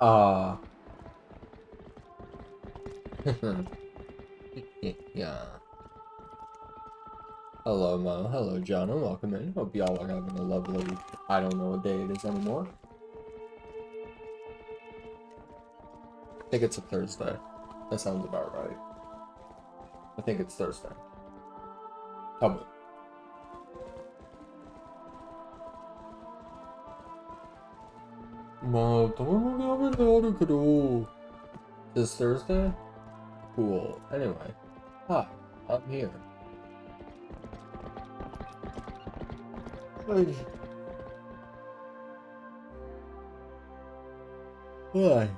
Uh, yeah. Hello, Mo. Hello, John. And welcome in. Hope y'all are having a lovely, I don't know what day it is anymore. I think it's a Thursday. That sounds about right. I think it's Thursday. Tell me. This Thursday? Cool. Anyway. Hi. I'm here. Hi.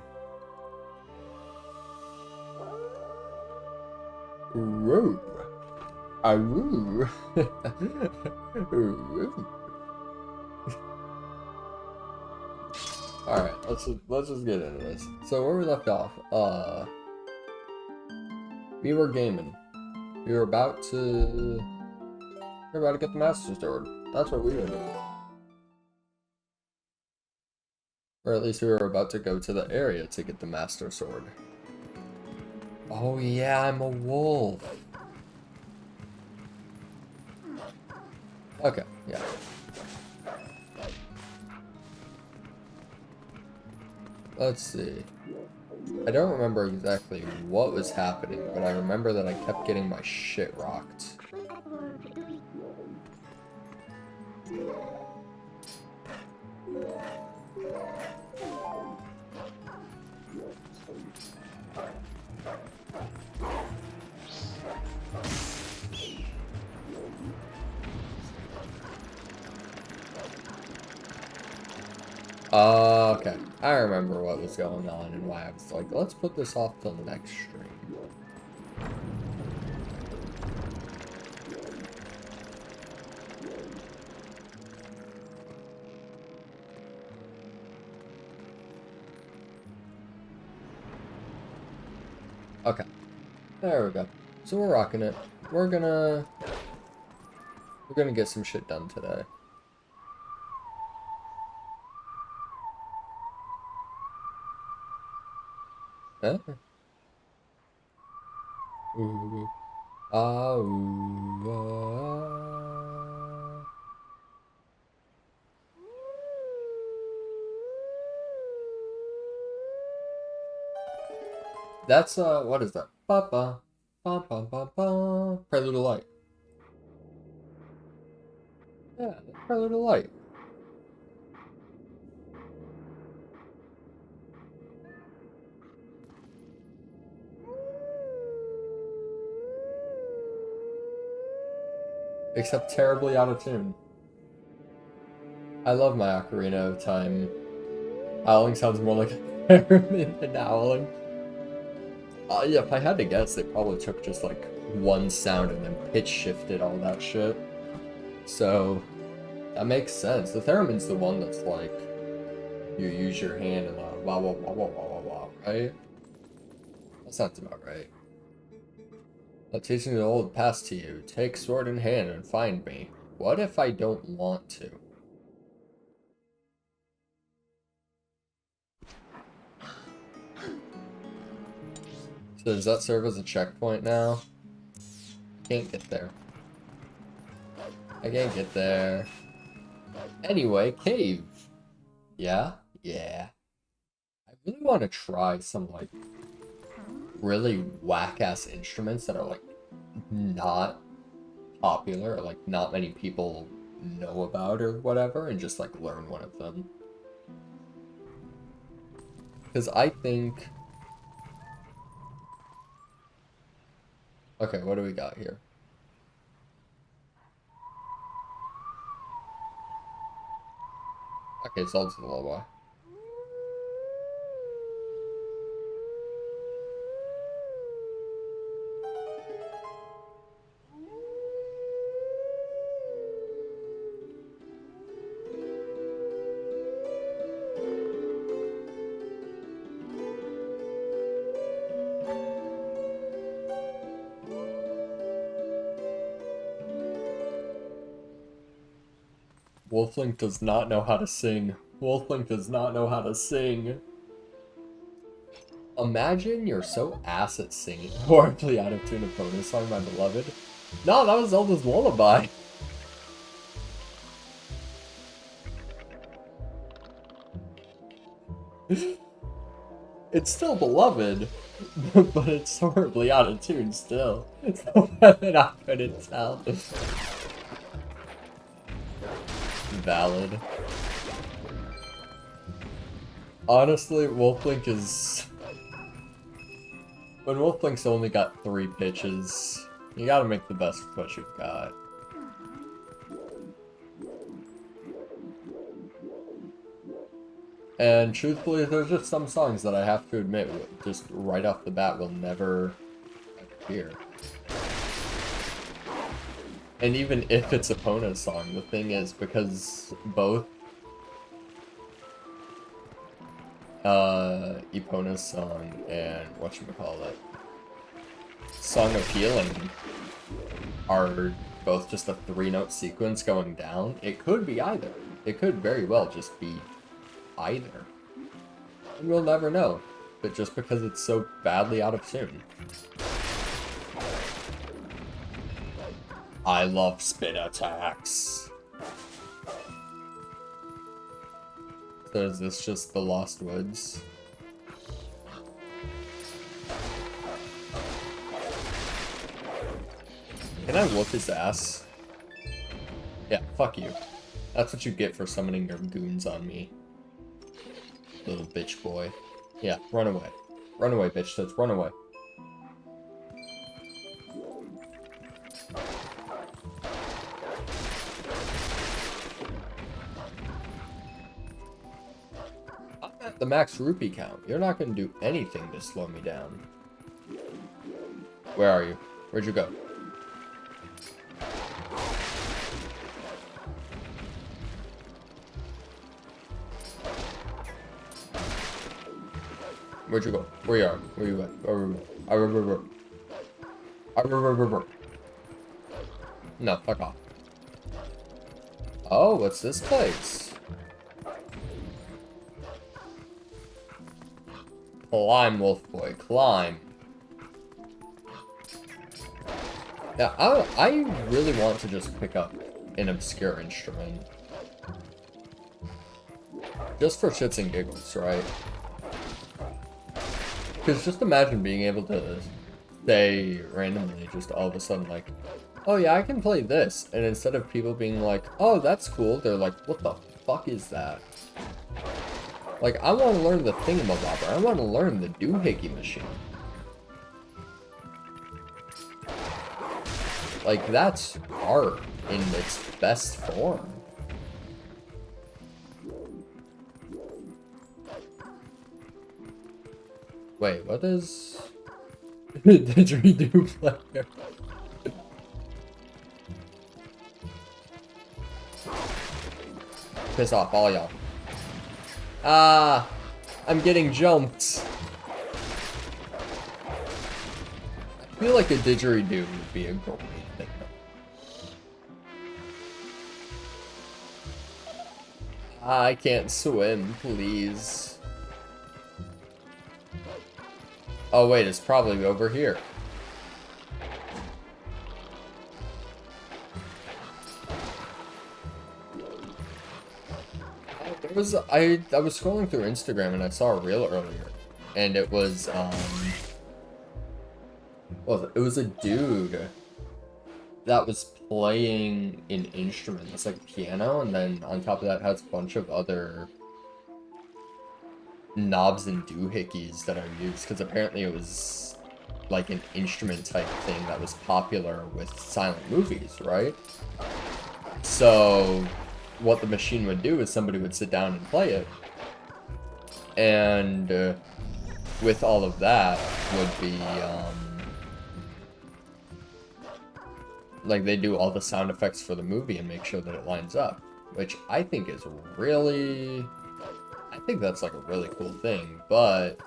Roo. Aroo. Roo. Alright, let's just get into this. So where we left off, we were gaming. We were about to get the Master Sword. That's what we were doing. Or at least we were about to go to the area to get the Master Sword. Oh yeah, I'm a wolf. Okay, yeah. Let's see. I don't remember exactly what was happening, but I remember that I kept getting my shit rocked. Okay. I remember what was going on and why I was like, let's put this off till the next stream. Okay. There we go. So we're rocking it. We're gonna get some shit done today. Huh? Ooh. Ah, ooh, ah. That's, what is that? Ba-ba. Ba-ba-ba-ba. Prelude of Light. Yeah, Prelude of Light. Except terribly out of tune. I love my Ocarina of Time. Howling sounds more like a theremin than howling. Yeah, if I had to guess, they probably took just like one sound and then pitch shifted all that shit. So that makes sense. The theremin's the one that's like you use your hand and like wah wah wah wah wah wah wah, right? That sounds about right. I'm teaching the old past to you. Take sword in hand and find me. What if I don't want to? So does that serve as a checkpoint now? Can't get there. I can't get there. Anyway, cave. Yeah? Yeah. I really want to try some, like, really whack-ass instruments that are, like, not popular, or, like, not many people know about or whatever, and just, like, learn one of them. Because I think... Okay, what do we got here? Okay, it's all just a lullaby. Wolflink does not know how to sing. Wolflink does not know how to sing. Imagine you're so ass at singing horribly out of tune opponent song, my beloved. No, that was Zelda's Lullaby. It's still beloved, but it's horribly out of tune still. So whether I couldn't tell. Valid. Honestly, Wolflink is... When Wolflink's only got 3 pitches, you gotta make the best of what you've got. And truthfully, there's just some songs that I have to admit, just right off the bat, will never appear. And even if it's Epona's song, the thing is, because both Epona's song and whatchamacallit, Song of Healing, are both just a 3-note sequence going down, it could be either. It could very well just be either. And we'll never know. But just because it's so badly out of tune. I love spin attacks. So is this just the Lost Woods? Can I whoop his ass? Yeah, fuck you. That's what you get for summoning your goons on me. Little bitch boy. Yeah, run away. Run away, bitch tits, run away. I'm at the max rupee count. You're not gonna do anything to slow me down. Where are you? Where'd you go? Where'd you go? Where you are? Where you at? No, fuck off. Oh, what's this place? Climb, wolf boy, climb. Yeah, I really want to just pick up an obscure instrument. Just for shits and giggles, right? Because just imagine being able to say randomly, just all of a sudden, like, oh yeah, I can play this. And instead of people being like, oh, that's cool, they're like, what the fuck is that? Like, I want to learn the thingamabobber. I want to learn the doohickey machine. Like, that's art in its best form. Wait, what is didgeridoo player? Piss off, all y'all. Ah, I'm getting jumped. I feel like a didgeridoo would be a great thing. I can't swim, please. Oh wait, it's probably over here. There was I was scrolling through Instagram and I saw a reel earlier, and it was well, it was a dude that was playing an instrument. It's like a piano, and then on top of that has a bunch of other knobs and doohickeys that are used, because apparently it was like an instrument type thing that was popular with silent movies, right? So what the machine would do is somebody would sit down and play it, and with all of that would be like they do all the sound effects for the movie and make sure that it lines up, which I think is really, I think that's like a really cool thing. But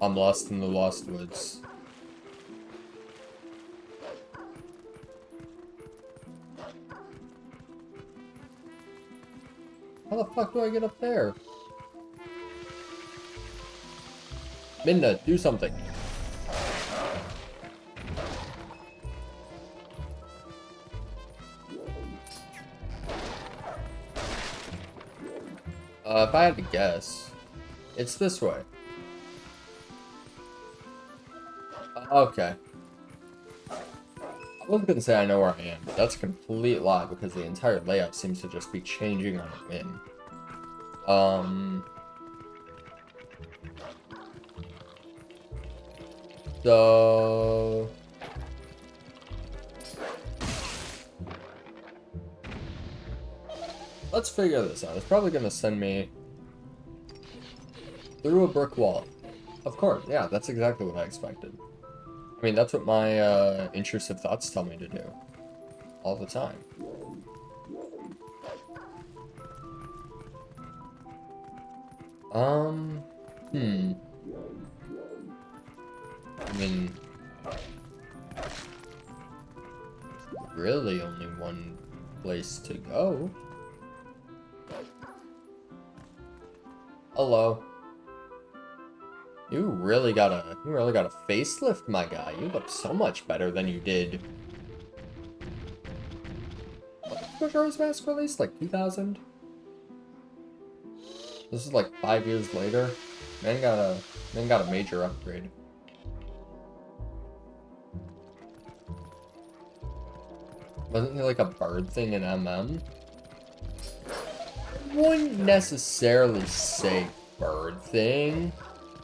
I'm lost in the Lost Woods. How the fuck do I get up there? Minda, do something. If I had to guess, it's this way. Okay. I wasn't gonna say I know where I am, but that's a complete lie because the entire layout seems to just be changing on a whim. So... let's figure this out. It's probably gonna send me through a brick wall. Of course, yeah, that's exactly what I expected. I mean, that's what my intrusive thoughts tell me to do. All the time. I mean... really only one place to go. Hello. You really got a facelift, my guy. You look so much better than you did. When was Majora's Mask released? Like 2000? This is like 5 years later. Man got a major upgrade. Wasn't he like a bird thing in MM? Wouldn't necessarily say bird thing,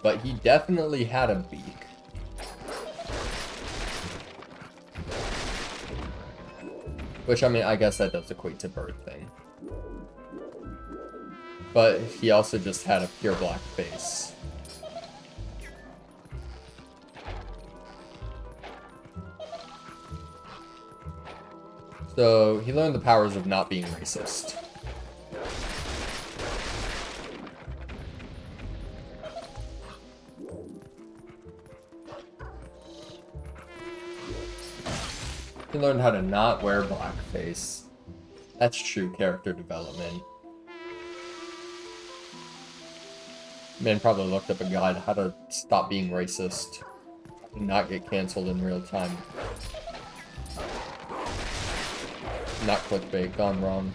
but he definitely had a beak. Which, I mean, I guess that does equate to bird thing. But he also just had a pure black face. So, he learned the powers of not being racist. He learned how to not wear blackface. That's true character development. Man probably looked up a guide how to stop being racist and not get canceled in real time. Not clickbait, gone wrong.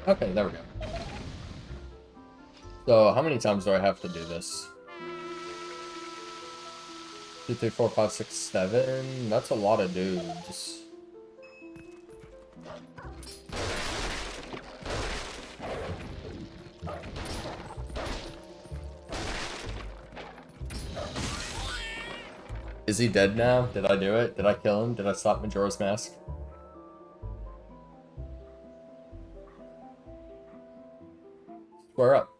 Okay, there we go. So, how many times do I have to do this? 2, 3, 4, 5, 6, 7. That's a lot of dudes. Is he dead now? Did I do it? Did I kill him? Did I stop Majora's Mask? Square up.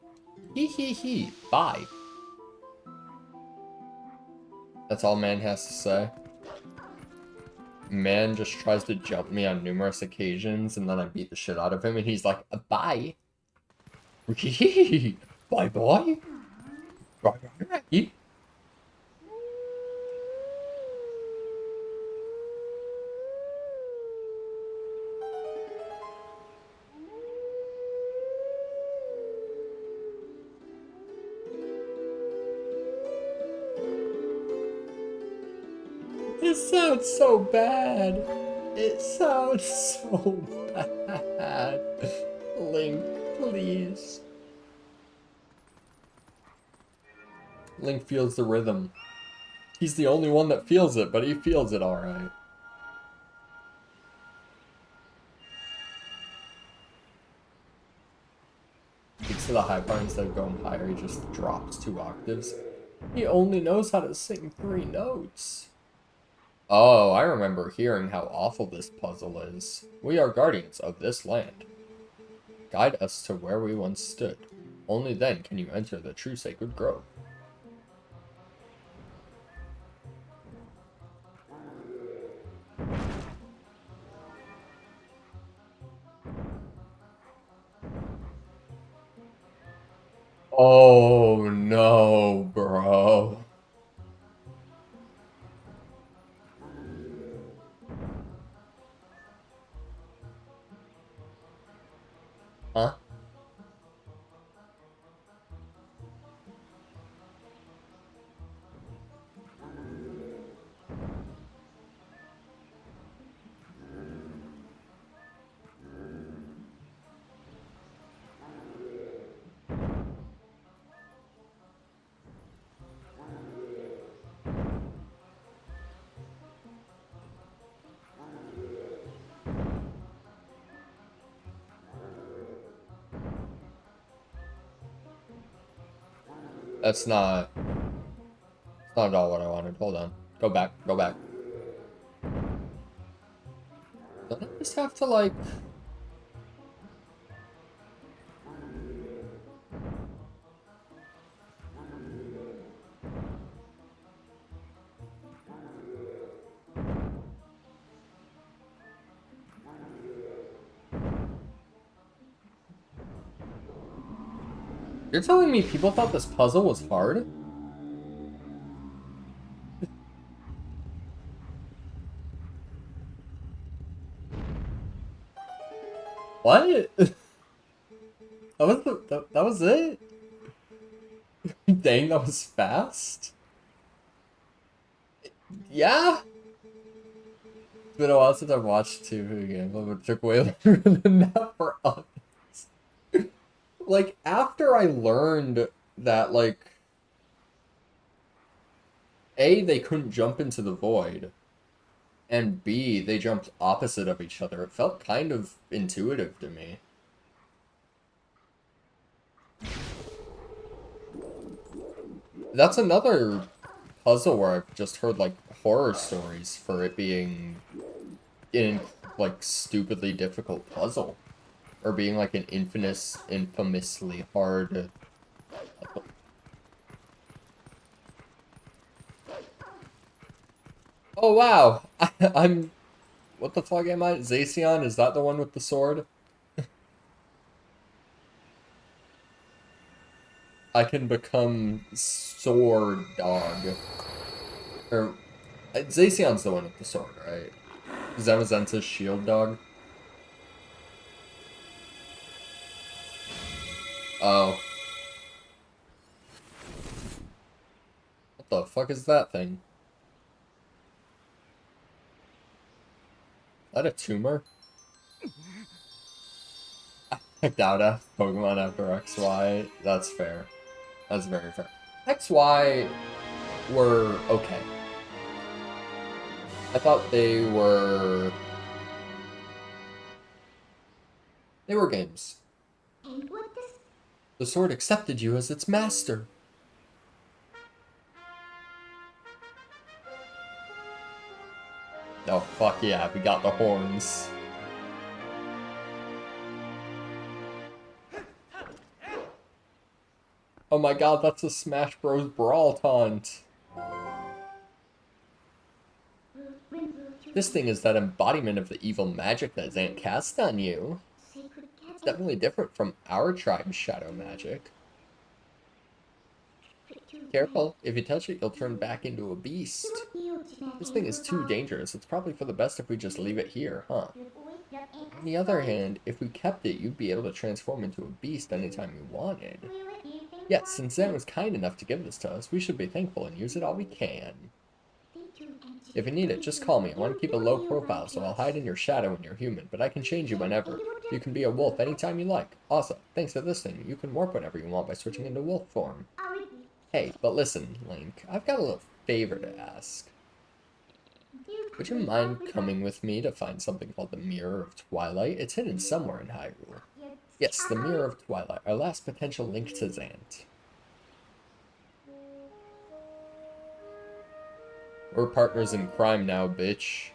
Hee hee hee. Bye. That's all man has to say. Man just tries to jump me on numerous occasions, and then I beat the shit out of him, and he's like, bye. Bye bye. Bye bye. It sounds so bad. It sounds so bad. Link, please. Link feels the rhythm. He's the only one that feels it, but he feels it alright. Gets to the high part instead of going higher, he just drops 2 octaves. He only knows how to sing 3 notes. Oh, I remember hearing how awful this puzzle is. We are guardians of this land. Guide us to where we once stood. Only then can you enter the true sacred grove. Oh no, bro. Huh? That's not... It's not at all what I wanted. Hold on. Go back. Go back. Don't I just have to, like... You're telling me people thought this puzzle was hard? What? That was it? Dang, that was fast? Yeah? It's been a while since I've watched TV games, but it took way longer than that for us. Like, after I learned that, like... A, they couldn't jump into the void, and B, they jumped opposite of each other, it felt kind of intuitive to me. That's another puzzle where I've just heard, like, horror stories for it being in, like, stupidly difficult puzzle. Or being, like, an infamously hard... Oh, wow! I'm... What the fuck am I? Zacian? Is that the one with the sword? I can become Sword Dog. Or... Zacian's the one with the sword, right? Zamazenta's shield dog? Oh. What the fuck is that thing? Is that a tumor? I doubt a Pokemon after XY. That's fair. That's very fair. XY were okay. I thought they were games. The sword accepted you as its master. Oh, fuck yeah, we got the horns. Oh my god, that's a Smash Bros. Brawl taunt. This thing is that embodiment of the evil magic that Zant cast on you. It's definitely different from our tribe's shadow magic. Careful, if you touch it, you'll turn back into a beast. This thing is too dangerous. It's probably for the best if we just leave it here, huh? On the other hand, if we kept it, you'd be able to transform into a beast anytime you wanted. Yes, since Zan was kind enough to give this to us, we should be thankful and use it all we can. If you need it, just call me. I want to keep a low profile, so I'll hide in your shadow when you're human, but I can change you whenever. You can be a wolf anytime you like. Also, thanks to this thing, you can warp whenever you want by switching into wolf form. Hey, but listen, Link, I've got a little favor to ask. Would you mind coming with me to find something called the Mirror of Twilight? It's hidden somewhere in Hyrule. Yes, the Mirror of Twilight, our last potential link to Zant. We're partners in crime now, bitch.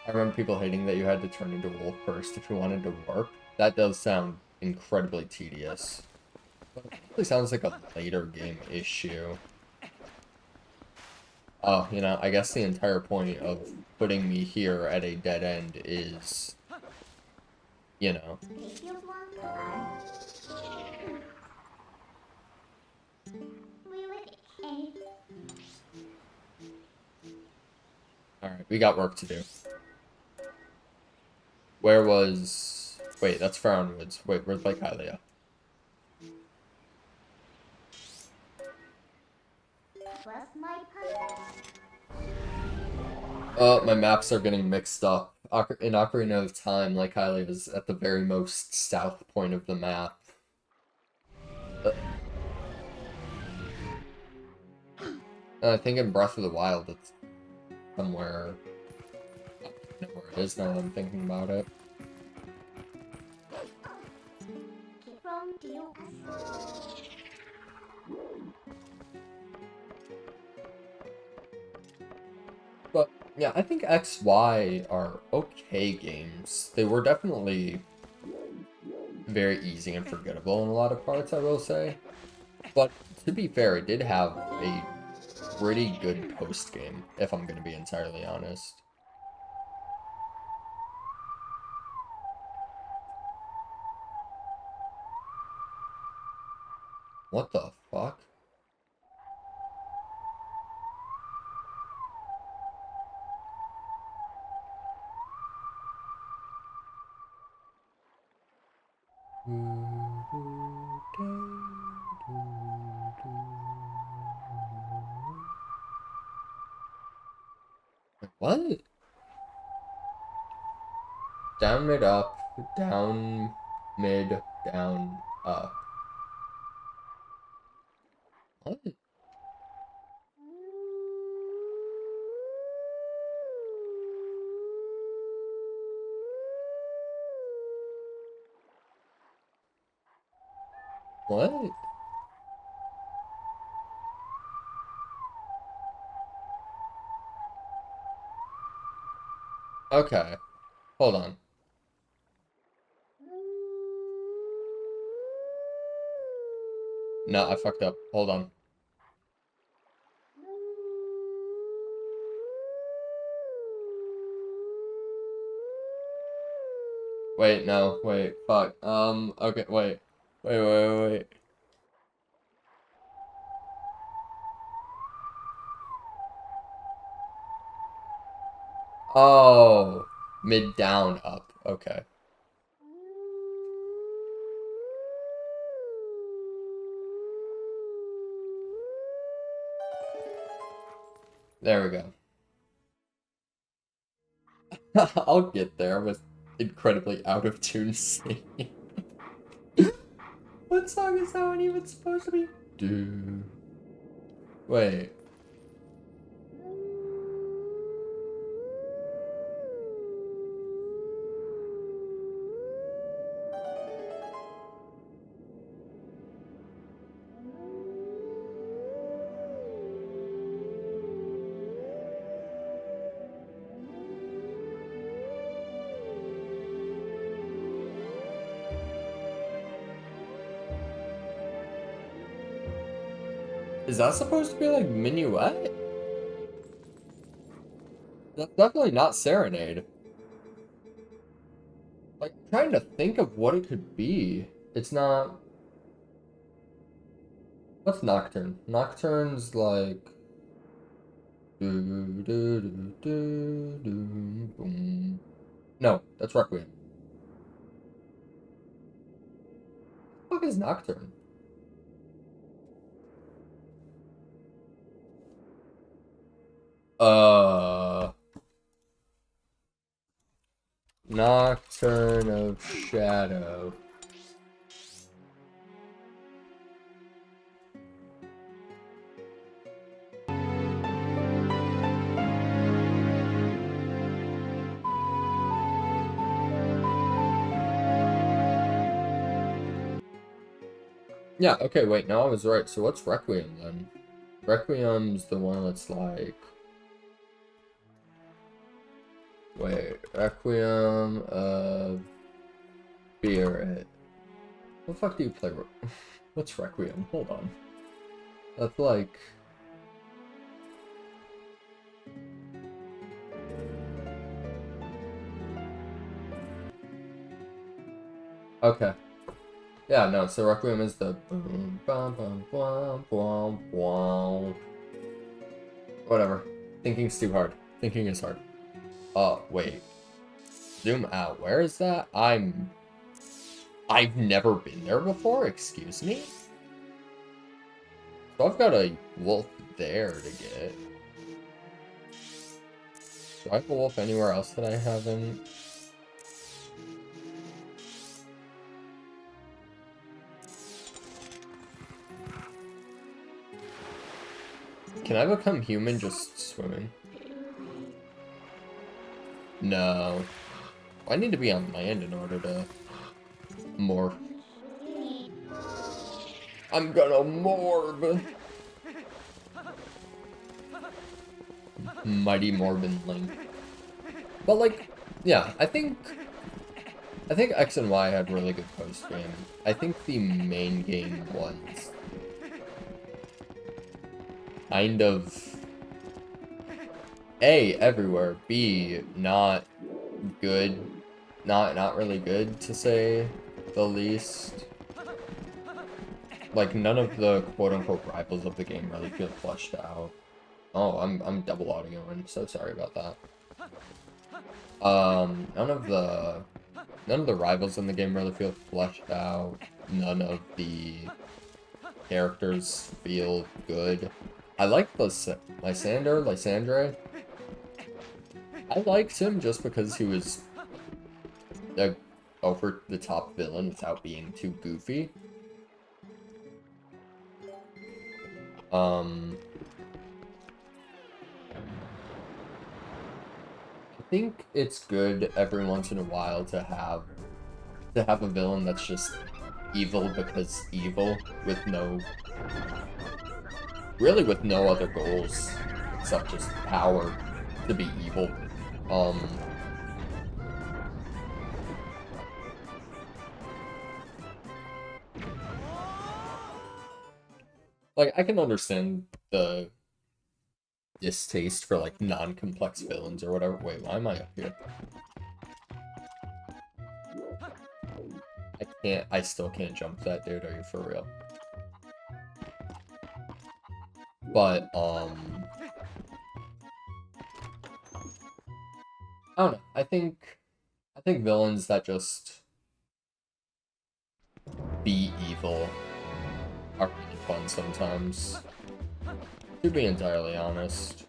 I remember people hating that you had to turn into a wolf first if you wanted to warp. That does sound incredibly tedious. But it probably sounds like a later game issue. Oh, you know, I guess the entire point of putting me here at a dead end is, you know. Alright, we got work to do. Where was Wait, that's Faron Woods. Wait, where's Lake Hylia? Oh, my maps are getting mixed up. In Ocarina of Time, Lake Hylia is at the very most south point of the map. I think in Breath of the Wild, it's somewhere. I don't know where it is now that I'm thinking about it. But yeah, I think X, Y are okay games. They were definitely very easy and forgettable in a lot of parts, I will say. But to be fair, it did have a pretty good post game, if I'm going to be entirely honest. What the fuck? What? Down, mid, up, down, mid, down, up. What? What? Okay, hold on. No, I fucked up. Hold on. Wait, no, wait, fuck. Okay, wait. Wait. Oh, mid, down, up. Okay. There we go. I'll get there with incredibly out of tune singing. What song is that one even supposed to be? Do. Wait. Is that supposed to be like Minuet? That's definitely not Serenade. Like, I'm trying to think of what it could be. It's not. What's Nocturne? Nocturne's like. Boom. No, that's Requiem. What the fuck is Nocturne? Nocturne of Shadow. Yeah, okay, wait, now I was right. So what's Requiem then? Requiem's the one that's like... Wait, Requiem of Spirit. What the fuck do you play? What's Requiem? Hold on. That's like... Okay. Yeah, no, so Requiem is the boom, bum, bum, bum, bum, bum. Whatever. Thinking's too hard. Thinking is hard. Oh, wait. Zoom out. Where is that? I'm I've never been there before, excuse me? So I've got a wolf there to get. Do I have a wolf anywhere else that I haven't? Can I become human just swimming? No. I need to be on land in order to morph. I'm gonna morb! Mighty Morbin Link. But like, yeah, I think X and Y had really good post-game. I think the main game was kind of A, everywhere, B, not good, not really good to say the least. Like, none of the quote-unquote rivals of the game really feel fleshed out. Oh, I'm double audio, I'm so sorry about that. None of the rivals in the game really feel fleshed out. None of the characters feel good. I like Lysandre. I liked him just because he was a over-the-top villain without being too goofy. I think it's good every once in a while to have a villain that's just evil because evil, with no other goals except just power to be evil. Like, I can understand the distaste for, like, non-complex villains or whatever. Wait, why am I up here? I still can't jump that dude, are you for real? But, I don't know, I think villains that just be evil are really fun sometimes. To be entirely honest.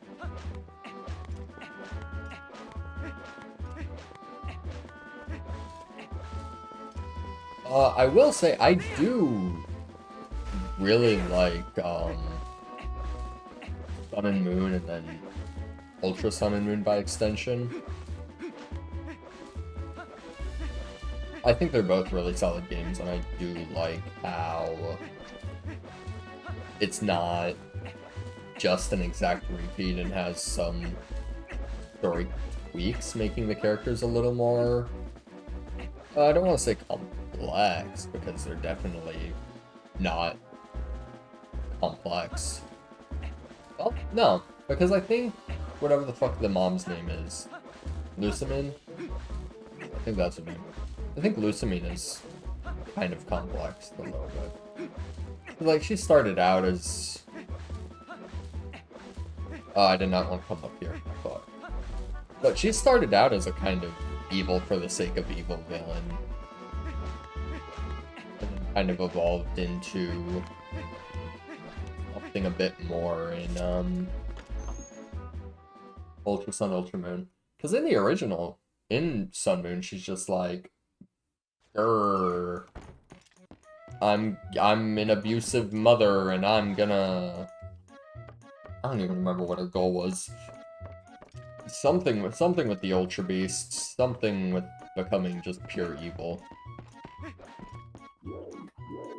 I will say I do really like Sun and Moon, and then Ultra Sun and Moon by extension. I think they're both really solid games, and I do like how it's not just an exact repeat and has some story tweaks, making the characters a little more, I don't want to say complex, because they're definitely not complex. Well, no, because I think whatever the fuck the mom's name is, Lusamine? I think that's her name. I think Lusamine is kind of complex a little bit. Like, she started out as... Oh, I did not want to come up here, I thought. But she started out as a kind of evil for the sake of evil villain. And then kind of evolved into something a bit more in, Ultra Sun, Ultra Moon. Because in the original, in Sun Moon, she's just like, I'm an abusive mother, and I'm gonna... I don't even remember what her goal was. Something with the Ultra Beasts, something with becoming just pure evil.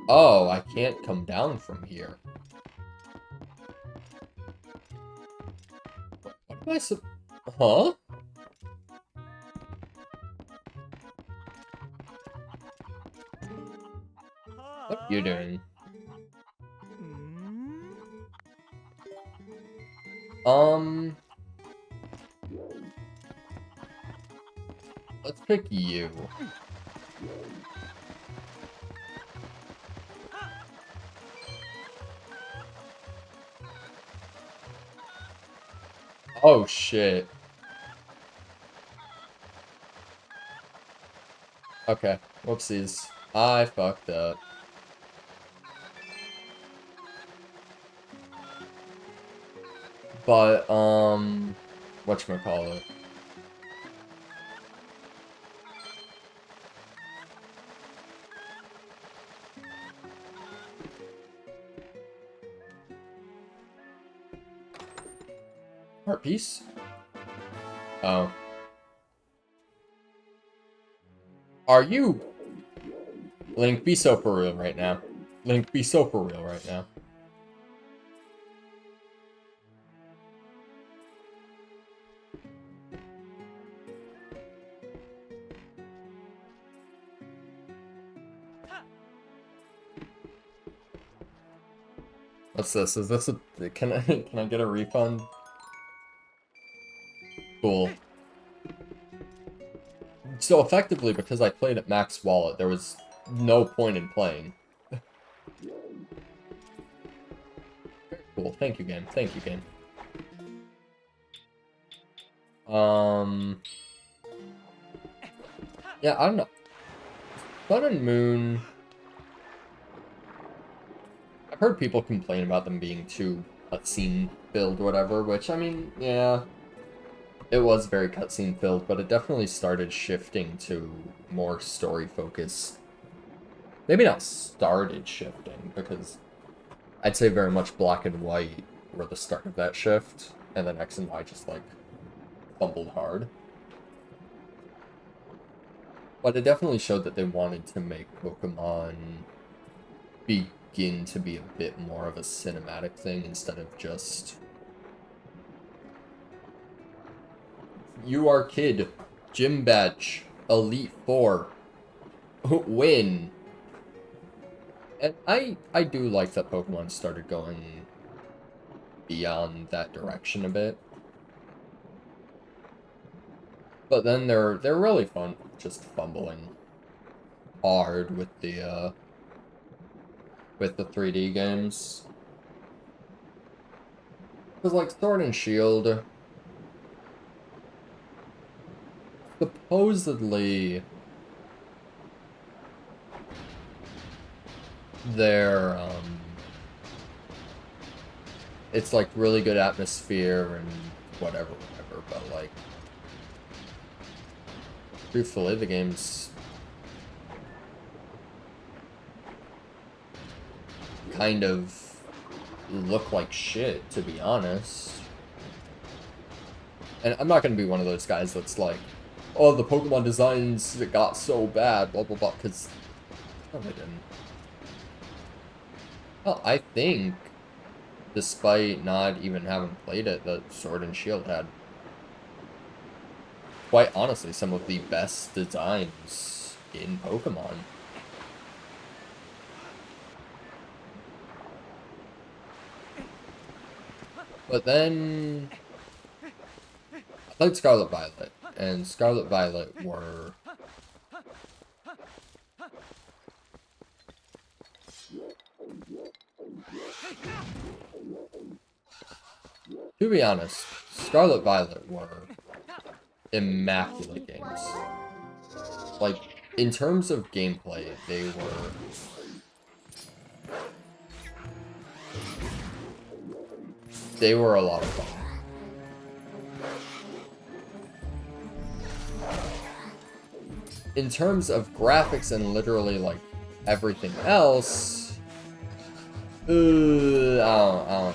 Oh, I can't come down from here. What am I Huh? What are you doing? Let's pick you. Oh shit. Okay, whoopsies. I fucked up. But, whatchamacallit? Heart piece? Oh. Are you? Link, be so for real right now. Link, be so for real right now. What's this? Is this a... Can I get a refund? Cool. So effectively, because I played at max wallet, there was no point in playing. Cool. Thank you, game. Thank you, game. Yeah, I don't know. Sun and Moon... I've heard people complain about them being too cutscene filled, whatever, which, I mean, yeah... It was very cutscene filled, but it definitely started shifting to more story focused. Maybe not started shifting, because I'd say very much Black and White were the start of that shift, and then X and Y just, like, fumbled hard. But it definitely showed that they wanted to make Pokemon begin to be a bit more of a cinematic thing instead of just... You are Kid, Gym Badge, Elite Four, win. And I do like that Pokemon started going beyond that direction a bit. But then they're really fun, just fumbling hard with the 3D games. Because like Sword and Shield, supposedly they're it's like really good atmosphere and whatever, but like truthfully the games kind of look like shit, to be honest. And I'm not gonna be one of those guys that's like, oh, the Pokemon designs got so bad, blah blah blah, because no, they didn't. Well, I think, despite not even having played it, that Sword and Shield had, quite honestly, some of the best designs in Pokemon. But then I played Scarlet Violet, and Scarlet Violet were to be honest, Scarlet Violet were immaculate games. Like, in terms of gameplay, they were a lot of fun. In terms of graphics and literally, like, everything else, I don't know.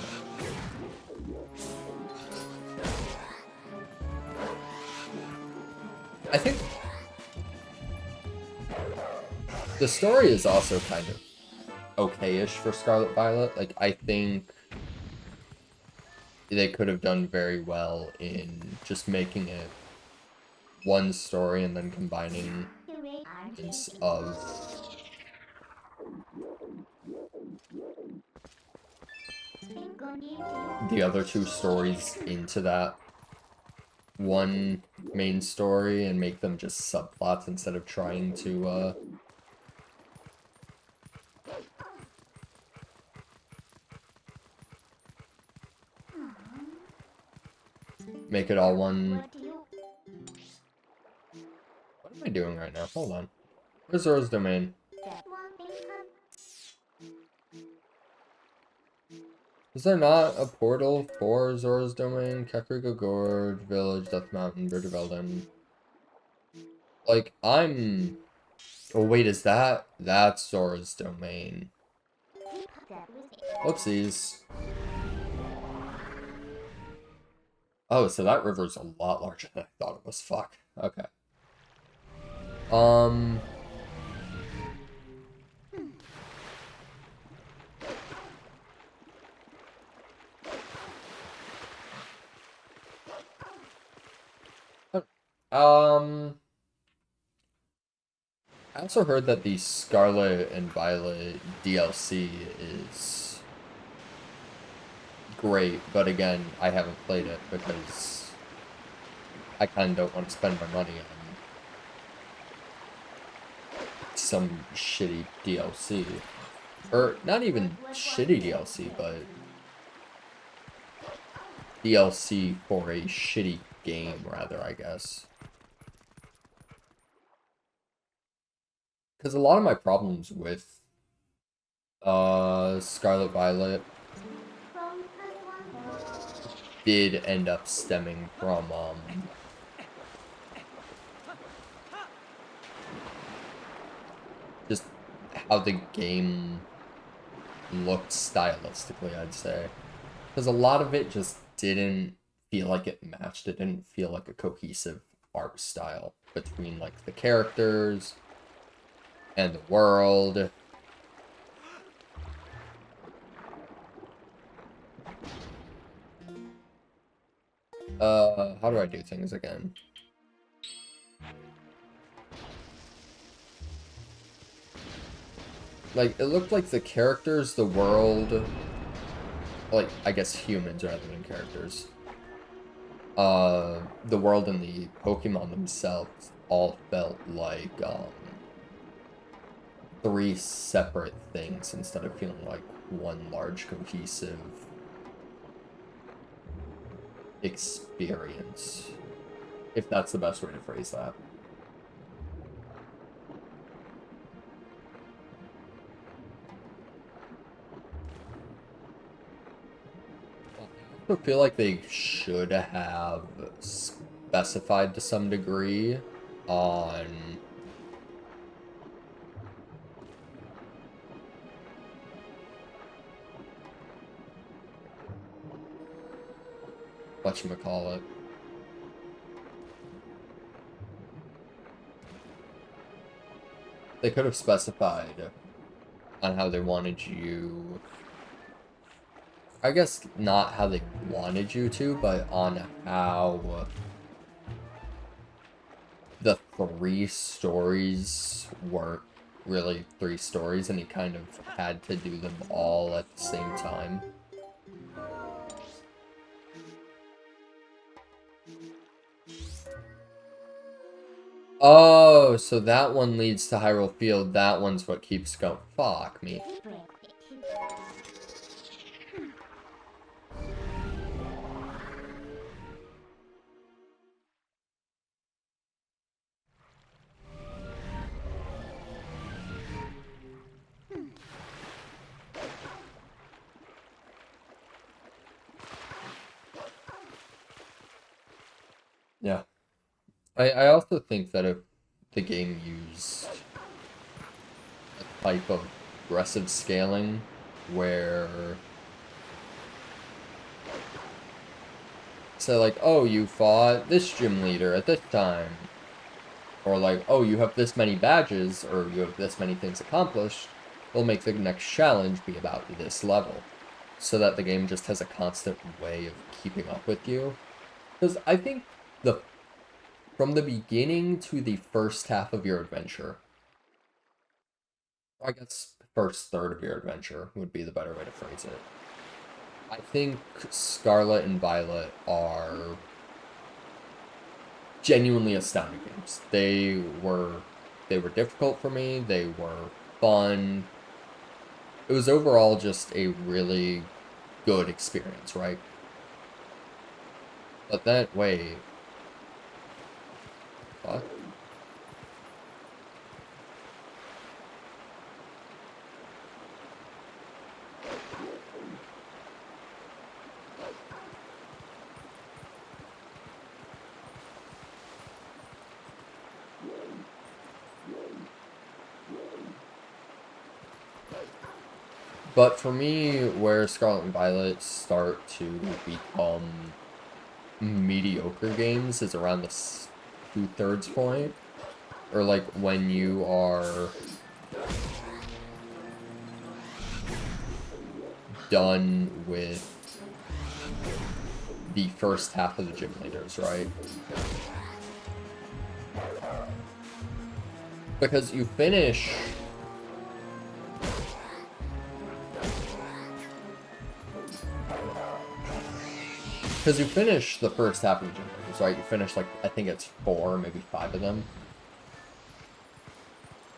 I think the story is also kind of okay-ish for Scarlet Violet. Like, I think they could have done very well in just making it one story and then combining of the other two stories into that one main story and make them just subplots instead of trying to make it all one. What am I doing right now? Hold on. Where's Zora's domain? Is there not a portal for Zora's Domain? Kakariko Gorge, Village, Death Mountain, Bridge of Eldin. Like, I'm... Oh, wait, is that... That's Zora's Domain. Whoopsies. Oh, so that river's a lot larger than I thought it was. Fuck. Okay. I also heard that the Scarlet and Violet DLC is great, but again, I haven't played it because I kind of don't want to spend my money on some shitty DLC. Or, not even shitty DLC, but DLC for a shitty game, rather, I guess. Because a lot of my problems with Scarlet Violet did end up stemming from just how the game looked stylistically, I'd say. Because a lot of it just didn't feel like it matched. It didn't feel like a cohesive art style between like the characters and the world. How do I do things again? Like, it looked like the characters, the world, like, I guess humans rather than characters. The world and the Pokemon themselves all felt like, three separate things instead of feeling like one large cohesive experience, if that's the best way to phrase that. I feel like they should have specified to some degree on whatchamacallit. They could have specified on how they wanted you, I guess not how they wanted you to, but on how the three stories weren't really three stories, and you kind of had to do them all at the same time. Oh, so that one leads to Hyrule Field. That one's what keeps going. Fuck me. Yeah. I also think that if the game used a type of aggressive scaling where, say like, oh, you fought this gym leader at this time, or like, oh, you have this many badges, or you have this many things accomplished, we'll make the next challenge be about this level, so that the game just has a constant way of keeping up with you. Because I think from the beginning to the first half of your adventure, I guess first third of your adventure would be the better way to phrase it, I think Scarlet and Violet are genuinely astounding games. They were difficult for me, they were fun. It was overall just a really good experience, right? But that way, fuck. But for me, where Scarlet and Violet start to become mediocre games is around the 2/3 point. Or like when you are done with the first half of the gym leaders, right? Because you finish the first half of the gym leaders, right? You finish like, I think it's 4, maybe 5 of them.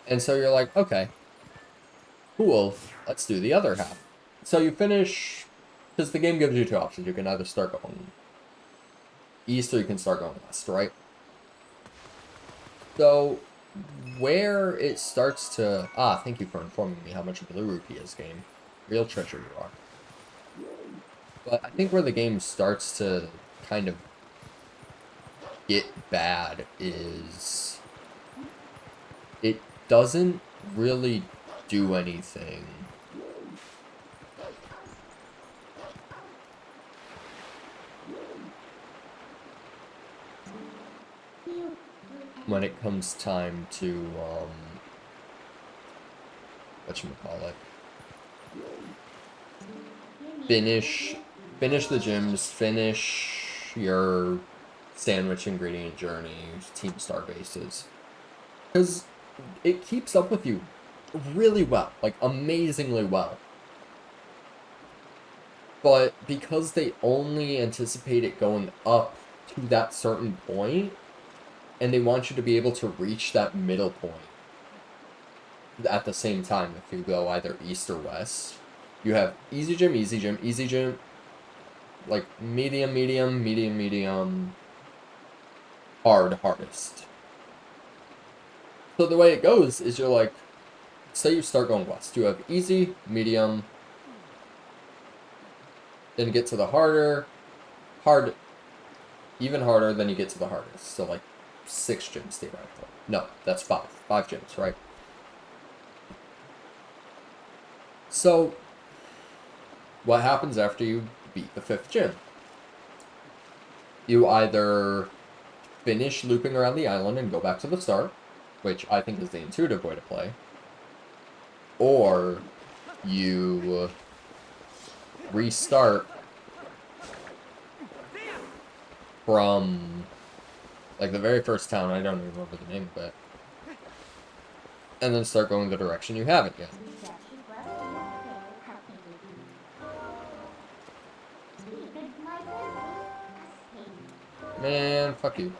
And so you're like, okay, cool, let's do the other half. So you finish, because the game gives you 2 options. You can either start going east or you can start going west, right? So where it starts to... thank you for informing me how much of Blue Rupee is, game. Real treasure you are. But I think where the game starts to kind of get bad is it doesn't really do anything when it comes time to whatchamacallit, finish the gyms, finish your sandwich ingredient journey, team star bases, because it keeps up with you really well, like amazingly well. But because they only anticipate it going up to that certain point, and they want you to be able to reach that middle point at the same time if you go either east or west, you have easy gym, easy gym, easy gym, like medium, medium, medium, medium, hard, hardest. So the way it goes is you're like, say you start going west, you have easy, medium, then you get to the harder, hard, even harder, then you get to the hardest. So like 6 gyms theoretically. No, that's 5. 5 gyms, right? So what happens after you beat the 5th gym? You either finish looping around the island and go back to the start, which I think is the intuitive way to play, or you restart from like the very first town, I don't even remember the name of it, and then start going the direction you haven't yet. Man, fuck you.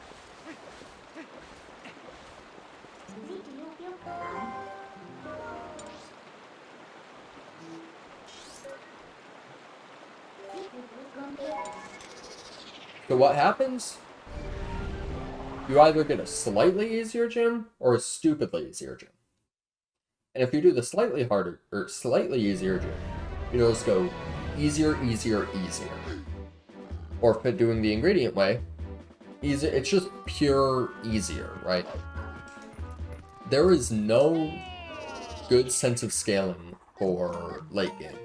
So what happens? You either get a slightly easier gym or a stupidly easier gym. And if you do the slightly harder or slightly easier gym, you just go easier, easier, easier. Or if doing the ingredient way, easy, it's just pure easier, right? There is no good sense of scaling for late game.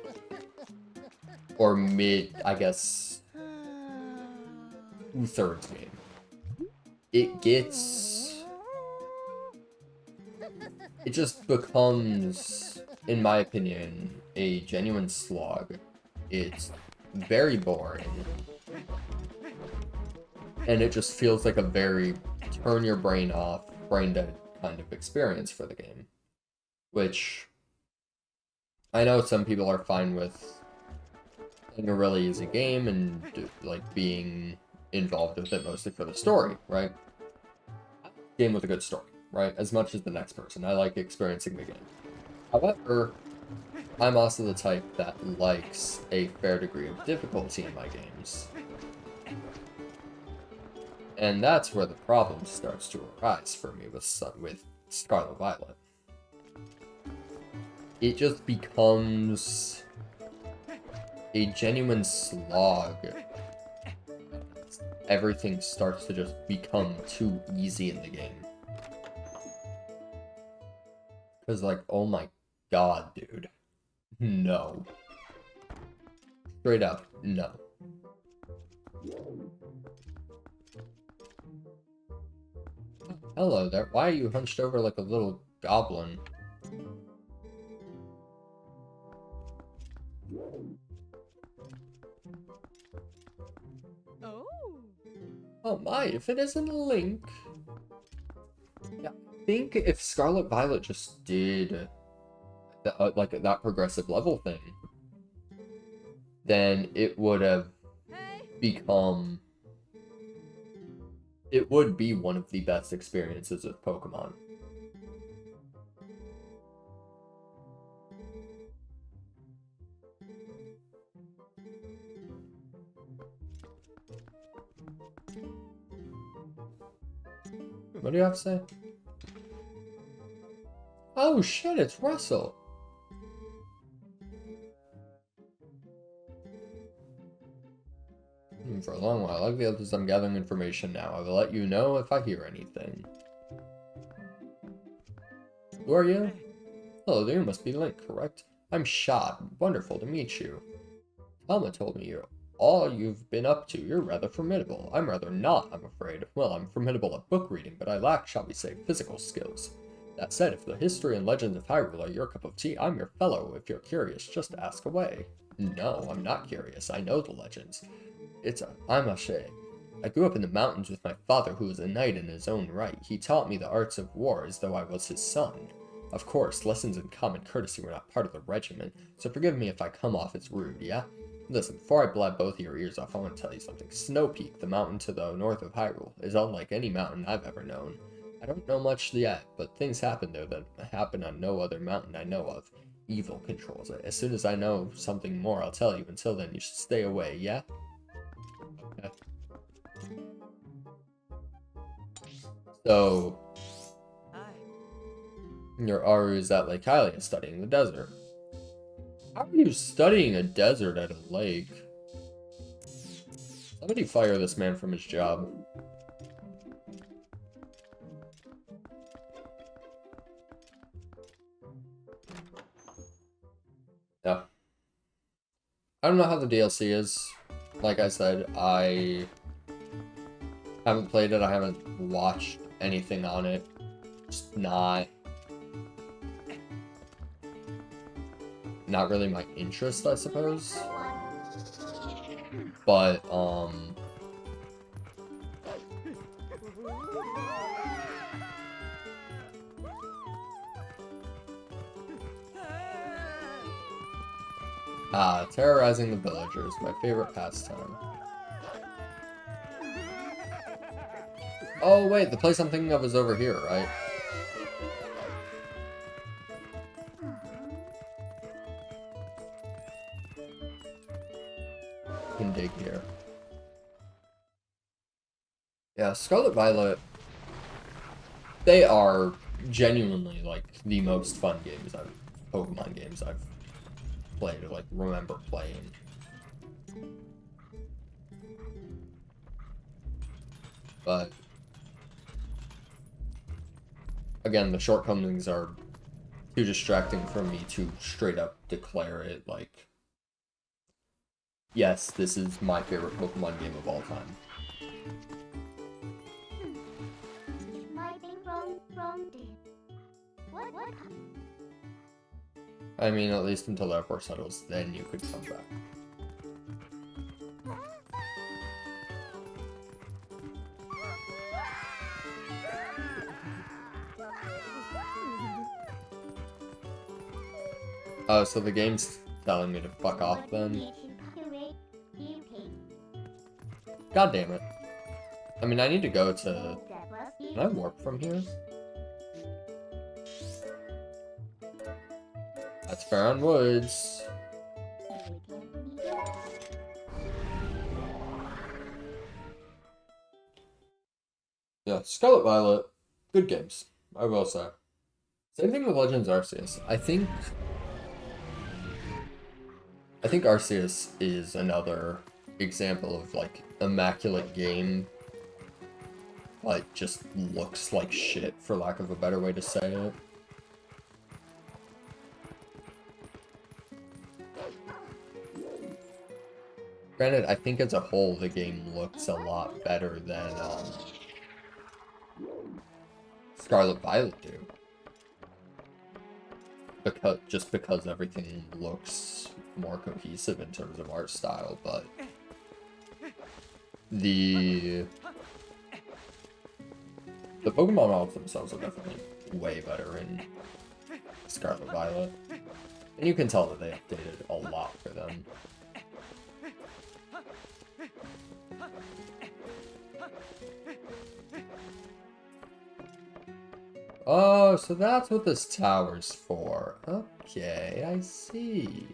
Or mid, I guess, 2/3 game. It just becomes, in my opinion, a genuine slog. It's very boring. And it just feels like a very turn your brain off, brain dead kind of experience for the game. Which I know some people are fine with playing a really easy game and like being involved with it mostly for the story, right? Game with a good story, right? As much as the next person. I like experiencing the game. However, I'm also the type that likes a fair degree of difficulty in my games. And that's where the problem starts to arise for me with Scarlet Violet. It just becomes a genuine slog. Everything starts to just become too easy in the game. Because, like, oh my god, dude. No. Straight up, no. Hello there. Why are you hunched over like a little goblin? Oh my, if it isn't a Link. Yeah, I think if Scarlet Violet just did like that progressive level thing, then it would have become... It would be one of the best experiences of Pokemon. What do you have to say? Oh shit, it's Russell. For a long while, like the others, I'm gathering information now. I will let you know if I hear anything. Who are you? Hello there, you must be Link, correct? I'm Shad. Wonderful to meet you. Alma told me all you've been up to. You're rather formidable. I'm rather not, I'm afraid. Well, I'm formidable at book reading, but I lack, shall we say, physical skills. That said, if the history and legends of Hyrule are your cup of tea, I'm your fellow. If you're curious, just ask away. No, I'm not curious. I know the legends. I'm Ashe. I grew up in the mountains with my father, who was a knight in his own right. He taught me the arts of war as though I was his son. Of course, lessons in common courtesy were not part of the regiment, so forgive me if I come off as rude, yeah? Listen, before I blab both of your ears off, I want to tell you something. Snow Peak, the mountain to the north of Hyrule, is unlike any mountain I've ever known. I don't know much yet, but things happen there that happen on no other mountain I know of. Evil controls it. As soon as I know something more, I'll tell you. Until then, you should stay away, yeah? Okay. So, your Aru is at Lake Hylia studying the desert. How are you studying a desert at a lake? Somebody fire this man from his job. Yeah. I don't know how the DLC is. Like I said, I haven't played it. I haven't watched anything on it. Just not really my interest, I suppose. But, terrorizing the villagers, my favorite pastime. Oh wait, the place I'm thinking of is over here, right? Can dig here. Yeah, Scarlet Violet, they are genuinely like the most fun Pokemon games I've played or like remember playing. But again, the shortcomings are too distracting for me to straight up declare it like, yes, this is my favorite Pokemon game of all time. I mean, at least until that airport settles, then you could come back. Oh, so the game's telling me to fuck off then? God damn it. I mean, I need to go to... Can I warp from here? That's Faron Woods. Yeah, Scarlet Violet, good games, I will say. Same thing with Legends Arceus. I think Arceus is another example of like immaculate game. Like just looks like shit, for lack of a better way to say it. Granted, I think as a whole, the game looks a lot better than Scarlet Violet do. Because everything looks more cohesive in terms of art style, but the Pokemon models themselves are definitely way better in Scarlet Violet. And you can tell that they updated a lot for them. Oh, so that's what this tower's for. Okay, I see.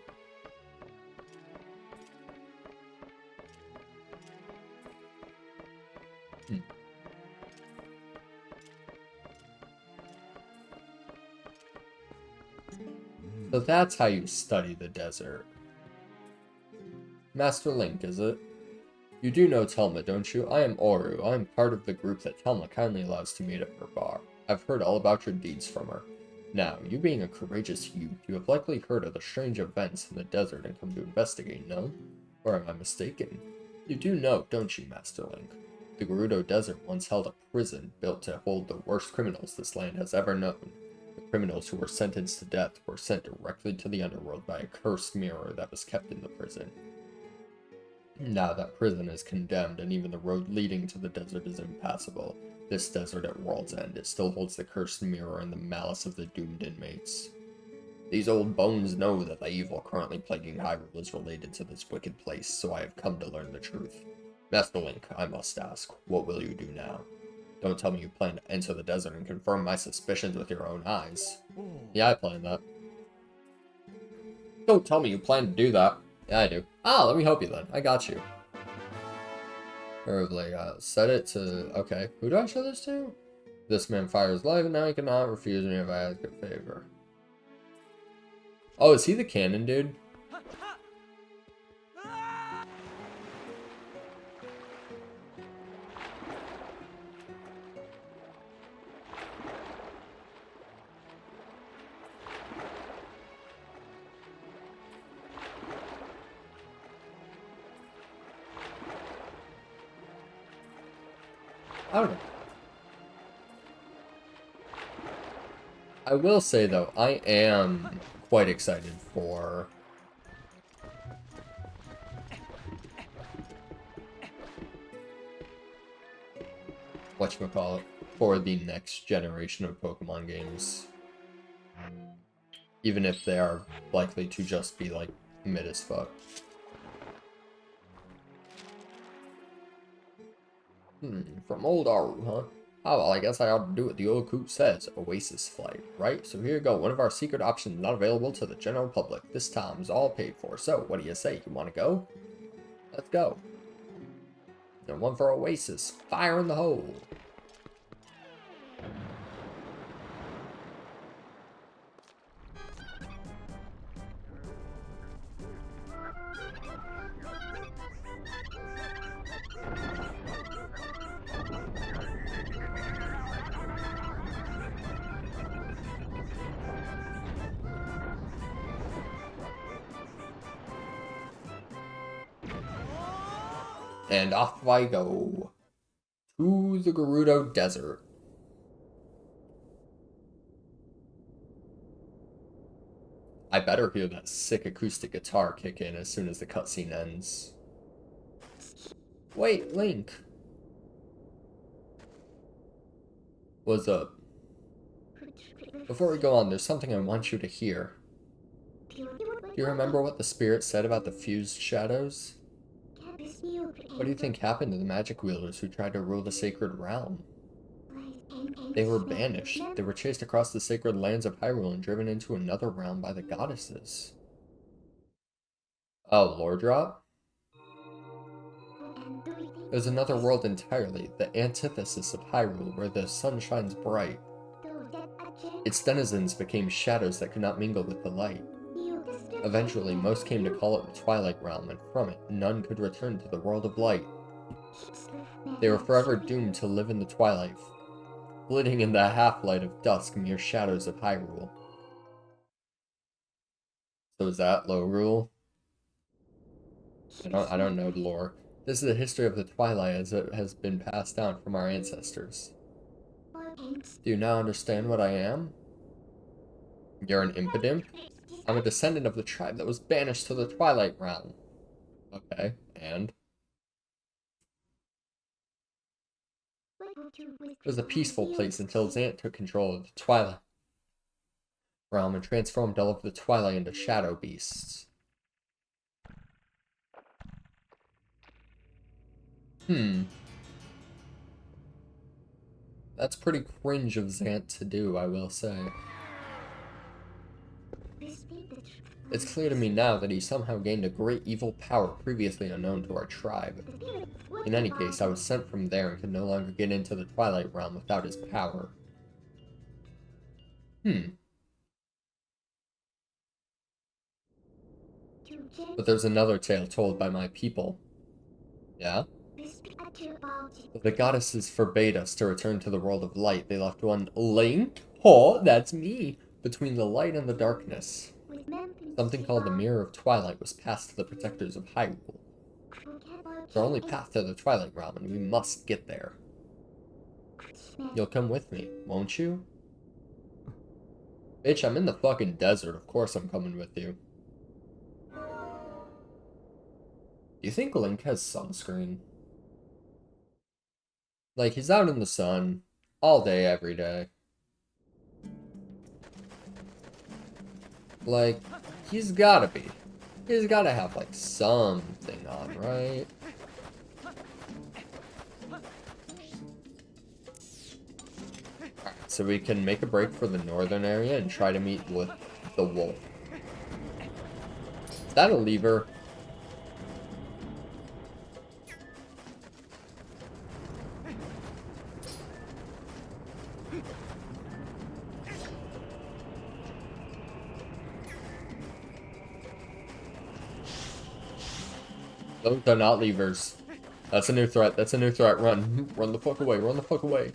So that's how you study the desert. Master Link, is it? You do know Telma, don't you? I am Oru. I am part of the group that Telma kindly allows to meet at her bar. I've heard all about your deeds from her. Now, you being a courageous youth, you have likely heard of the strange events in the desert and come to investigate, no? Or am I mistaken? You do know, don't you, Master Link? The Gerudo Desert once held a prison built to hold the worst criminals this land has ever known. The criminals who were sentenced to death were sent directly to the underworld by a cursed mirror that was kept in the prison. Now that prison is condemned and even the road leading to the desert is impassable, this desert at World's End, it still holds the cursed mirror and the malice of the doomed inmates. These old bones know that the evil currently plaguing Hyrule is related to this wicked place, so I have come to learn the truth. Master Link, I must ask, what will you do now? Don't tell me you plan to enter the desert and confirm my suspicions with your own eyes. Yeah, I plan that. Don't tell me you plan to do that. Yeah, I do. Ah, let me help you then. I got you. Hurriedly, set it to... Okay, who do I show this to? This man fires life, and now he cannot refuse me if I ask a favor. Oh, is he the cannon dude? I don't know. I will say, though, I am quite excited for... whatchamacallit, for the next generation of Pokemon games. Even if they are likely to just be, like, mid as fuck. From old Aru, huh? Oh, well, I guess I ought to do what the old coot says. Oasis flight, right? So here you go. One of our secret options not available to the general public. This time's all paid for. So, what do you say? You want to go? Let's go. And one for Oasis. Fire in the hole. And off I go to the Gerudo Desert. I better hear that sick acoustic guitar kick in as soon as the cutscene ends. Wait, Link. What's up? Before we go on, there's something I want you to hear. Do you remember what the spirit said about the fused shadows? What do you think happened to the magic wielders who tried to rule the sacred realm? They were banished. They were chased across the sacred lands of Hyrule and driven into another realm by the goddesses. Oh, lore drop? There's another world entirely, the antithesis of Hyrule, where the sun shines bright. Its denizens became shadows that could not mingle with the light. Eventually, most came to call it the Twilight Realm, and from it, none could return to the world of light. They were forever doomed to live in the twilight, flitting in the half-light of dusk, mere shadows of Hyrule. So is that Lorule? I don't know lore. This is the history of the Twilight as it has been passed down from our ancestors. Do you now understand what I am? You're an impidimp? I'm a descendant of the tribe that was banished to the Twilight realm. Okay, and? It was a peaceful place until Zant took control of the Twilight realm and transformed all of the Twilight into shadow beasts. That's pretty cringe of Zant to do, I will say. It's clear to me now that he somehow gained a great evil power previously unknown to our tribe. In any case, I was sent from there and could no longer get into the Twilight realm without his power. But there's another tale told by my people. Yeah? The goddesses forbade us to return to the world of light. They left one link, oh, that's me, between the light and the darkness. Something called the Mirror of Twilight was passed to the protectors of Hyrule. It's our only path to the Twilight realm, and we must get there. You'll come with me, won't you? Bitch, I'm in the fucking desert. Of course I'm coming with you. Do you think Link has sunscreen? Like, he's out in the sun all day, every day. Like, he's gotta be. He's gotta have, like, something on, right? Alright, so we can make a break for the northern area and try to meet with the wolf. Is that a lever? Those are not levers. That's a new threat. That's a new threat. Run. Run the fuck away. Run the fuck away.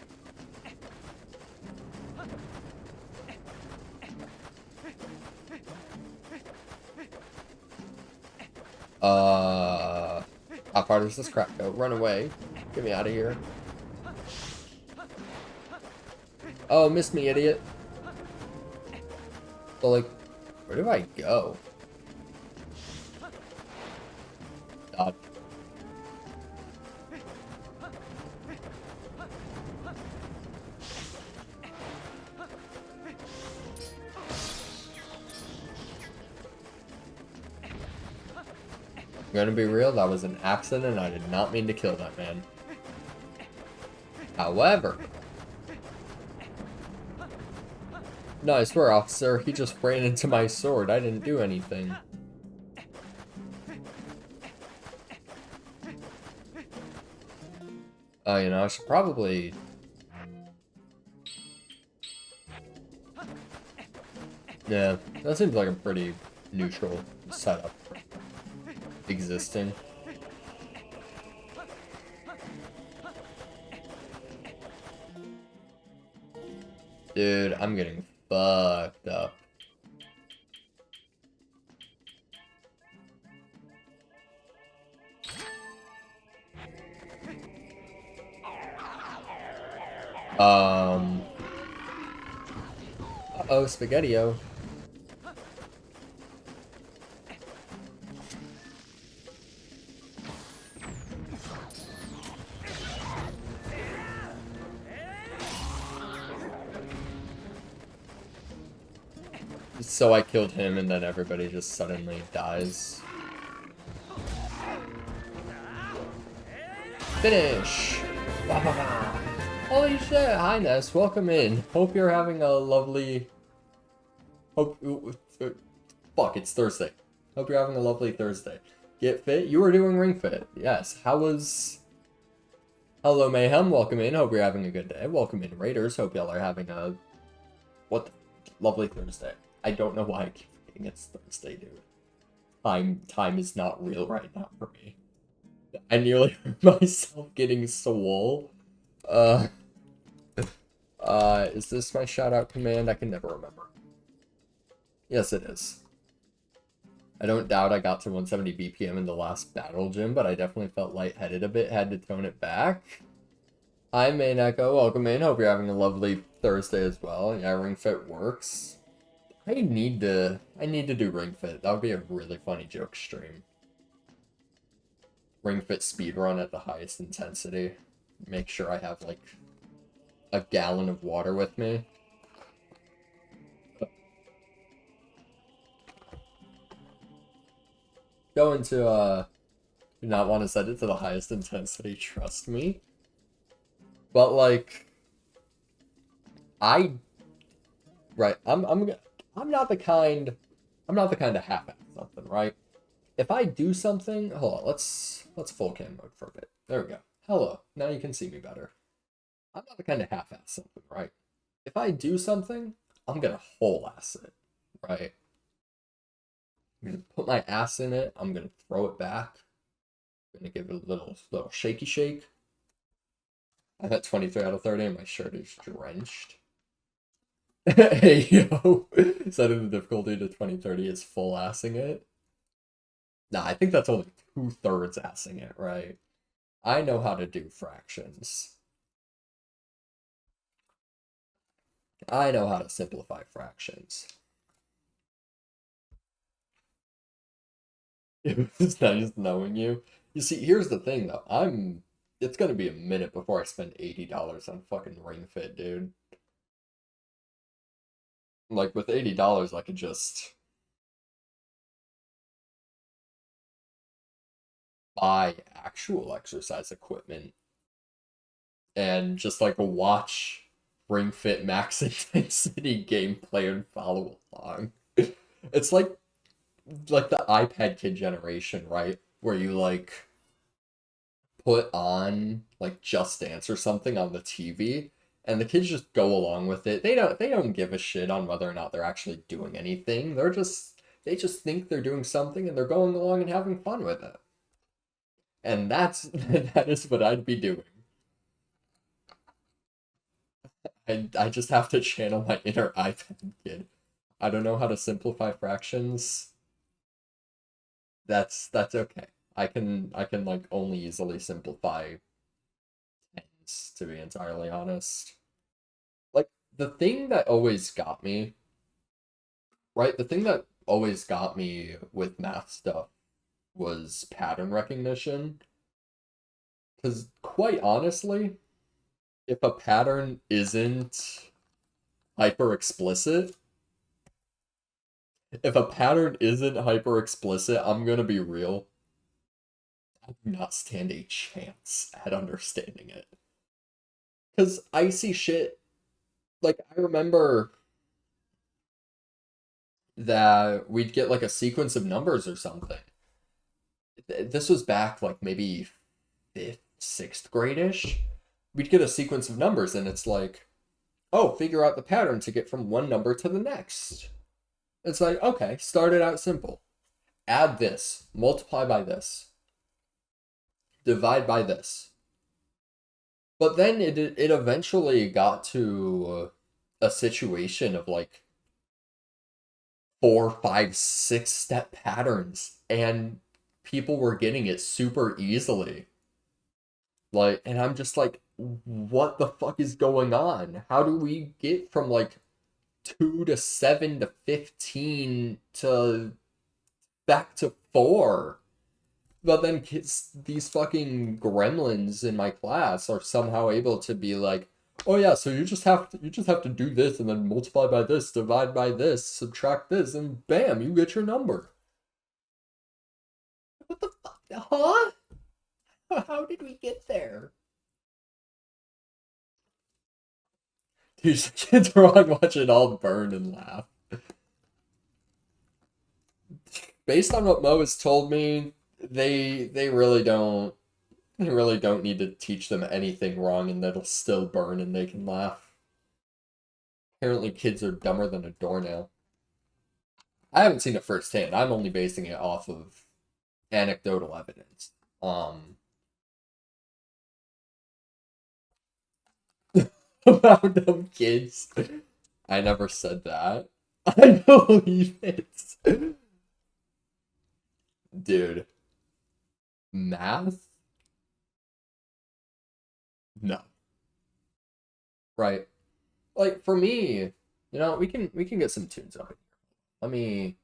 How far does this crap go? Run away. Get me out of here. Oh, missed me, idiot. So, like, where do I go? God. I'm gonna be real, that was an accident. I did not mean to kill that man. However... No, I swear, officer, he just ran into my sword. I didn't do anything. You know, I should probably... Yeah, that seems like a pretty neutral setup for existing. Dude, I'm getting fucked up. Uh-oh, Spaghetti-O. So I killed him and then everybody just suddenly dies. Finish! Wow. Holy shit, hi Ness, welcome in. Hope you're having a lovely... Fuck, it's Thursday. Hope you're having a lovely Thursday. Get fit? You were doing Ring Fit. Yes, how was... Hello Mayhem, welcome in. Hope you're having a good day. Welcome in Raiders. Hope y'all are having a... What the... Lovely Thursday. I don't know why I keep forgetting it's Thursday, dude. Time is not real right now for me. I nearly hurt myself getting swole. Is this my shout out command? I can never remember. Yes, it is. I don't doubt I got to 170 BPM in the last battle gym, but I definitely felt lightheaded a bit, had to tone it back. Hi, Main Echo. Welcome in. Hope you're having a lovely Thursday as well. Yeah, Ring Fit works. I need to do Ring Fit. That would be a really funny joke stream. Ring Fit speedrun at the highest intensity. Make sure I have like a gallon of water with me. Going to do not want to set it to the highest intensity, trust me. But like I'm not the kind to half-ass something, right? If I do something, hold on, let's full cam mode for a bit. There we go. Hello. Now you can see me better. I'm not the kind of half-ass something, right? If I do something, I'm gonna whole-ass it, right? I'm gonna put my ass in it. I'm gonna throw it back. I'm gonna give it a little shaky shake. I'm at 23 out of 30 and my shirt is drenched. Hey, yo. Setting the difficulty to 2030 is full assing it. Nah, I think that's only 2/3 assing it, right? I know how to do fractions. I know how to simplify fractions. It's nice knowing you. You see, here's the thing though. It's gonna be a minute before I spend $80 on fucking Ring Fit, dude. Like with $80, I could just buy actual exercise equipment and just like watch Ring Fit Max Intensity gameplay and follow along. It's like the iPad kid generation, right? Where you like put on like Just Dance or something on the TV and the kids just go along with it. They don't give a shit on whether or not they're actually doing anything. They just think they're doing something and they're going along and having fun with it. And that is what I'd be doing. I just have to channel my inner iPad kid. I don't know how to simplify fractions. That's okay. I can like only easily simplify tens, to be entirely honest. Like the thing that always got me, right? The thing that always got me with math stuff was pattern recognition. Because quite honestly, if a pattern isn't hyper explicit, I'm gonna be real. I do not stand a chance at understanding it. Because I see shit. Like, I remember that we'd get like a sequence of numbers or something. This was back like maybe 5th, 6th grade-ish. We'd get a sequence of numbers and it's like, oh, figure out the pattern to get from one number to the next. It's like, okay, start it out simple. Add this, multiply by this, divide by this. But then it eventually got to a situation of like 4, 5, 6 step patterns, and people were getting it super easily. Like, and I'm just like, what the fuck is going on? How do we get from like 2 to 7 to 15 to back to 4? But then kids, these fucking gremlins in my class are somehow able to be like, oh yeah, so you just have to do this and then multiply by this, divide by this, subtract this, and bam, you get your number. What the fuck? Huh? How did we get there? These kids are on watching all burn and laugh. Based on what Mo has told me, they really don't need to teach them anything wrong and that'll still burn and they can laugh. Apparently kids are dumber than a doornail. I haven't seen it firsthand. I'm only basing it off of anecdotal evidence. About dumb kids. I never said that. I believe it. Dude, math? No. Right. Like for me, we can get some tunes up in here. Let me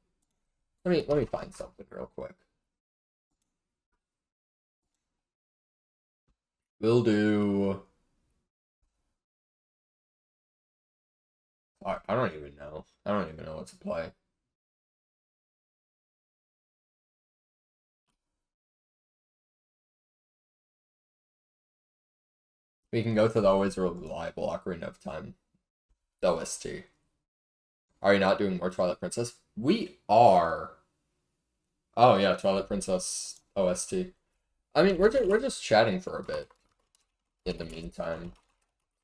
let me find something real quick. We'll do I don't even know. I don't even know what to play. We can go to the always reliable Ocarina of Time OST. Are you not doing more Twilight Princess? We are. Oh yeah, Twilight Princess OST. I mean, we're just chatting for a bit. In the meantime,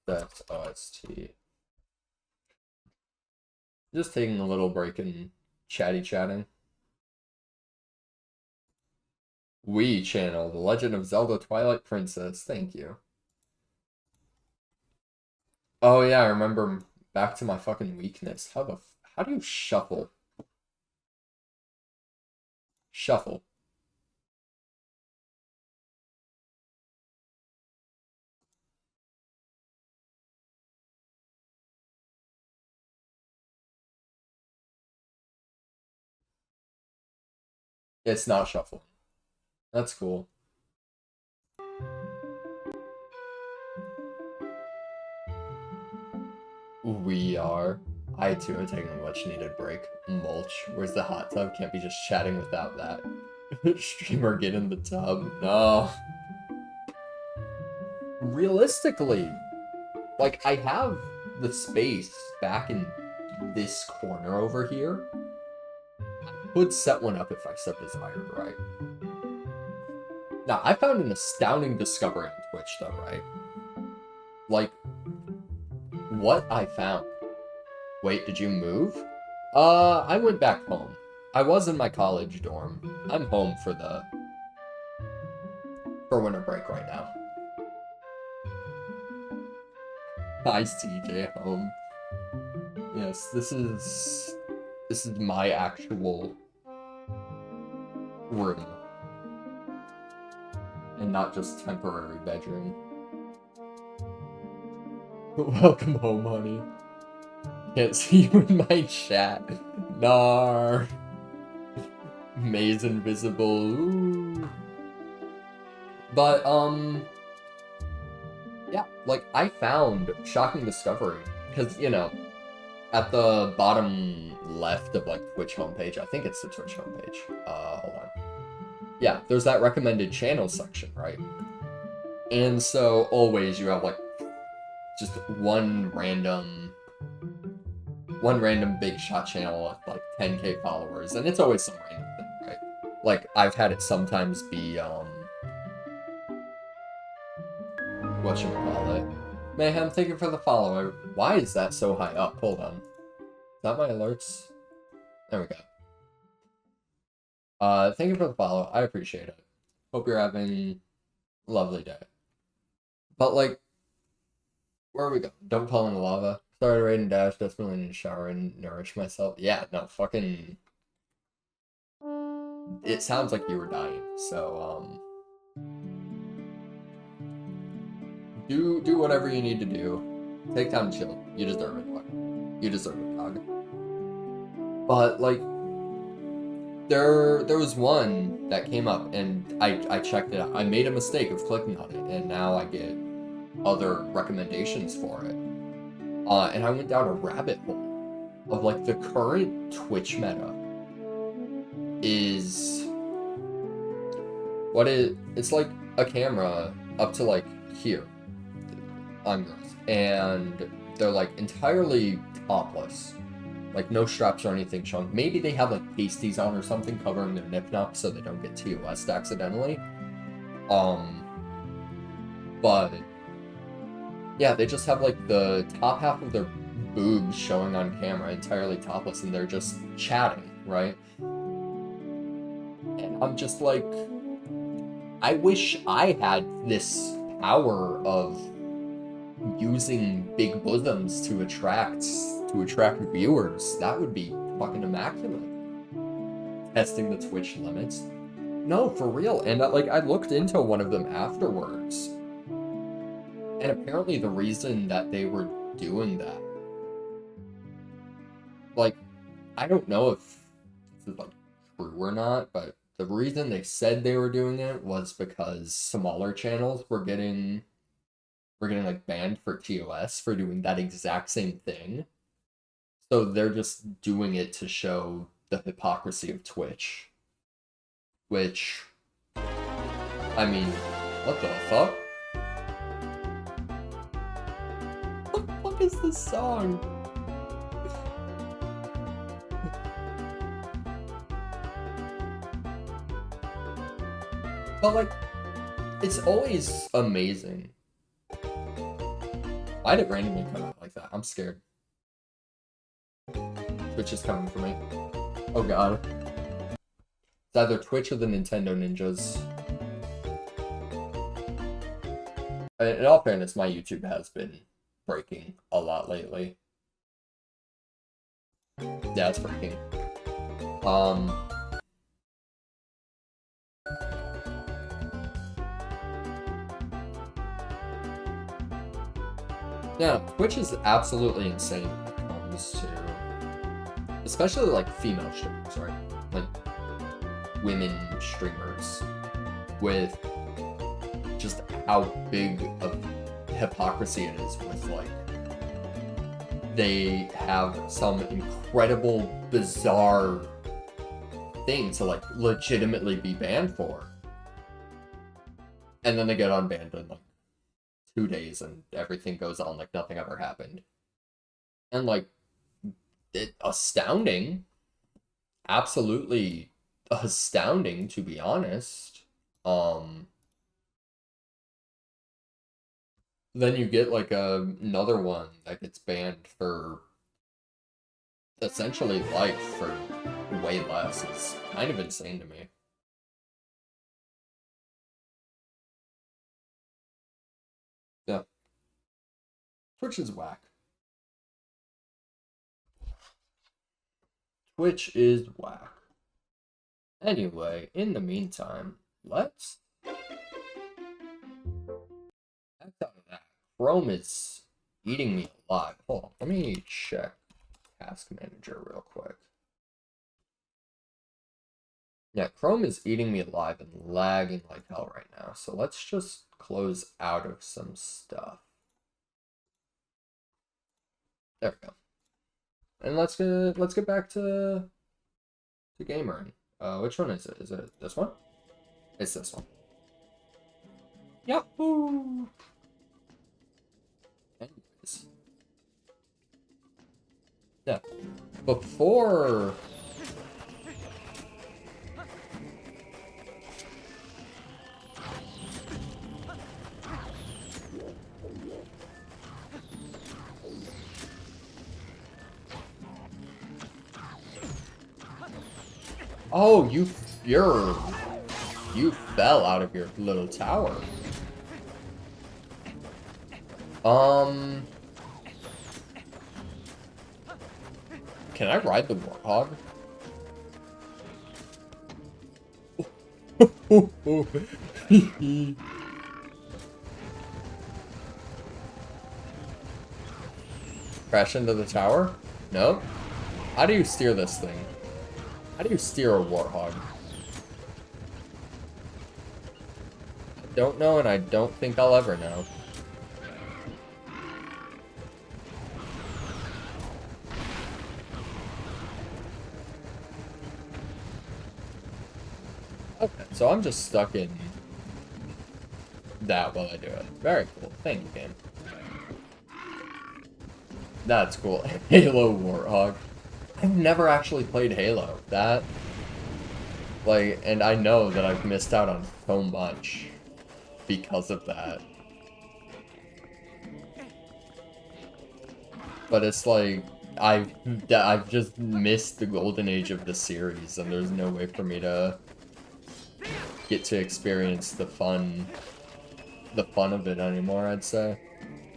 that's OST. Just taking a little break and chatting. We channel The Legend of Zelda Twilight Princess. Thank you. Oh yeah, I remember back to my fucking weakness. How do you shuffle? Shuffle. It's not shuffle. That's cool. We are. I too am taking a much needed break. Mulch. Where's the hot tub? Can't be just chatting without that. Streamer, get in the tub. No. Realistically, like I have the space back in this corner over here. I could set one up if I so desired, right? Now, I found an astounding discovery on Twitch, though, right? Like, what I found. Wait, did you move? I went back home. I was in my college dorm. I'm home for winter break right now. Hi, CJ, home. Yes, this is my actual room. And not just temporary bedroom. Welcome home, honey. Can't see you in my chat. Nar. Maze invisible. Ooh. But, yeah, like, I found shocking discovery. Because, at the bottom left of, like, Twitch homepage, I think it's the Twitch homepage. Hold on. Yeah, there's that recommended channel section, right? And so, always you have, like, just one random big shot channel with like 10k followers, and it's always some random thing, right? Like I've had it sometimes be whatchamacallit. Mayhem, thank you for the follow. Why is that so high up? Hold on. Is that my alerts? There we go. Thank you for the follow. I appreciate it. Hope you're having a lovely day. But like, where we go? Don't fall in the lava. Started raiding Dash, desperately need to shower and nourish myself. Yeah, no, fucking... It sounds like you were dying, so, Do whatever you need to do. Take time to chill. You deserve it, dog. You deserve it, dog. But, like, there was one that came up, and I checked it out. I made a mistake of clicking on it, and now I get other recommendations for it. And I went down a rabbit hole of like the current Twitch meta is it's like a camera up to like here on girls, and they're like entirely topless, like no straps or anything showing. Maybe they have like pasties on or something covering their nip nup so they don't get TOS'd accidentally. But yeah, they just have like the top half of their boobs showing on camera entirely topless, and they're just chatting, right? And I'm just like, I wish I had this power of using big bosoms to attract viewers. That would be fucking immaculate. Testing the Twitch limits. No, for real. And like I looked into one of them afterwards. And apparently the reason that they were doing that, like, I don't know if this is like true or not, but the reason they said they were doing it was because smaller channels were getting like banned for TOS for doing that exact same thing. So they're just doing it to show the hypocrisy of Twitch. Which, I mean, what the fuck? What the fuck is this song? But like, it's always amazing. Why did it randomly come out like that? I'm scared. Twitch is coming for me. Oh god. It's either Twitch or the Nintendo Ninjas. In all fairness, my YouTube has been breaking a lot lately. Yeah, it's breaking. Yeah, Twitch is absolutely insane when it comes to, especially like female streamers, right? Like women streamers, with just how big of hypocrisy it is with like, they have some incredible, bizarre thing to like legitimately be banned for. And then they get unbanned in like 2 days and everything goes on like nothing ever happened. And like, astounding. Absolutely astounding, to be honest. Then you get like another one that gets banned for essentially life for way less. It's kind of insane to me. Yeah. Twitch is whack. Twitch is whack. Anyway, in the meantime, let's back out of that. Chrome is eating me alive. Hold on, let me check Task Manager real quick. Yeah, Chrome is eating me alive and lagging like hell right now. So let's just close out of some stuff. There we go. And let's get back to gamering. Which one is it? Is it this one? It's this one. Yahoo! Anyways. Yeah. Before... Oh, you fell out of your little tower. Can I ride the warthog? Crash into the tower? No? How do you steer this thing? How do you steer a warthog? I don't know, and I don't think I'll ever know. Okay, so I'm just stuck in that while I do it. Very cool. Thank you, game. That's cool. Halo Warthog. I've never actually played Halo. That, like, and I know that I've missed out on so much because of that. But it's like, I've just missed the golden age of the series, and there's no way for me to get to experience the fun of it anymore, I'd say.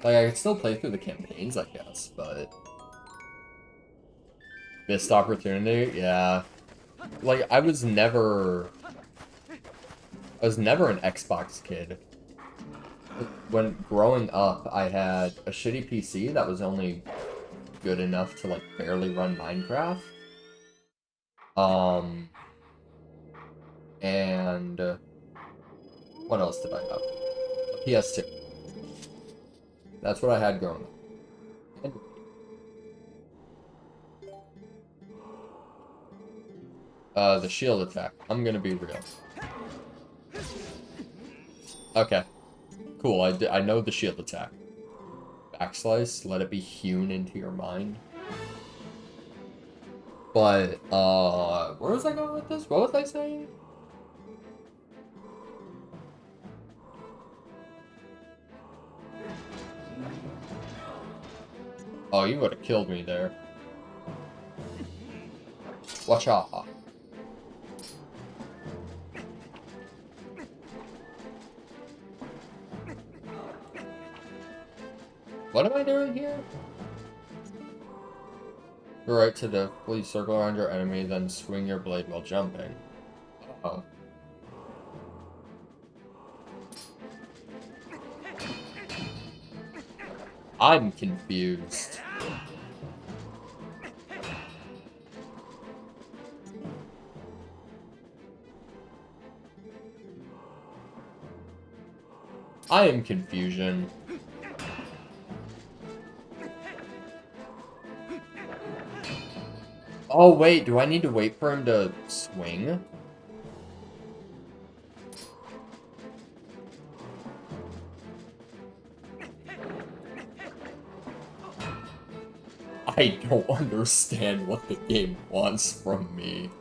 Like, I could still play through the campaigns, I guess, but... Missed opportunity? Yeah. Like, I was never I was never an Xbox kid. When growing up, I had a shitty PC that was only good enough to, like, barely run Minecraft. And what else did I have? A PS2. That's what I had growing up. The shield attack. I'm gonna be real. Okay. Cool, I know the shield attack. Backslice, let it be hewn into your mind. But, where was I going with this? What was I saying? Oh, you would have killed me there. Watch out. What am I doing here? Go right to the please circle around your enemy, then swing your blade while jumping. Uh-oh. I'm confused. I am confusion. Oh wait, do I need to wait for him to swing? I don't understand what the game wants from me.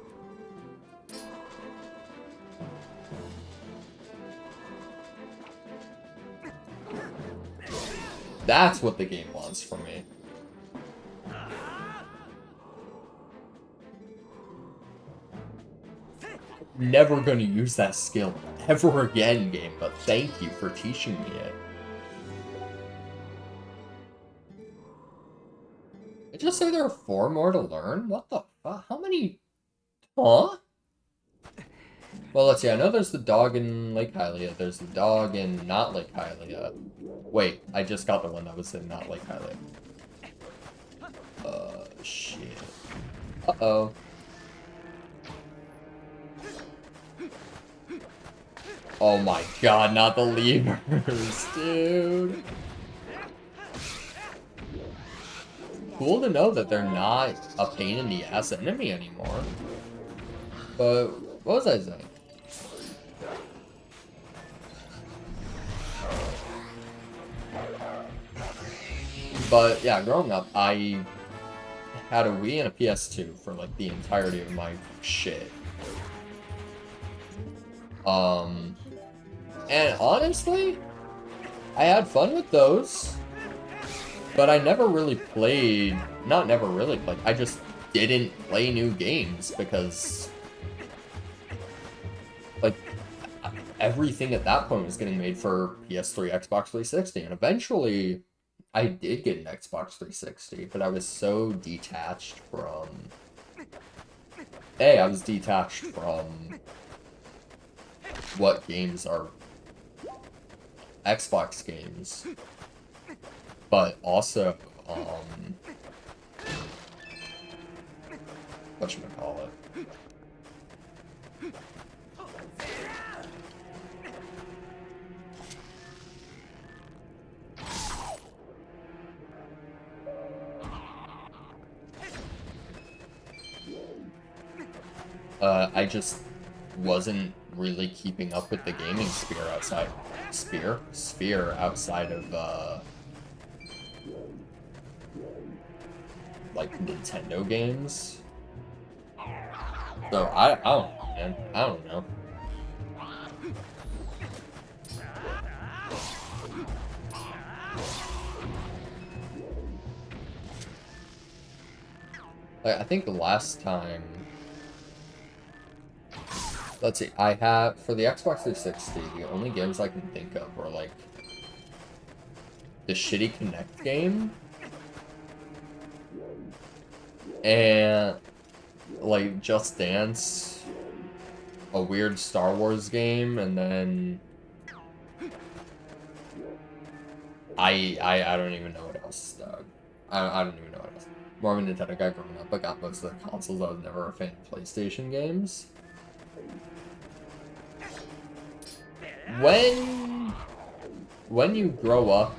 That's what the game wants from me. Never gonna use that skill ever again, game, but thank you for teaching me it. It just say there are 4 more to learn? What the fuck? How many? Huh? Well, let's see. I know there's the dog in Lake Hylia. There's the dog in not Lake Hylia. Wait, I just got the one that was in not Lake Hylia. Shit. Uh-oh. Oh my god, not the levers, dude. Cool to know that they're not a pain in the ass enemy anymore. But, what was I saying? But, yeah, growing up, I had a Wii and a PS2 for, like, the entirety of my shit. And honestly, I had fun with those, but I never really played, not never really played, I just didn't play new games because, like, everything at that point was getting made for PS3, Xbox 360, and eventually I did get an Xbox 360, but I was so detached from, I was detached from what games are Xbox games, but also, whatchamacallit. I just wasn't really keeping up with the gaming sphere outside of like Nintendo games. So I don't know, man. I don't know. Like, I think the last time, let's see, I have, for the Xbox 360, the only games I can think of were, like, the shitty Kinect game, and, like, Just Dance, a weird Star Wars game, and then I don't even know what else, dog. I don't even know what else. More of a Nintendo guy growing up, but got most of the consoles. I was never a fan of PlayStation games. When you grow up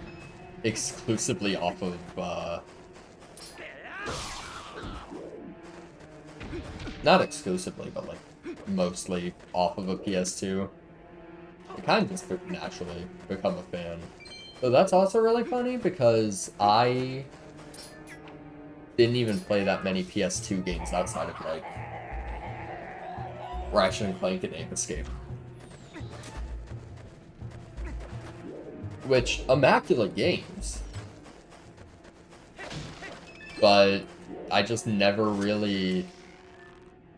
exclusively off of not exclusively, but like mostly off of a PS2, I kind of just naturally become a fan. So that's also really funny because I didn't even play that many PS2 games outside of like Ratchet and Clank and Ape Escape. Which, immaculate games. But I just never really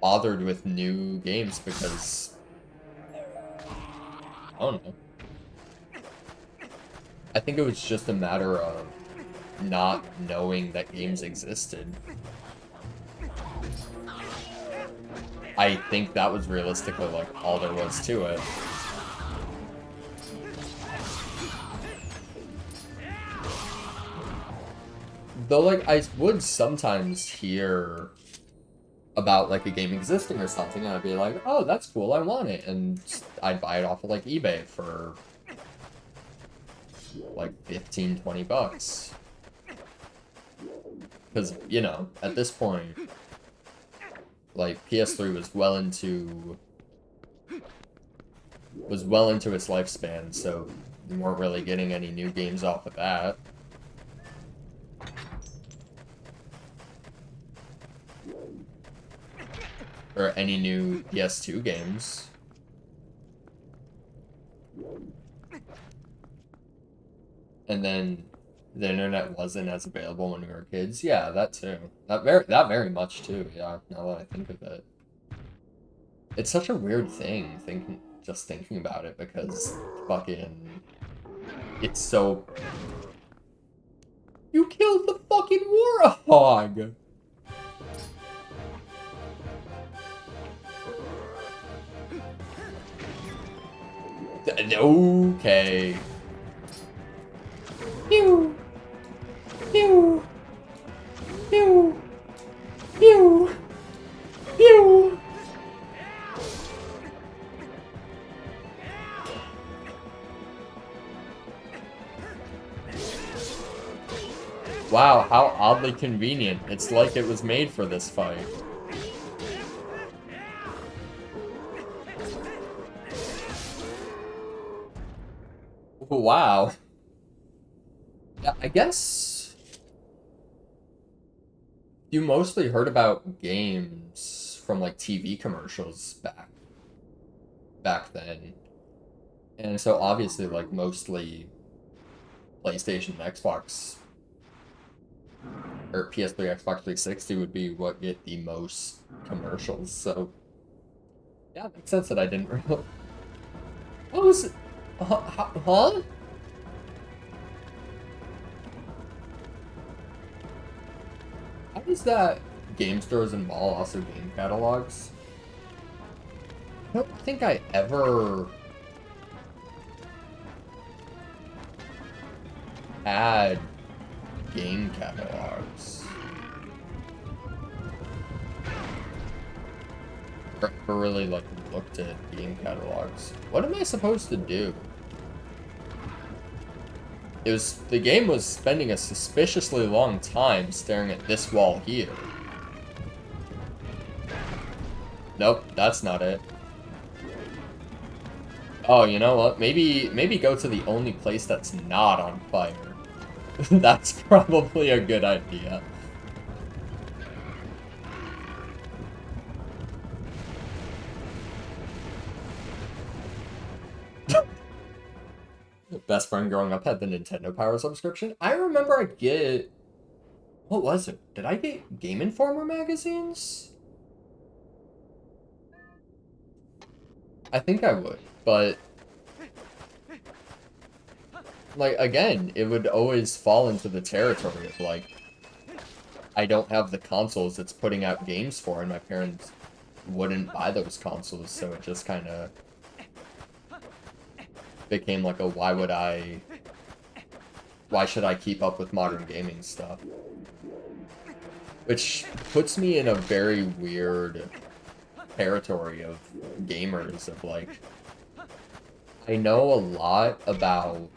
bothered with new games because I don't know. I think it was just a matter of not knowing that games existed. I think that was realistically like all there was to it. Though, like, I would sometimes hear about, like, a game existing or something, and I'd be like, oh, that's cool, I want it, and I'd buy it off of, like, eBay for, like, 15, 20 bucks. Because, you know, at this point, like, PS3 was well into its lifespan, so we weren't really getting any new games off of that. Or any new PS2 games. And then the internet wasn't as available when we were kids. Yeah, that too. That very much too, yeah, now that I think of it. It's such a weird thing, just thinking about it, because fucking it's so. You killed the fucking warhog! Okay. Pew! Pew! Pew! Pew! Pew! Wow, how oddly convenient. It's like it was made for this fight. Wow. Yeah, I guess you mostly heard about games from like TV commercials back then. And so obviously like mostly PlayStation and Xbox or PS3, Xbox 360 would be what get the most commercials. So yeah, it makes sense that I didn't really. What was it? Huh? How does that game stores and mall also game catalogs? I don't think I ever had game catalogs. Or really like looked at game catalogs. What am I supposed to do? The game was spending a suspiciously long time staring at this wall here. Nope, that's not it. Oh, you know what? Maybe go to the only place that's not on fire. That's probably a good idea. Best friend growing up had the Nintendo Power subscription. I remember I'd get... What was it? Did I get Game Informer magazines? I think I would, but... Like, again, it would always fall into the territory of, like... I don't have the consoles it's putting out games for, and my parents wouldn't buy those consoles, so it just kind of became like a why should I keep up with modern gaming stuff? Which puts me in a very weird territory of gamers of like, I know a lot about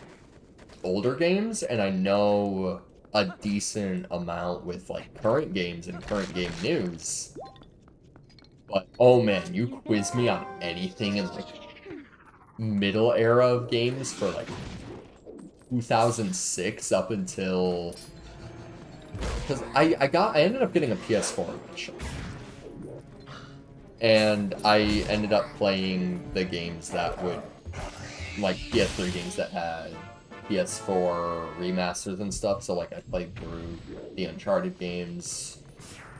older games and I know a decent amount with like current games and current game news. But oh man, you quiz me on anything in like middle era of games for like 2006 up until, because I ended up getting a PS4 eventually. And I ended up playing the games that would, like PS3 games that had PS4 remasters and stuff. So like I played through the Uncharted games.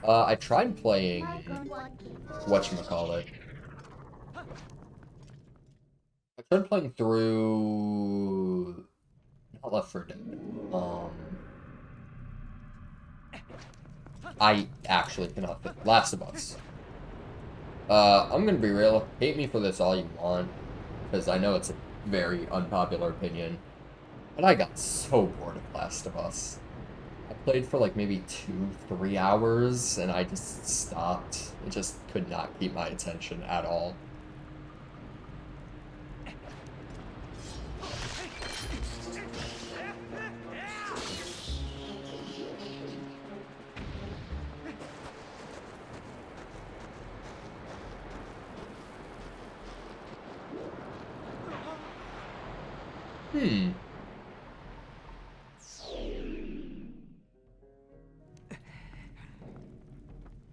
I tried playing whatchamacallit. I tried playing through not Left 4 Dead. I actually cannot think. Last of Us. I'm gonna be real. Hate me for this all you want, because I know it's a very unpopular opinion. But I got so bored of Last of Us. I played for like maybe 2-3 hours, and I just stopped. It just could not keep my attention at all.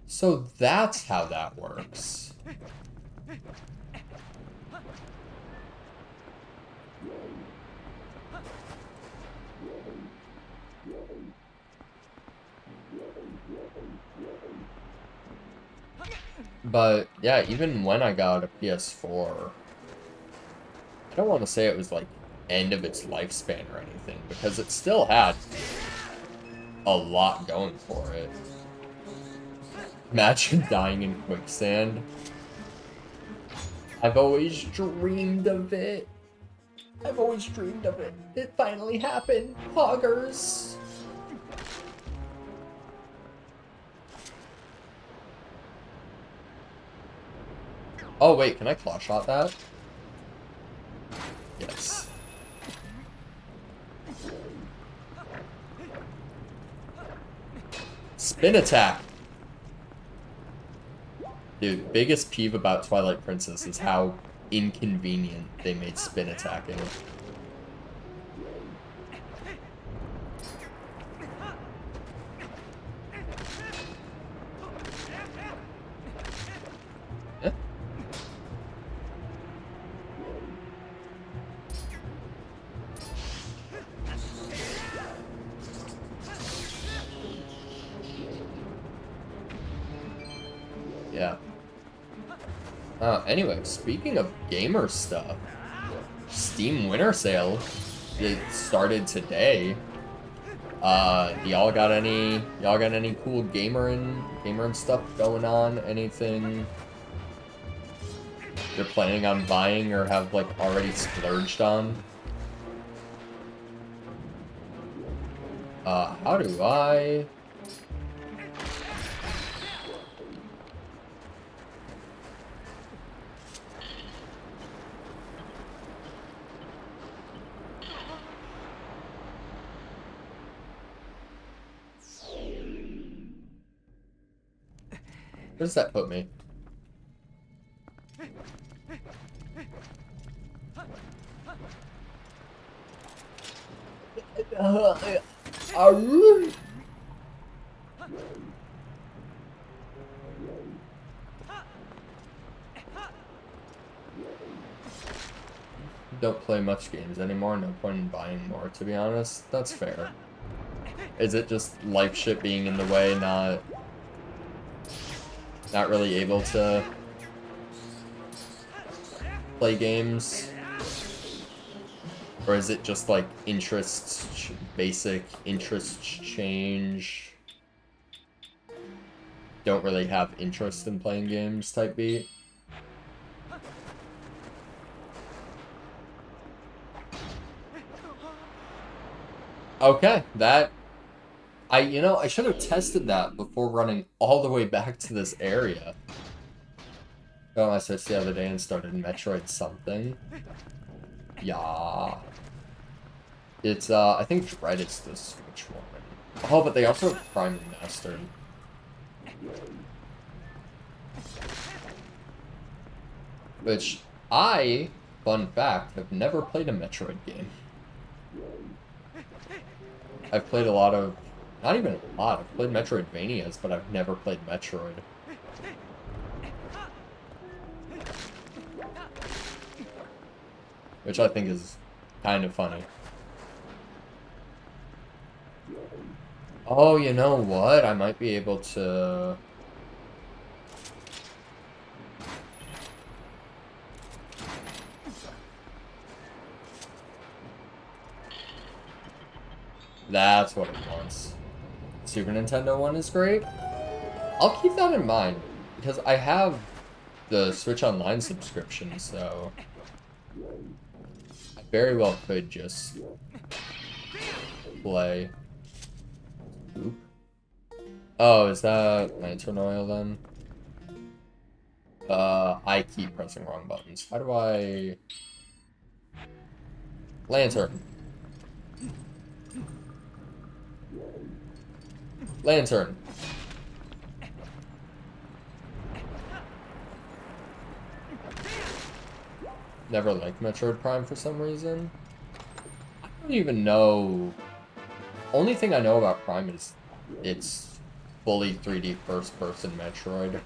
So that's how that works. But yeah, even when I got a PS4, I don't want to say it was like end of its lifespan or anything, because it still had a lot going for it. Imagine dying in quicksand. I've always dreamed of it. I've always dreamed of it. It finally happened. Poggers. Oh wait, can I claw shot that? Yes. Spin attack. Dude, biggest peeve about Twilight Princess is how inconvenient they made spin attacking. Yeah. Yeah. Anyway, speaking of gamer stuff, Steam Winter Sale, it started today. Y'all got any cool gamer and stuff going on? Anything you're planning on buying or have like already splurged on? How do I? Where does that put me? Don't play much games anymore, no point in buying more, to be honest. That's fair. Is it just life shit being in the way, not really able to play games? Or is it just like basic interests change? don't really have interest in playing games type beat. Okay, that... you know, I should have tested that before running all the way back to this area. Oh, I searched the other day and started Metroid something. Yeah. It's, I think Dread is the Switch one. Oh, but they also have Prime Remastered. Which, fun fact, have never played a Metroid game. I've played a lot of... Not even a lot. I've played Metroidvanias, but I've never played Metroid. Which I think is kind of funny. Oh, you know what? I might be able to... That's what it wants. Super Nintendo one is great. I'll keep that in mind, because I have the Switch Online subscription, so... I very well could just... play... Oop. Oh, is that lantern oil then? I keep pressing wrong buttons. How do I... Lantern. Lantern. Never liked Metroid Prime for some reason. I don't even know... Only thing I know about Prime is it's fully 3D first-person Metroid.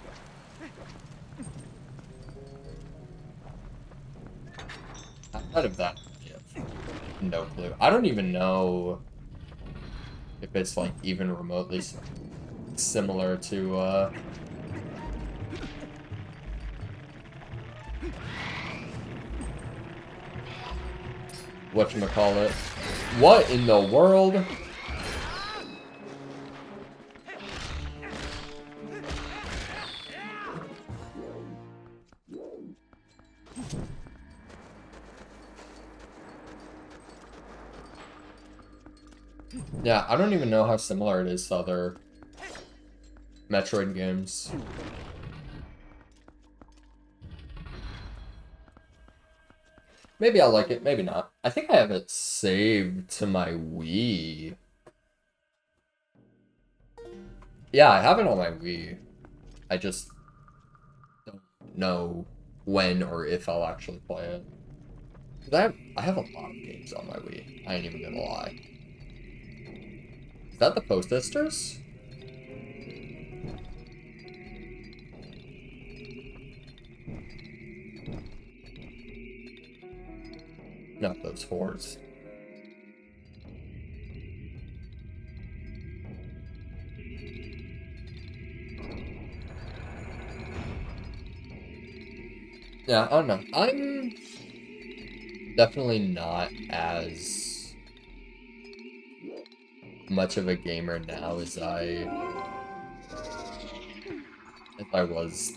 Outside of that, yeah, no clue. I don't even know if it's like even remotely similar to whatchamacallit. What in the world? Yeah, I don't even know how similar it is to other Metroid games. Maybe I'll like it, maybe not. I think I have it saved to my Wii. Yeah, I have it on my Wii. I just don't know when or if I'll actually play it. 'Cause I have a lot of games on my Wii. I ain't even gonna lie. Is that the Post Sisters? Not those fours. Yeah, I don't know. I'm definitely not as much of a gamer now as I was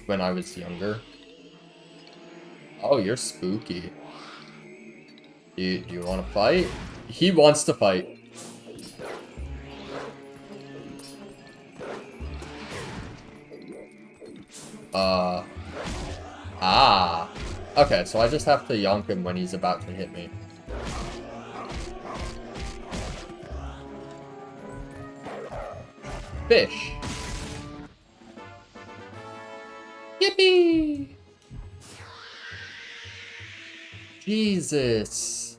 when I was younger. Oh, you're spooky. Do you want to fight? He wants to fight. Okay, so I just have to yonk him when he's about to hit me. Fish. Yippee! Jesus.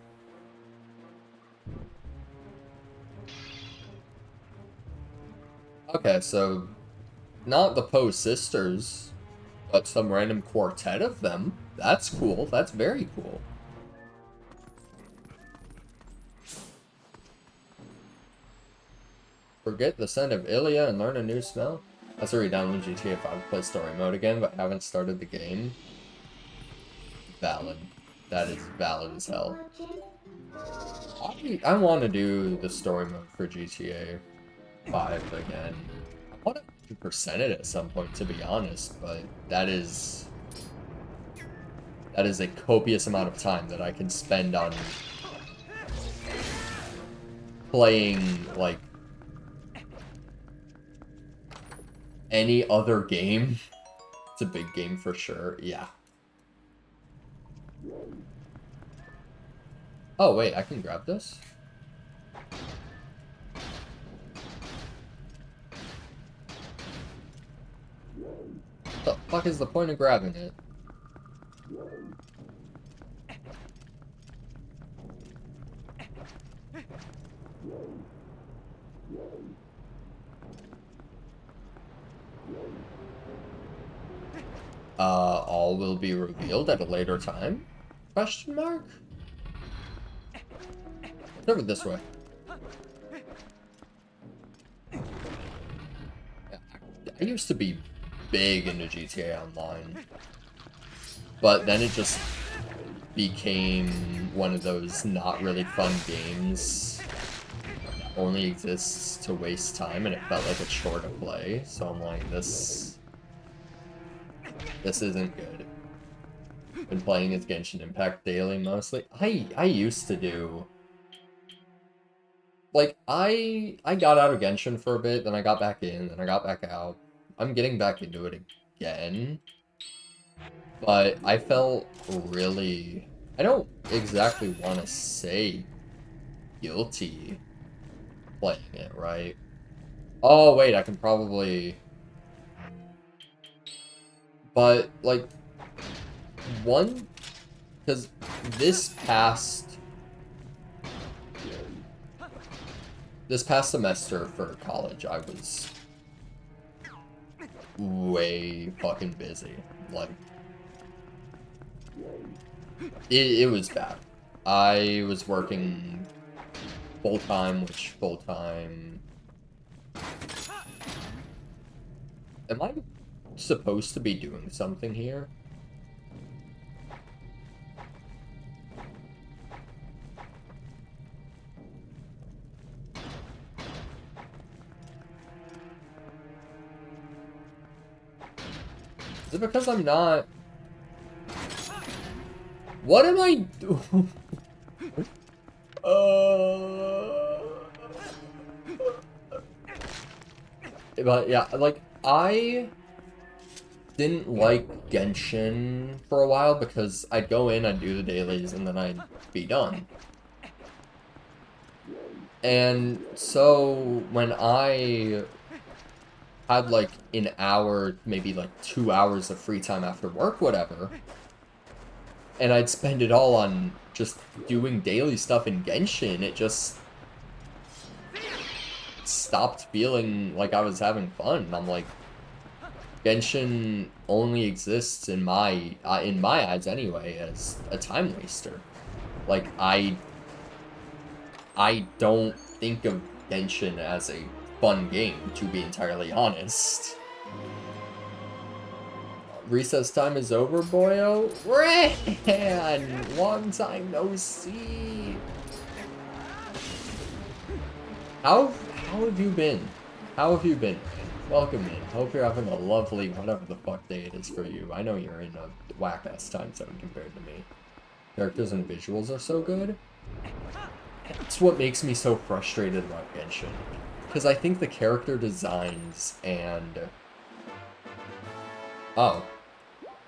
Okay, so not the Poe sisters, but some random quartet of them. That's cool. That's very cool. Forget the scent of Ilya and learn a new smell? That's where you download GTA 5 to play story mode again, but haven't started the game. Valid. That is valid as hell. I want to do the story mode for GTA 5 again. I want to 100% it at some point, to be honest, but that is a copious amount of time that I can spend on playing, like, any other game. It's a big game for sure, yeah. Oh, wait, I can grab this? What the fuck is the point of grabbing it? All will be revealed at a later time? Question mark? Over this way. I used to be big into GTA Online, but then it just became one of those not really fun games that only exists to waste time, and it felt like a chore to play, so I'm like, this isn't good. Been playing as Genshin Impact daily mostly. I used to do, like, I got out of Genshin for a bit, then I got back in, then I got back out. I'm getting back into it again. But I felt really, I don't exactly want to say guilty playing it, right? Oh, wait, I can probably, but, like, one, because this past semester for college, I was way fucking busy. Like, it was bad. I was working full-time, which full-time... Am I supposed to be doing something here? Is it because I'm not... What am I doing? But yeah, like, I didn't like Genshin for a while because I'd go in, I'd do the dailies, and then I'd be done. And so when I had like an hour, maybe like 2 hours of free time after work, whatever, and I'd spend it all on just doing daily stuff in Genshin, it just stopped feeling like I was having fun. I'm like, Genshin only exists in my eyes anyway as a time waster. Like, I don't think of Genshin as a fun game, to be entirely honest. Recess time is over, boyo. Ran! Long time no see. How have you been? How have you been? Welcome in. Hope you're having a lovely whatever the fuck day it is for you. I know you're in a whack-ass time zone compared to me. Characters and visuals are so good. That's what makes me so frustrated about Genshin. Because I think the character designs and... Oh.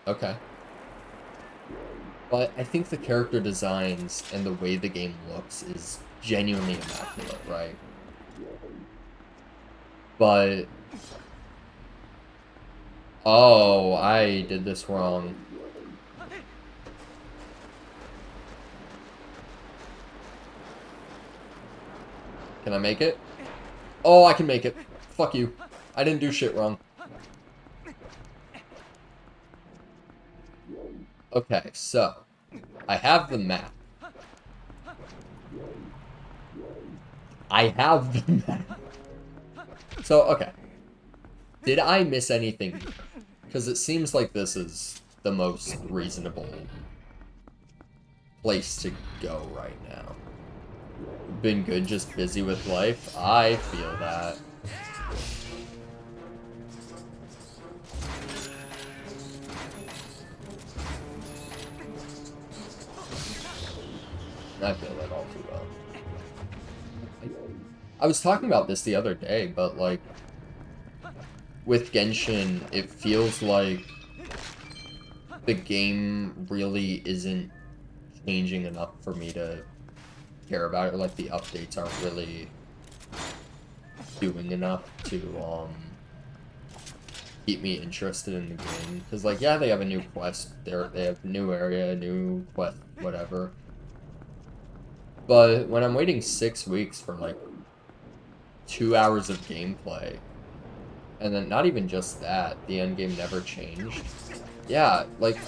Okay. But I think the character designs and the way the game looks is genuinely immaculate, right? But... Oh, I did this wrong. Can I make it? Oh, I can make it. Fuck you. I didn't do shit wrong. Okay, so I have the map. I have the map. So, okay. Did I miss anything? Because it seems like this is the most reasonable place to go right now. Been good, just busy with life. I feel that. I feel that all too well. I was talking about this the other day, but like with Genshin, it feels like the game really isn't changing enough for me to care about it. Or like the updates aren't really doing enough to keep me interested in the game. Because like, yeah, they have a new quest, they have new area, new quest, whatever. But when I'm waiting 6 weeks for like 2 hours of gameplay, and then not even just that, the endgame never changed. Yeah, like,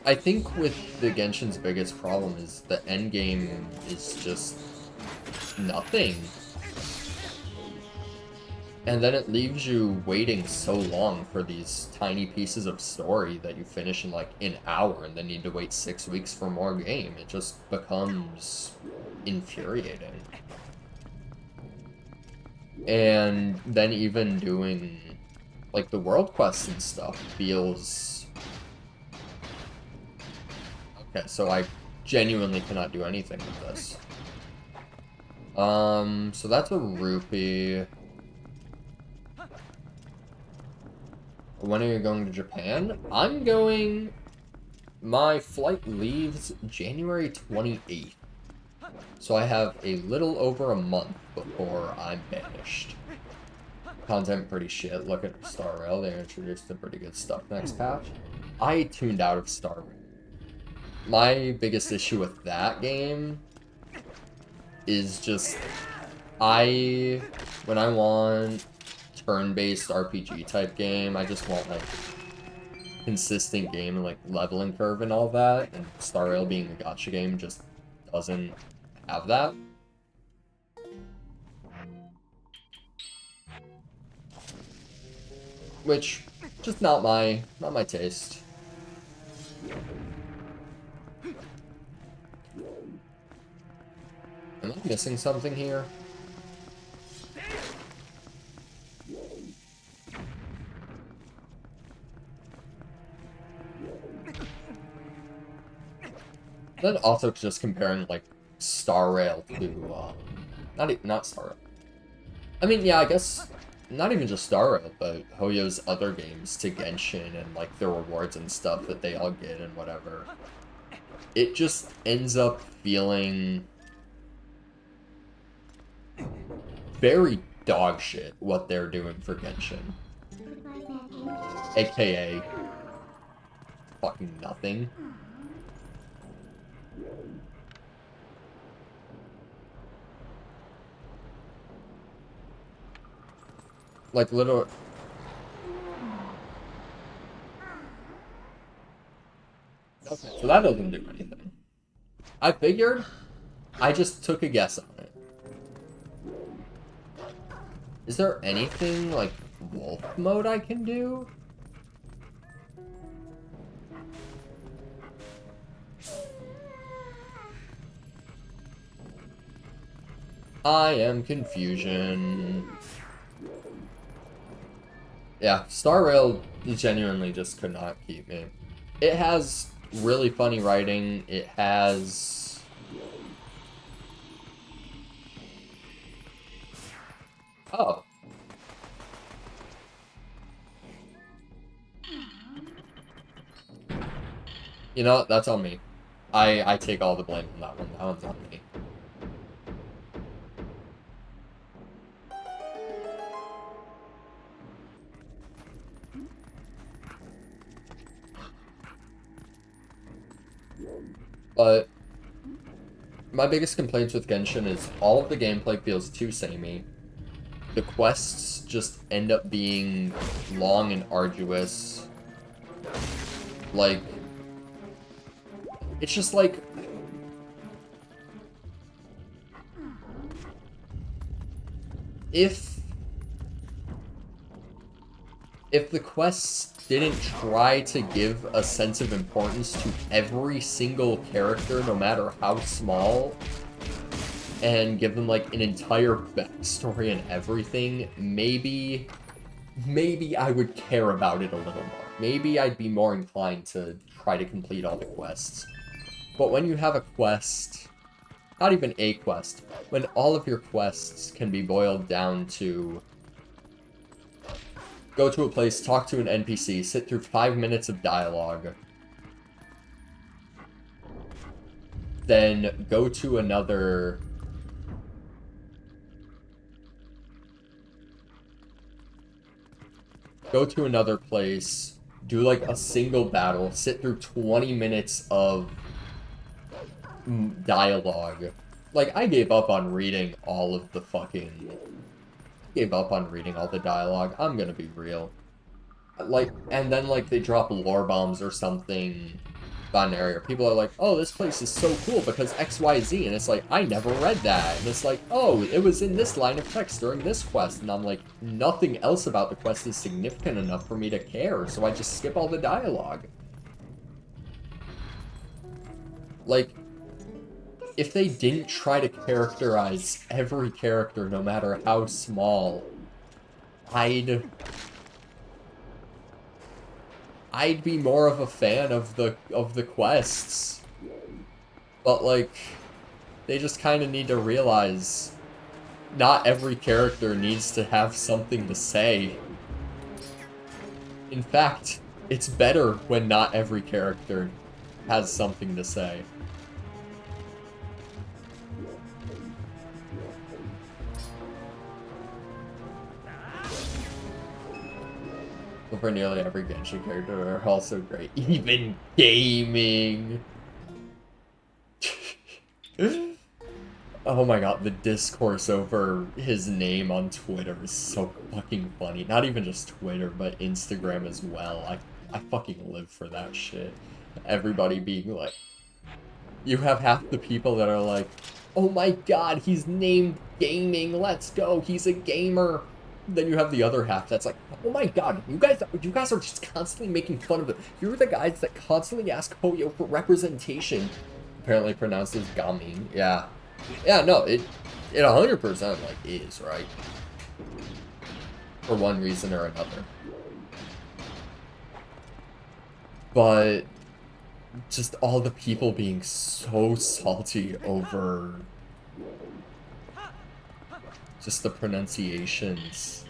I think with the Genshin's biggest problem is the endgame is just nothing. And then it leaves you waiting so long for these tiny pieces of story that you finish in like an hour and then need to wait 6 weeks for more game. It just becomes infuriating. And then even doing like the world quests and stuff feels... Okay, so I genuinely cannot do anything with this. So that's a rupee. When are you going to Japan? I'm going... My flight leaves January 28th. So I have a little over a month before I'm banished. Content pretty shit. Look at Star Rail. They introduced some pretty good stuff next patch. I tuned out of Star Rail. My biggest issue with that game is just... When I want turn-based RPG type game, I just want like consistent game and like leveling curve and all that, and Star Rail being a gacha game just doesn't have that. Which, just not my taste. Am I missing something here? Then also just comparing like Star Rail to not Star Rail. I mean, yeah, I guess not even just Star Rail, but Hoyo's other games to Genshin and like the rewards and stuff that they all get and whatever. It just ends up feeling very dog shit what they're doing for Genshin. AKA fucking nothing. Like, little... Okay, so that doesn't do anything. I figured, I just took a guess on it. Is there anything, like, wolf mode I can do? I am confusion. Yeah, Star Rail genuinely just could not keep me. It has really funny writing. It has... Oh. You know, that's on me. I take all the blame on that one. That one's on me. But my biggest complaints with Genshin is all of the gameplay feels too samey. The quests just end up being long and arduous. Like, it's just like... If the quests didn't try to give a sense of importance to every single character, no matter how small, and give them like an entire backstory and everything, maybe I would care about it a little more. Maybe I'd be more inclined to try to complete all the quests. But when you have a quest not even a quest, when all of your quests can be boiled down to go to a place, talk to an NPC, sit through 5 minutes of dialogue, then go to another... Go to another place, do like a single battle, sit through 20 minutes of dialogue. Like, I gave up on reading all of the fucking... gave up on reading all the dialogue. I'm gonna be real. Like, and then, like, they drop lore bombs or something on an area. People are like, oh, this place is so cool because XYZ, and it's like, I never read that. And it's like, oh, it was in this line of text during this quest, and I'm like, nothing else about the quest is significant enough for me to care, so I just skip all the dialogue. Like, if they didn't try to characterize every character, no matter how small, I'd be more of a fan of the quests. But like, they just kind of need to realize not every character needs to have something to say. In fact, it's better when not every character has something to say. For nearly every Genshin character are also great. Even gaming! Oh my god, the discourse over his name on Twitter is so fucking funny. Not even just Twitter, but Instagram as well. I fucking live for that shit. Everybody being like... You have half the people that are like, oh my god, he's named gaming, let's go, he's a gamer. Then you have the other half that's like, oh my god, you guys are just constantly making fun of it. You're the guys that constantly ask Hoyo for representation. Apparently pronounced as gaming. Yeah. Yeah, no, it 100% like is, right? For one reason or another. But just all the people being so salty over just the pronunciations.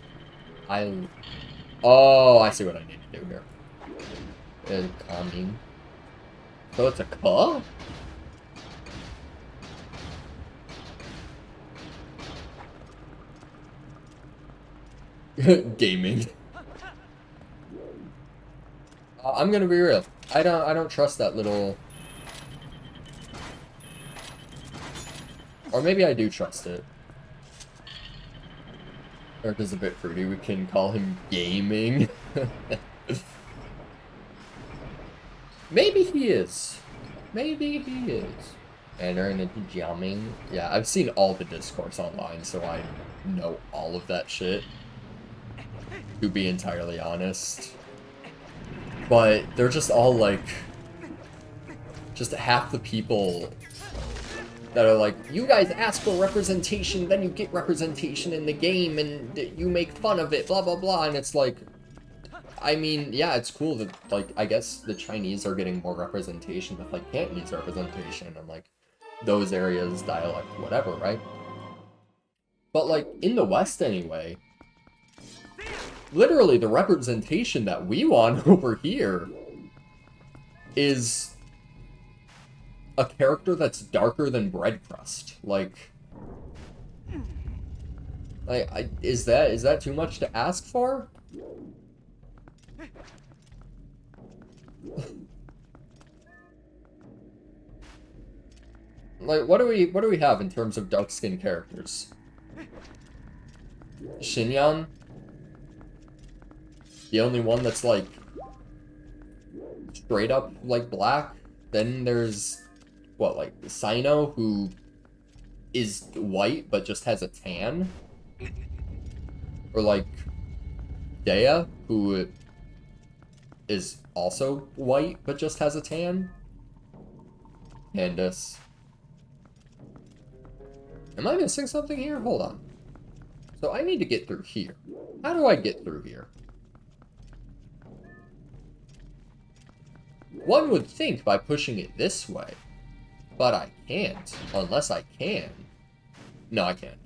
Oh, I see what I need to do here. And calming. So it's a ka? Gaming. I'm gonna be real. I don't trust that little... Or maybe I do trust it. Eric is a bit fruity. We can call him gaming. Maybe he is. Maybe he is. And they're into jamming. Yeah, I've seen all the discourse online, so I know all of that shit. To be entirely honest. But they're just all like... Just half the people that are like, you guys ask for representation, then you get representation in the game, and you make fun of it, blah blah blah, and it's like, I mean, yeah, it's cool that, like, I guess the Chinese are getting more representation with, like, Cantonese representation, and, like, those areas, dialect, whatever, right? But, like, in the West anyway, literally the representation that we want over here is a character that's darker than bread crust. Like, is that too much to ask for? Like, what do we have in terms of dark skinned characters? Xinyan? The only one that's like straight up like black. Then there's what, like Sino, who is white but just has a tan, or like Dea, who is also white but just has a tan. Candace. Am I missing something here? Hold on. So I need to get through here. How do I get through here? One would think by pushing it this way. but I can't. Unless I can. No, I can't.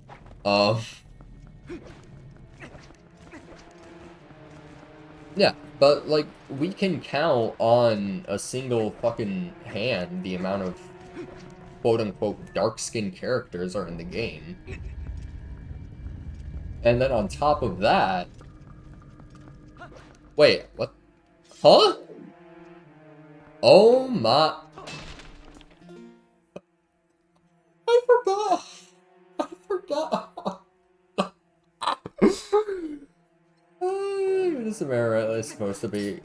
Yeah, but, like, we can count on a single fucking hand the amount of quote-unquote dark-skinned characters are in the game. And then on top of that... Wait, what? Huh? Oh my... I forgot! I forgot! This America is supposed to be...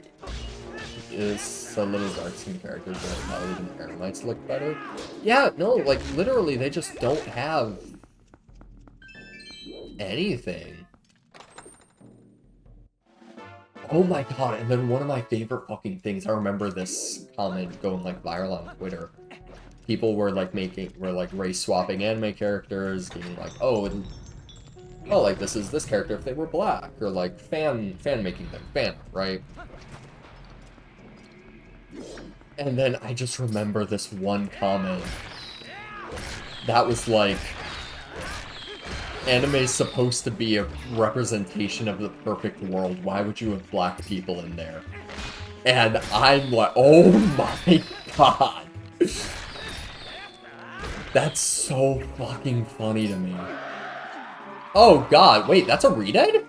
is a little dark-skinned characters that probably even Eremites look better. Yeah, no, like, literally, they just don't have... anything. Oh my god, and then one of my favorite fucking things, I remember this comment going, like, viral on Twitter. People were, like, race-swapping anime characters, being like, oh, like, this is this character if they were black, or, like, fan-making them, fan, right? And then I just remember this one comment that was like, anime's supposed to be a representation of the perfect world. Why would you have black people in there? And I'm like, oh my god. That's so fucking funny to me. Oh god, wait, that's a Redead?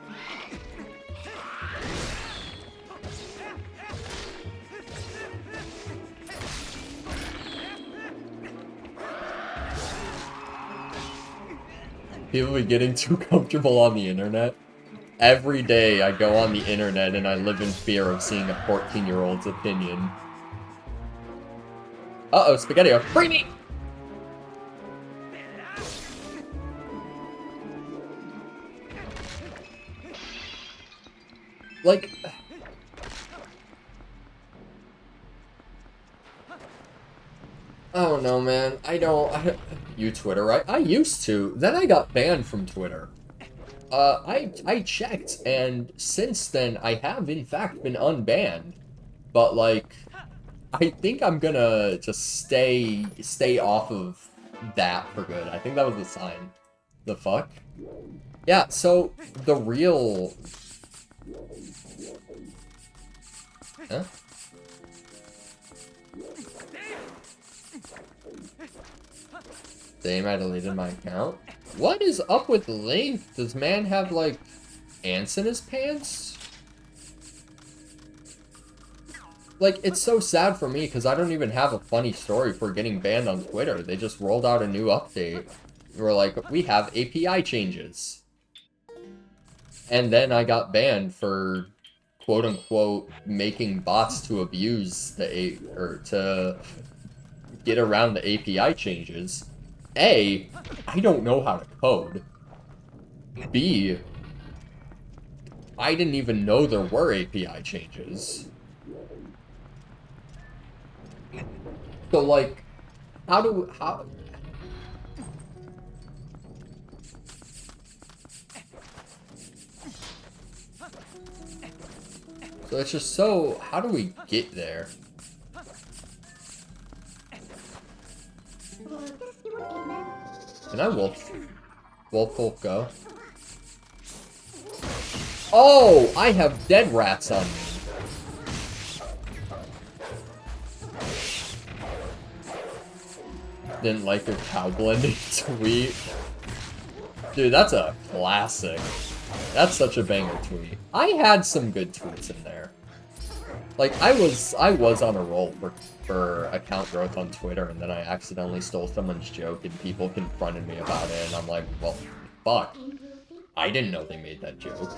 People be getting too comfortable on the internet. Every day I go on the internet and I live in fear of seeing a 14-year-old's opinion. Uh-oh, Spaghetti-O. Free me! Like... I don't know, man. You Twitter, right? I used to. Then I got banned from Twitter. I checked, and since then, I have, in fact, been unbanned. But, like, I think I'm gonna just stay off of that for good. I think that was the sign. The fuck? Yeah, so, the real... Huh? Damn, I deleted my account. What is up with Link? Does man have, like, ants in his pants? Like, it's so sad for me, because I don't even have a funny story for getting banned on Twitter. They just rolled out a new update. We're like, we have API changes. And then I got banned for, quote-unquote, making bots to abuse or to get around the API changes. A, I don't know how to code. B, I didn't even know there were API changes. So, like, how... So it's just so, how do we get there? Can I wolf go? Oh, I have dead rats on me. Didn't like your cow blending tweet. Dude, that's a classic. That's such a banger tweet. I had some good tweets in there. Like, I was on a roll for account growth on Twitter, and then I accidentally stole someone's joke, and people confronted me about it, and I'm like, well, fuck. I didn't know they made that joke.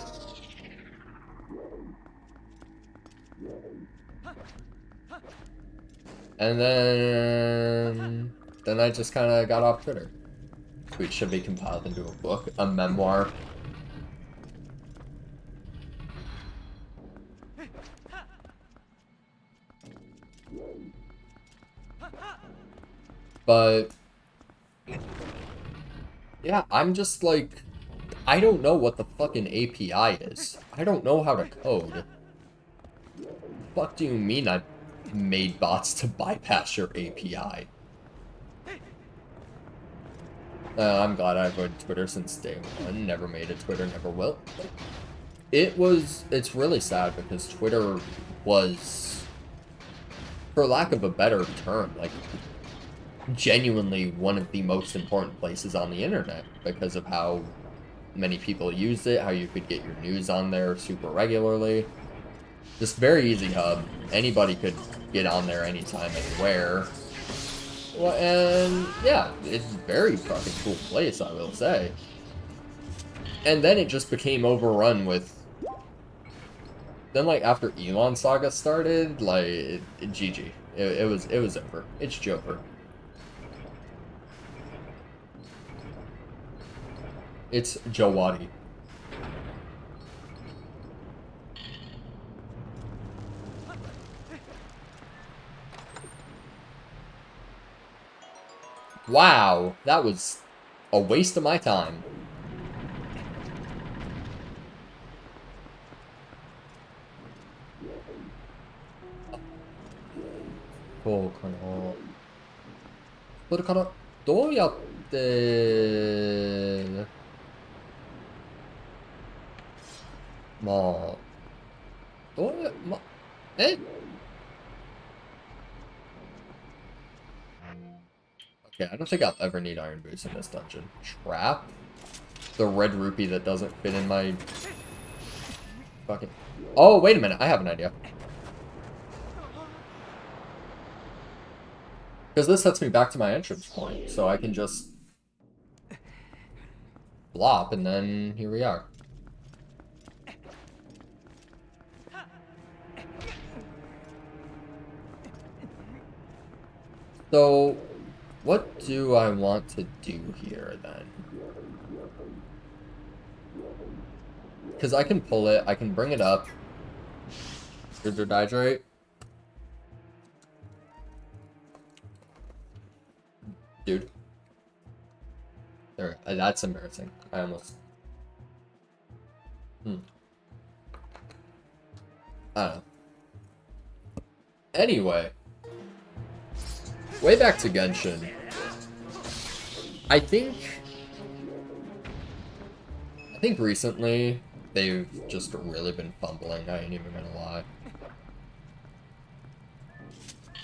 And then I just kind of got off Twitter. Tweets should be compiled into a book, a memoir. But, yeah, I'm just like, I don't know what the fucking API is. I don't know how to code. The fuck do you mean I made bots to bypass your API? I'm glad I avoided Twitter since day one. Never made a Twitter, never will. It's really sad because Twitter was, for lack of a better term, like, genuinely one of the most important places on the internet because of how many people used it, how you could get your news on there super regularly. Just very easy hub. Anybody could get on there anytime, anywhere. Well, and yeah, it's a very fucking cool place, I will say. And then it just became overrun with... Then, like, after Elon Saga started, like, GG. It was over. It's Joker. It's Jawadi. Wow, that was a waste of my time.これからどうやってまあどうやえ Okay, I don't think I'll ever need iron boots in this dungeon. Trap? The red rupee that doesn't fit in my fucking... Oh, wait a minute, I have an idea. Because this sets me back to my entrance point, so I can just flop, and then here we are. So, what do I want to do here, then? Because I can pull it, I can bring it up. Hydrate. Dude. There, that's embarrassing. I almost... I don't know. Anyway. Way back to Genshin. I think recently they've just really been fumbling, I ain't even gonna lie.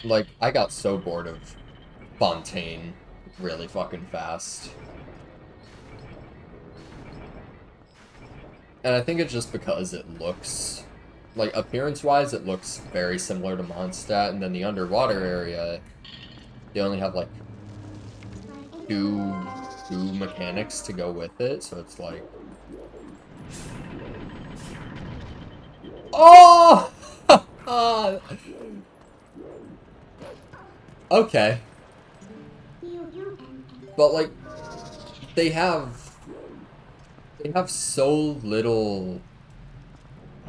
Like, I got so bored of Fontaine really fucking fast. And I think it's just because it looks, like, appearance-wise, it looks very similar to Mondstadt, and then the underwater area, they only have, like, two mechanics to go with it, so it's like... Oh! Okay. But, like, they have so little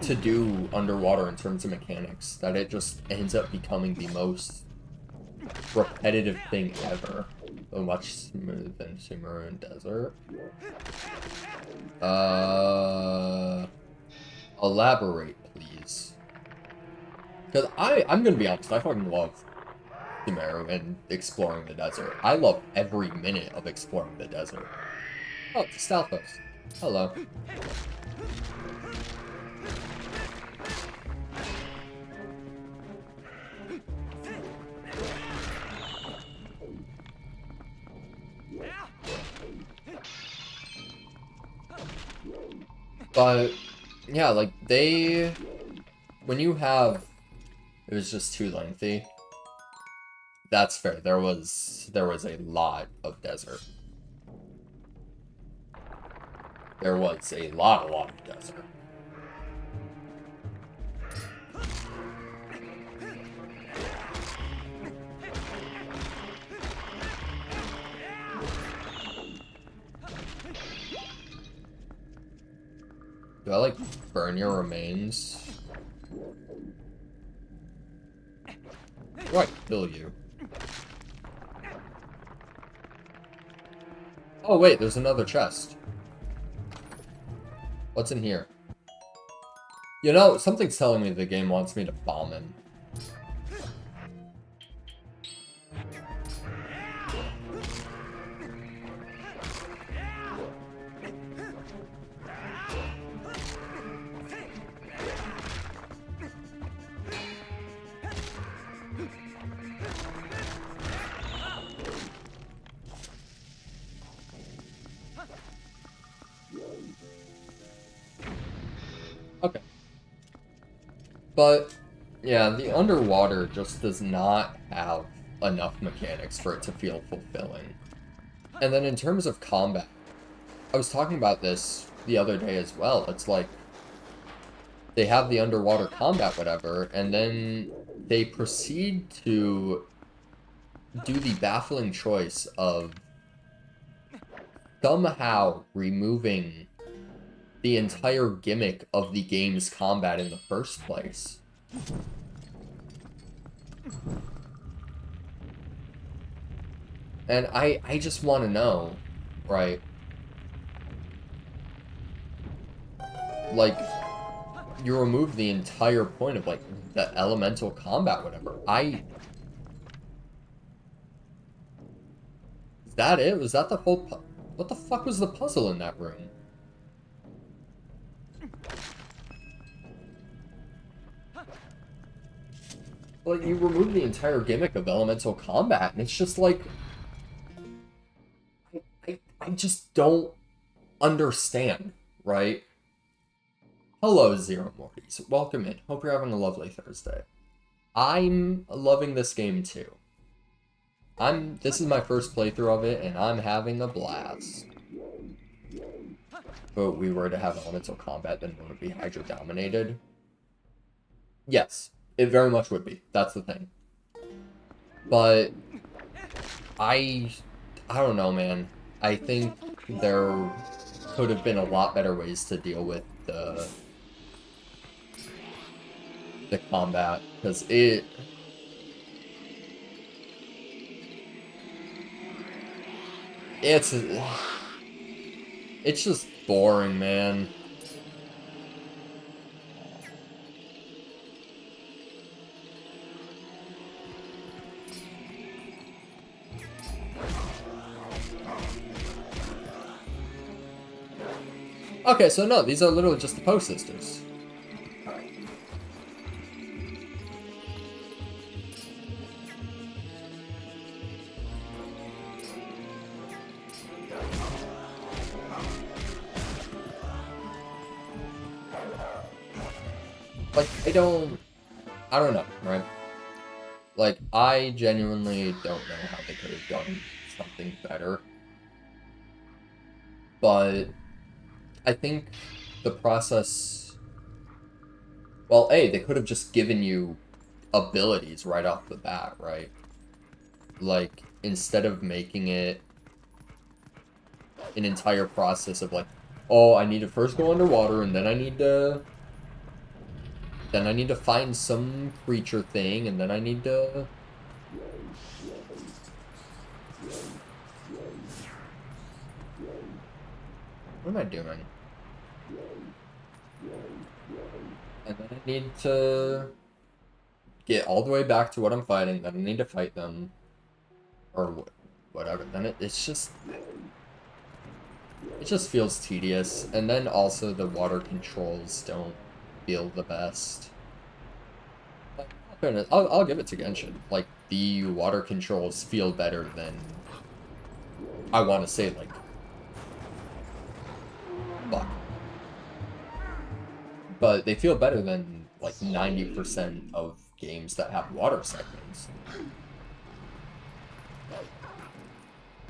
to do underwater in terms of mechanics that it just ends up becoming the most repetitive thing ever. So much smoother than Sumeru Desert. Elaborate, please. Because I'm gonna be honest, I fucking love Sumeru and exploring the desert. I love every minute of exploring the desert. Oh, it's Stalfos. Hello. But, yeah, like, when you have, it was just too lengthy. That's fair. There was a lot of desert. There was a lot of desert. Do I, like, burn your remains? Do I kill you? Oh, wait, there's another chest. What's in here? You know, something's telling me the game wants me to bomb him. But, yeah, the underwater just does not have enough mechanics for it to feel fulfilling. And then in terms of combat, I was talking about this the other day as well. It's like, they have the underwater combat, whatever, and then they proceed to do the baffling choice of somehow removing the entire gimmick of the game's combat in the first place. And I just want to know, right? Like, you remove the entire point of, like, the elemental combat, whatever. Is that it? Was that the whole what the fuck was the puzzle in that room? Like, you remove the entire gimmick of elemental combat, and it's just like... I just don't understand, right? Hello, Zero Mortys. Welcome in. Hope you're having a lovely Thursday. I'm loving this game too. This is my first playthrough of it, and I'm having a blast. But we were to have elemental combat, then would it be Hydro dominated? Yes, it very much would be. That's the thing. But I don't know, man. I think there could have been a lot better ways to deal with the combat, because it's just boring, man. Okay, so no, these are literally just the Poe sisters. Like, I don't know, right? Like, I genuinely don't know how they could have done something better. But I think the process... Well, A, they could have just given you abilities right off the bat, right? Like, instead of making it an entire process of like, oh, I need to first go underwater, and then I need to find some creature thing, and then I need to... What am I doing? And then I need to get all the way back to what I'm fighting, then I need to fight them. Or whatever. Then it just feels tedious. And then also the water controls don't feel the best. But I'll give it to Genshin. Like, the water controls feel better than, I want to say, like, fuck. But they feel better than, like, 90% of games that have water segments.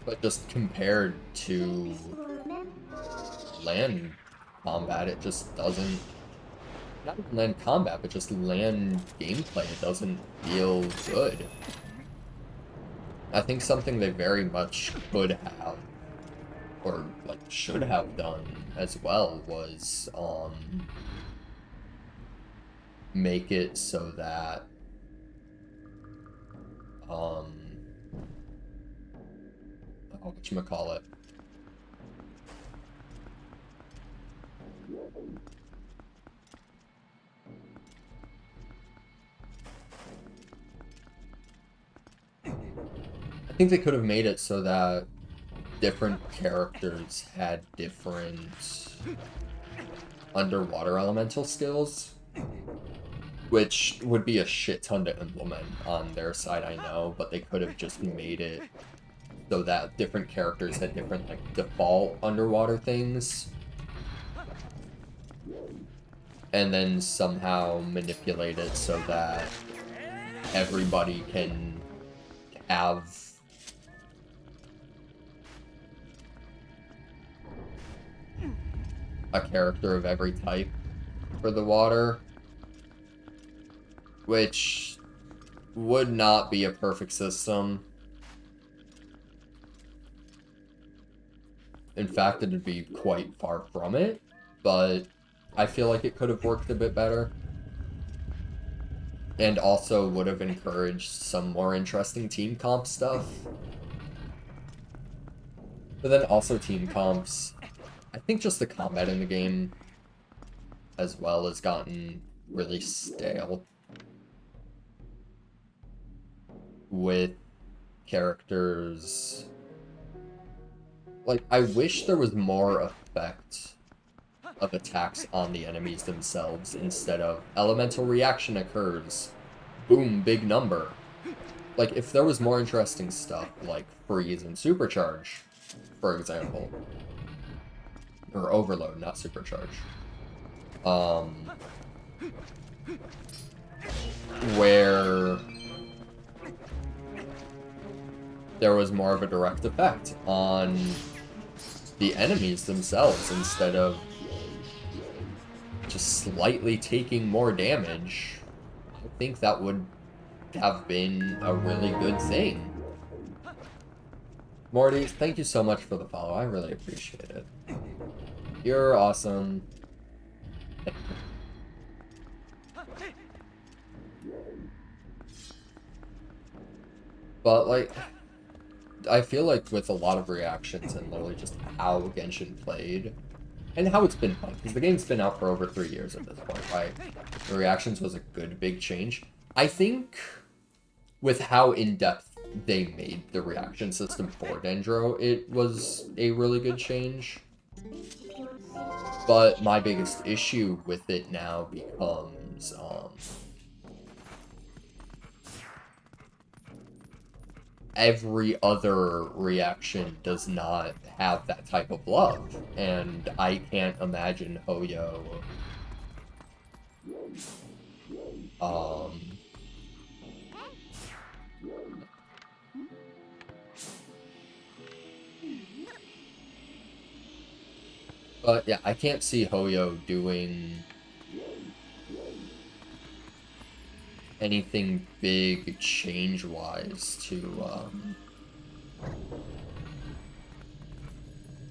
But just compared to land combat, it just doesn't... Not even land combat, but just land gameplay, it doesn't feel good. I think something they very much could have, or, like, should have done as well was, make it so that, whatchamacallit? I think they could have made it so that different characters had different underwater elemental skills, which would be a shit ton to implement on their side, I know, but they could have just made it so that different characters had different, like, default underwater things. and then somehow manipulate it so that everybody can have a character of every type for the water, which would not be a perfect system. In fact, it'd be quite far from it, but I feel like it could have worked a bit better. And also would have encouraged some more interesting team comp stuff. But then also team comps, I think just the combat in the game as well has gotten really stale. With characters... Like, I wish there was more effect of attacks on the enemies themselves instead of elemental reaction occurs. Boom, big number. Like, if there was more interesting stuff, like freeze and supercharge, for example. Or overload, not supercharge. Where there was more of a direct effect on the enemies themselves instead of just slightly taking more damage. I think that would have been a really good thing. Morty, thank you so much for the follow. I really appreciate it. You're awesome. But, like, I feel like with a lot of reactions and literally just how Genshin played, and how it's been played, because the game's been out for over 3 years at this point, right? The reactions was a good big change. I think with how in-depth they made the reaction system for Dendro, it was a really good change. But my biggest issue with it now becomes, every other reaction does not have that type of love, and I can't imagine Hoyo but yeah, I can't see Hoyo doing anything big change-wise to,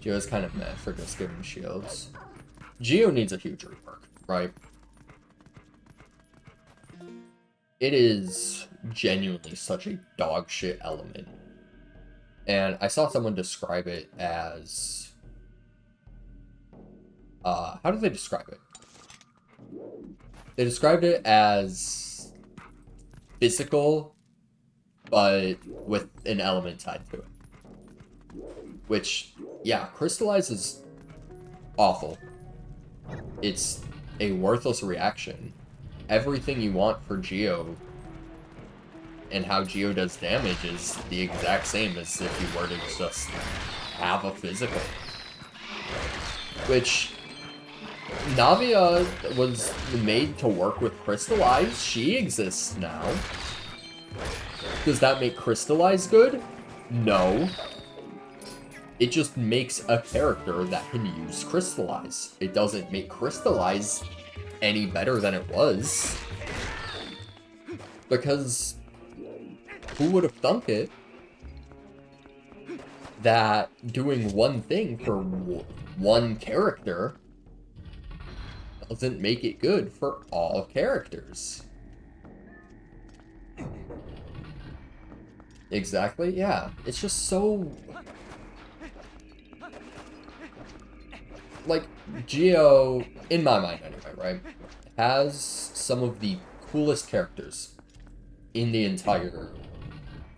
Geo's kind of meh for just giving shields. Geo needs a huge rework, right? It is genuinely such a dog shit element. And I saw someone describe it as... how did they describe it? They described it as physical, but with an element tied to it. Which, yeah, Crystallize is awful. It's a worthless reaction. Everything you want for Geo and how Geo does damage is the exact same as if you were to just have a physical. Which, Navia was made to work with Crystallize. She exists now. Does that make Crystallize good? No. It just makes a character that can use Crystallize. It doesn't make Crystallize any better than it was. Because who would have thunk it that doing one thing for one character doesn't make it good for all characters? Exactly, yeah. It's just so... Like, Geo, in my mind anyway, right, has some of the coolest characters in the entire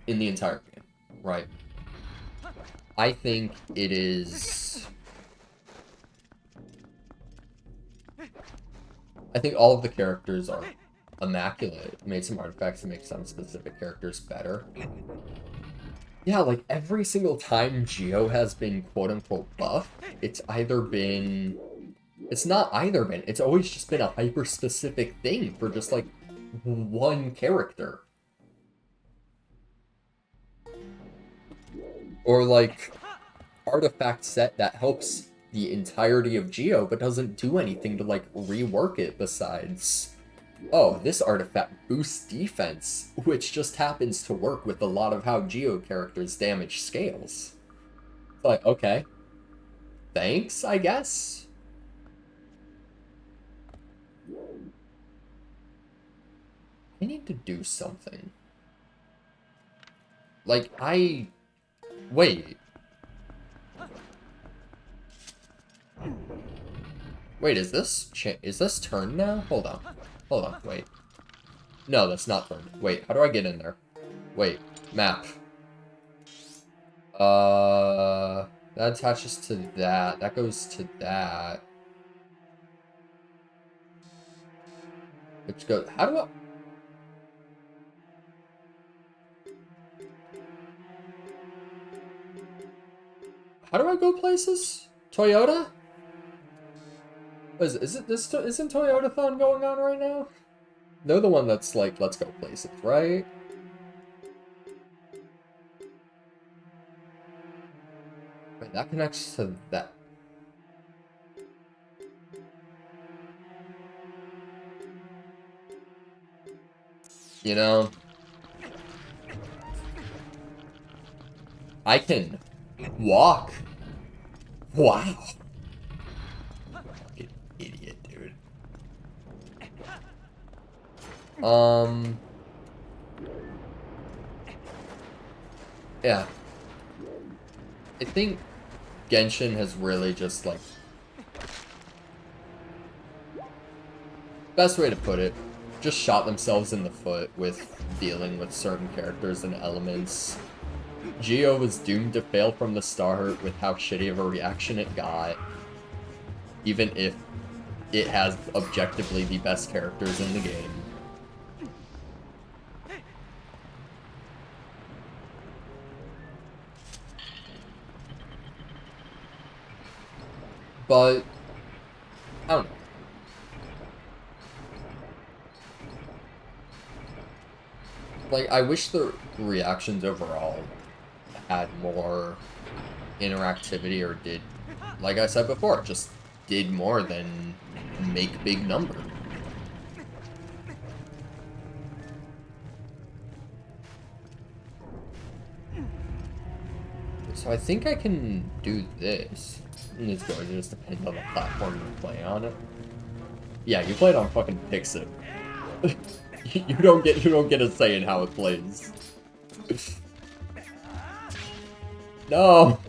game, right? I think it is... I think all of the characters are immaculate. It made some artifacts to make some specific characters better. Yeah, like, every single time Geo has been quote-unquote buff, it's either been It's not either been. It's always just been a hyper-specific thing for just, like, one character. Or, like, artifact set that helps the entirety of Geo, but doesn't do anything to, like, rework it besides, oh, this artifact boosts defense, which just happens to work with a lot of how Geo characters' damage scales. It's like, okay. Thanks, I guess? I need to do something. Like, wait. Wait, is this turned now? Hold on, wait. No, that's not turned. Wait, how do I get in there? Wait, map. That attaches to that. That goes to that. Which goes, how do I go places? Toyota? Isn't Toyotathon going on right now? They're the one that's like, let's go places, right? Wait, that connects to that. You know, I can walk. Wow. Fucking idiot, dude. Yeah. I think Genshin has really just, like, best way to put it, just shot themselves in the foot with dealing with certain characters and elements. Geo was doomed to fail from the start with how shitty of a reaction it got, even if it has objectively the best characters in the game. But, I don't know. Like, I wish the reactions overall had more interactivity or did, like I said before, just did more than make big number. So I think I can do this. And it's going to just depend on the platform you play on it. Yeah, you play it on fucking Pixit. You don't get a say in how it plays. No.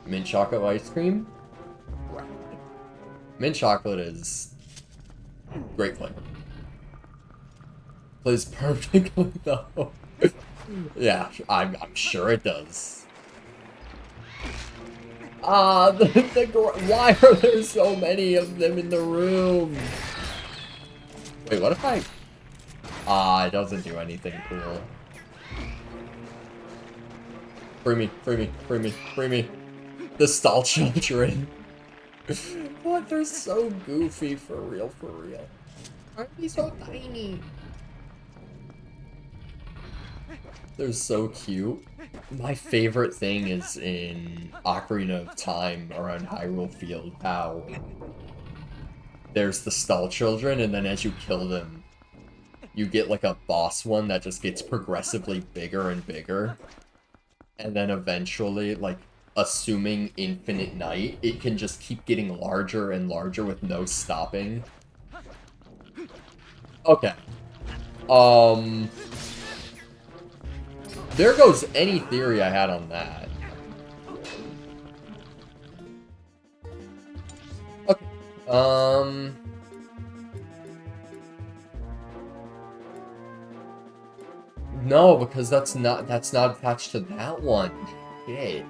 Mint chocolate ice cream? Mint chocolate is great flavor. Plays perfectly though. Yeah, I'm sure it does. Ah, why are there so many of them in the room? Wait, what if I... Ah, it doesn't do anything cool. Free me, free me, free me, free me. The stall children. What? They're so goofy, for real, for real. Aren't they so tiny? They're so cute. My favorite thing is in Ocarina of Time around Hyrule Field, how there's the stall children, and then as you kill them, you get like a boss one that just gets progressively bigger and bigger. And then eventually, like, assuming infinite night, it can just keep getting larger and larger with no stopping. Okay. There goes any theory I had on that. Okay. No, because that's not attached to that one. Shit.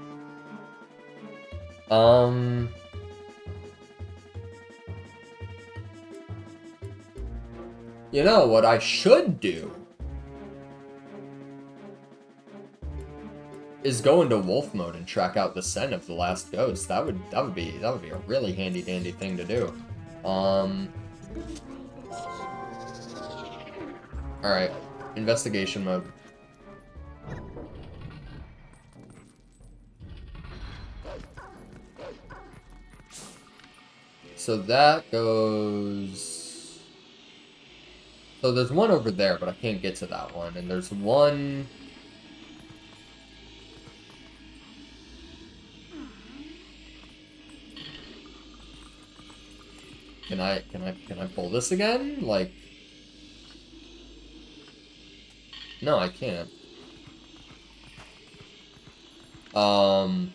You know what I should do? is go into wolf mode and track out the scent of the last ghost. That would be a really handy dandy thing to do. Alright. Investigation mode. So that goes... So there's one over there, but I can't get to that one. And there's one... Can I pull this again? Like... No, I can't. Hello?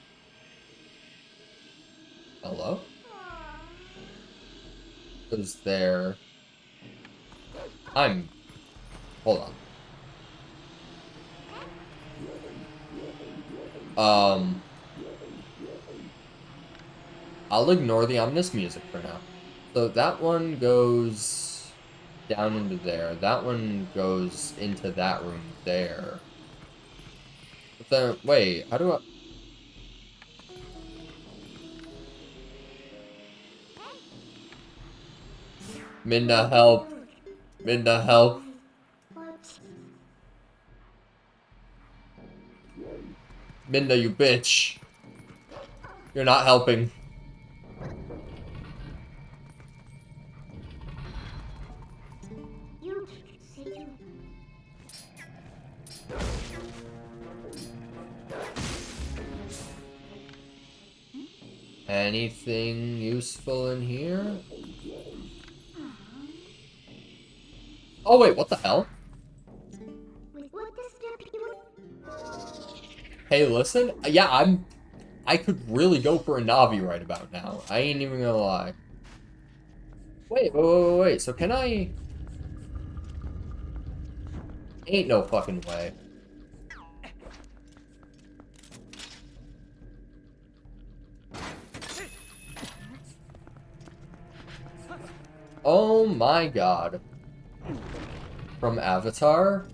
Who's there? Hold on. I'll ignore the ominous music for now. So that one goes down into there. That one goes into that room there. But then, wait, how do I... Minda, help. Minda, help. Minda, you bitch. You're not helping. Anything useful in here? Oh wait, what the hell? Hey, listen. Yeah, I could really go for a Navi right about now. I ain't even gonna lie. Wait. So can I... Ain't no fucking way. Oh my god. From Avatar?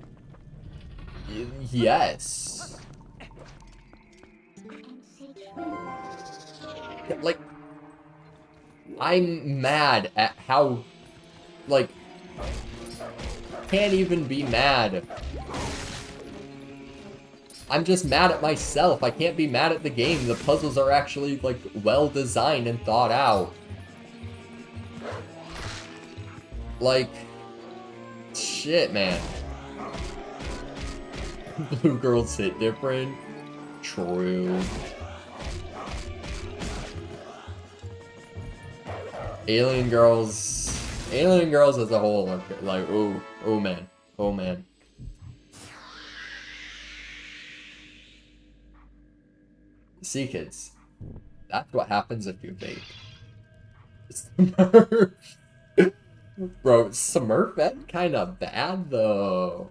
Yes. Like, I'm mad at how, like, can't even be mad. I'm just mad at myself. I can't be mad at the game. The puzzles are actually, like, well designed and thought out. Like, shit, man. Blue girls hit different. True. Alien girls as a whole are like, oh man. See, kids, that's what happens if you vape. Smurf. Bro, Smurfette kinda bad though.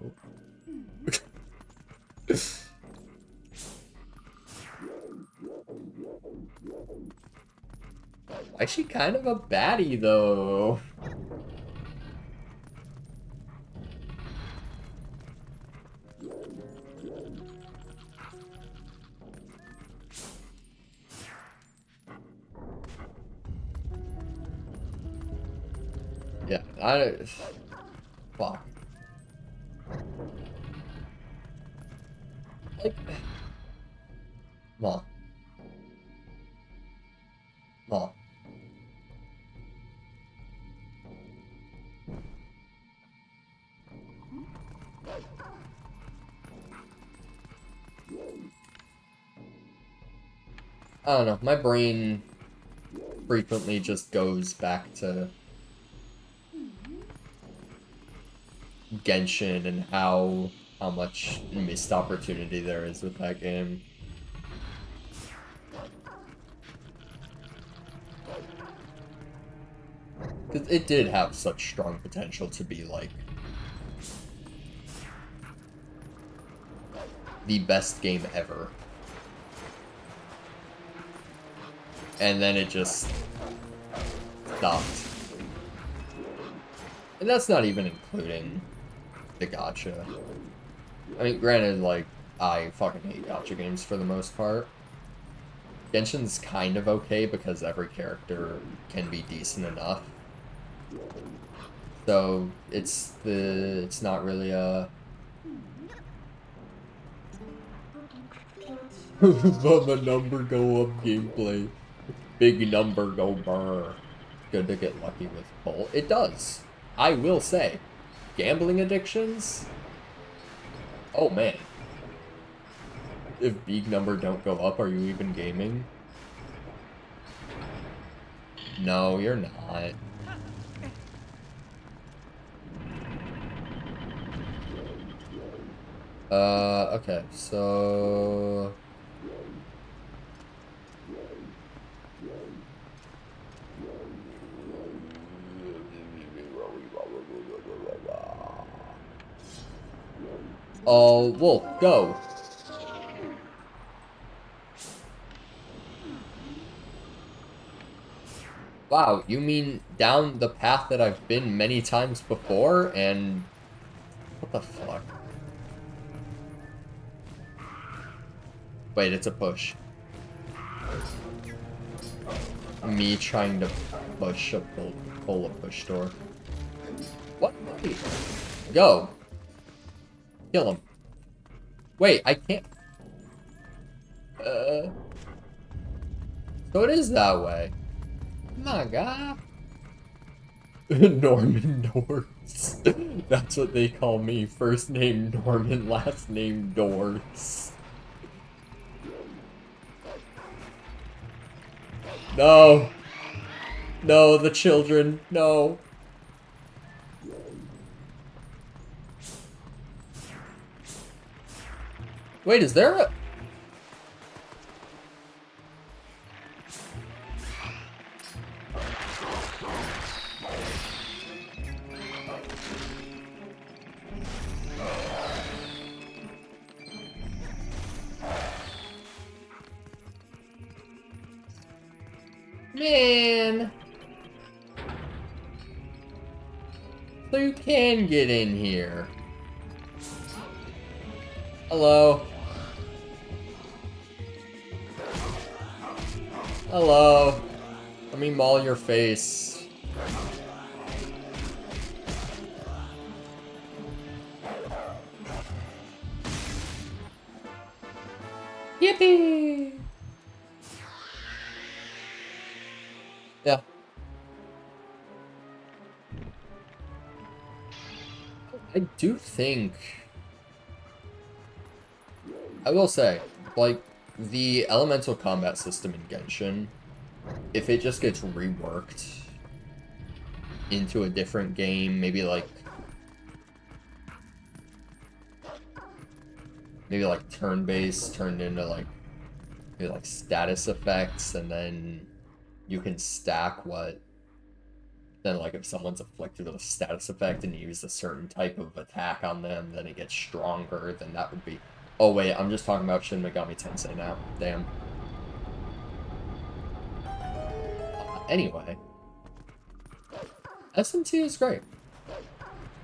Why is she kind of a baddie though? Yeah, fuck. Like, Mom. I don't know, my brain frequently just goes back to Genshin and how much missed opportunity there is with that game. Because it did have such strong potential to be, like, the best game ever. And then it just stopped. And that's not even including the gacha. I mean, granted, like, I fucking hate gacha games for the most part. Genshin's kind of okay because every character can be decent enough. So it's not really a Mama number go up gameplay. Big number go burr. Good to get lucky with pull. It does. I will say. Gambling addictions? Oh man. If big number don't go up, are you even gaming? No, you're not. Okay, so... Oh, Wolf, go! Wow, you mean down the path that I've been many times before, and... What the fuck? Wait, it's a push. Me trying to push a pull a push door. What? Wait. Go! Kill him. Wait, I can't... So it is that way. My god. Norman Doors. That's what they call me. First name Norman, last name Doors. No. No, the children. No. Wait, is there a... Man. So you can get in here. Hello. Hello. Let me maul your face. Yippee! Yeah. I do think... I will say, like, the elemental combat system in Genshin, if it just gets reworked into a different game, maybe like turn-based turned into like maybe like status effects, and then you can stack what then like if someone's afflicted with a status effect and you use a certain type of attack on them, then it gets stronger, then that would be... Oh wait, I'm just talking about Shin Megami Tensei now. Damn. Anyway. SMT is great.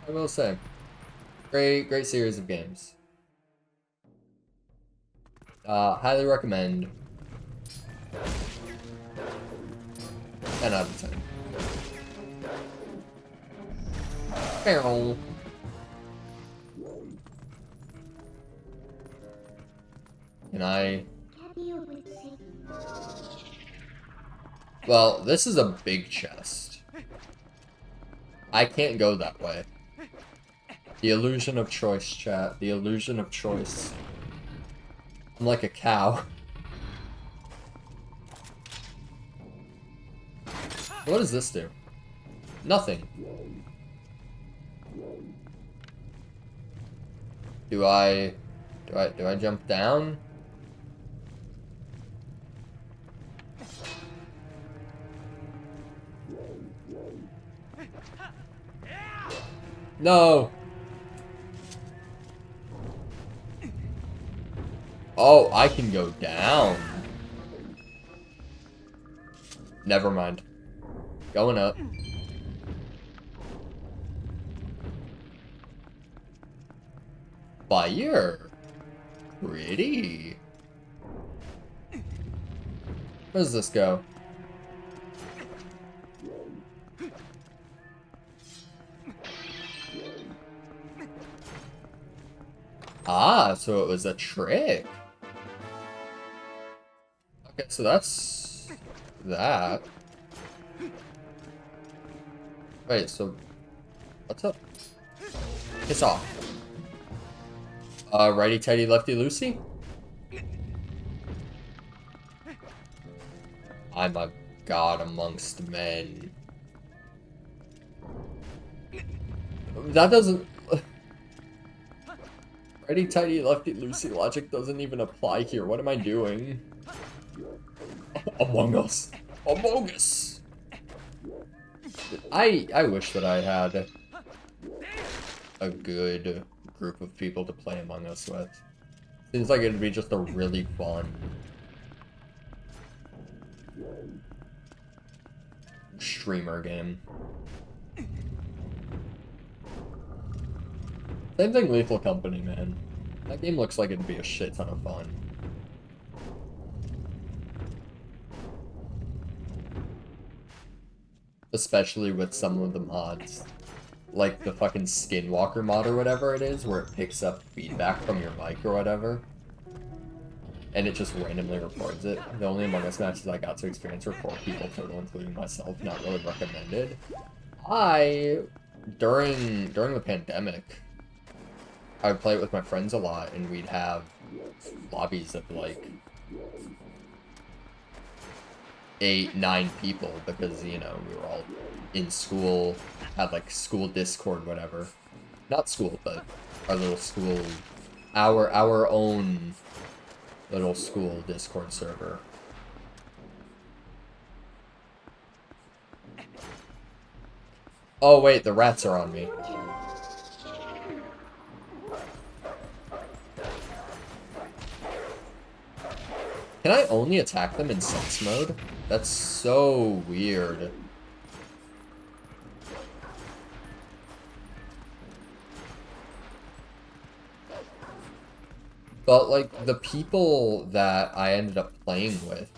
I will say. Great series of games. Highly recommend. 10 out of 10. Barrel. Can I... Well, this is a big chest. I can't go that way. The illusion of choice, chat. The illusion of choice. I'm like a cow. What does this do? Nothing. Do I jump down? No. Oh, I can go down. Never mind. Going up. Fire. pretty. Where does this go? Ah, so it was a trick. Okay, so that's that. Wait, so what's up? Piss off. Righty tighty, lefty loosey? I'm a god amongst men. That doesn't... Righty tighty, lefty loosey logic doesn't even apply here. What am I doing? Among Us. Among Us! I wish that I had a good group of people to play Among Us with. Seems like it'd be just a really fun streamer game. Same thing Lethal Company, man. That game looks like it'd be a shit ton of fun. Especially with some of the mods. Like the fucking Skinwalker mod or whatever it is, where it picks up feedback from your mic or whatever. And it just randomly records it. The only Among Us matches I got to experience were 4 people total, including myself. Not really recommended. During the pandemic, I would play it with my friends a lot, and we'd have lobbies of like 8, 9 people because, you know, we were all in school, had like school Discord, whatever. Not school, but our little school, our own little school Discord server. Oh wait, the rats are on me. Can I only attack them in sense mode? That's so weird. But, like, the people that I ended up playing with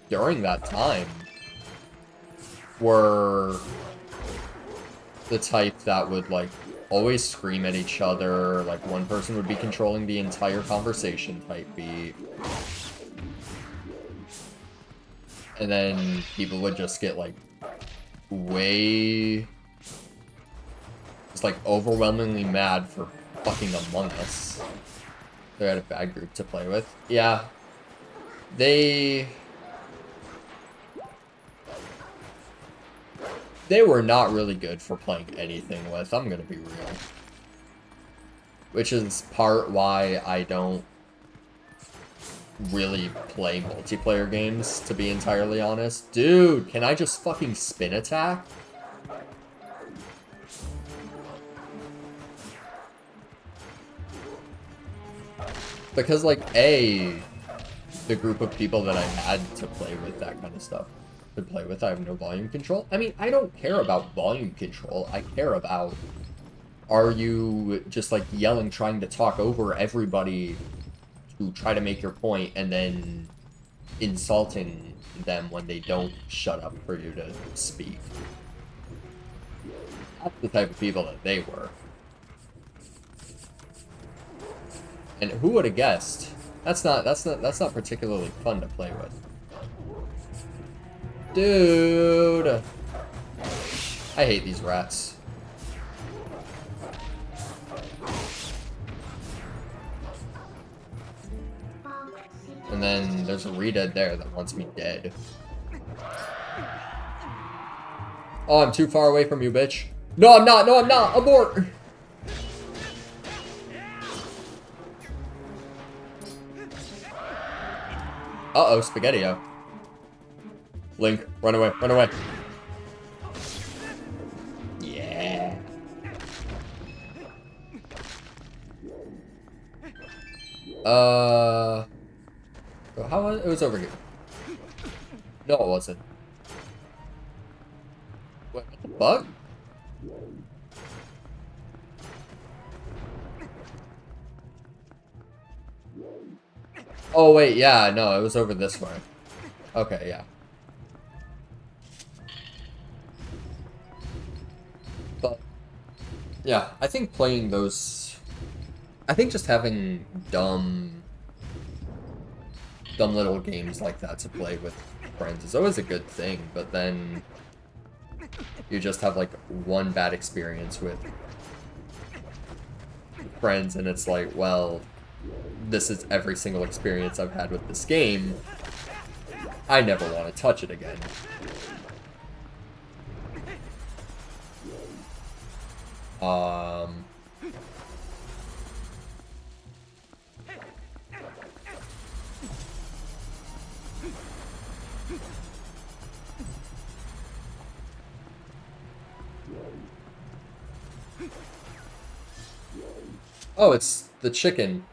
during that time were the type that would, like, always scream at each other. Like, one person would be controlling the entire conversation type beat. And then people would just get, like, like, overwhelmingly mad for fucking Among Us. They had a bad group to play with. Yeah. They were not really good for playing anything with, I'm gonna be real. Which is part why I don't really play multiplayer games, to be entirely honest. Dude, can I just fucking spin attack? Because, like, the group of people that I had to play with that kind of stuff to play with, I have no volume control. I mean, I don't care about volume control. I care about, are you just, like, yelling, trying to talk over everybody to try to make your point, and then insulting them when they don't shut up for you to speak. That's the type of people that they were. And who would have guessed? That's not particularly fun to play with. Dude! I hate these rats. And then there's a Rita there that wants me dead. Oh, I'm too far away from you, bitch. No, I'm not! No, I'm not! Abort! Uh-oh, Spaghetti-O. Link, run away, run away. Yeah. How was it? It was over here. No, it wasn't. What the fuck? Oh, wait, yeah, no, it was over this way. Okay, yeah. But, yeah, I think playing those... I think just having dumb little games like that to play with friends is always a good thing, but then you just have, like, one bad experience with friends, and it's like, well, this is every single experience I've had with this game. I never want to touch it again. Oh, it's the chicken.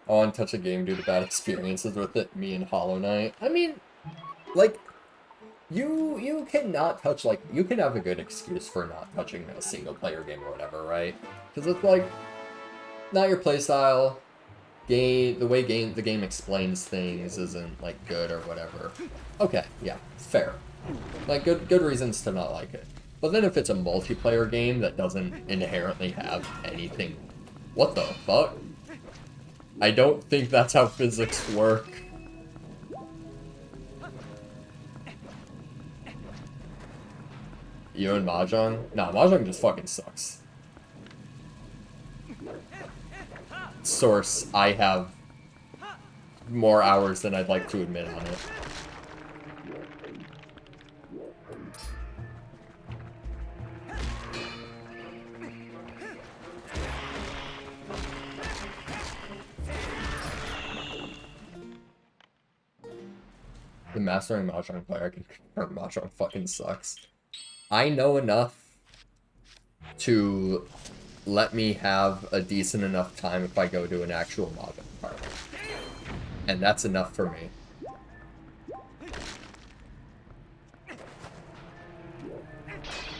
I want to touch a game due to bad experiences with it, me and Hollow Knight. I mean, like, you cannot touch, like, you can have a good excuse for not touching a single-player game or whatever, right? Because it's, like, not your playstyle, the way the game explains things isn't, like, good or whatever. Okay, yeah, fair. Like, good reasons to not like it. But then if it's a multiplayer game that doesn't inherently have anything... What the fuck? I don't think that's how physics work. You and Mahjong? Nah, Mahjong just fucking sucks. Source, I have more hours than I'd like to admit on it. The mastering Mahjong player, I can confirm Mahjong fucking sucks. I know enough to let me have a decent enough time if I go to an actual Mahjong party. And that's enough for me.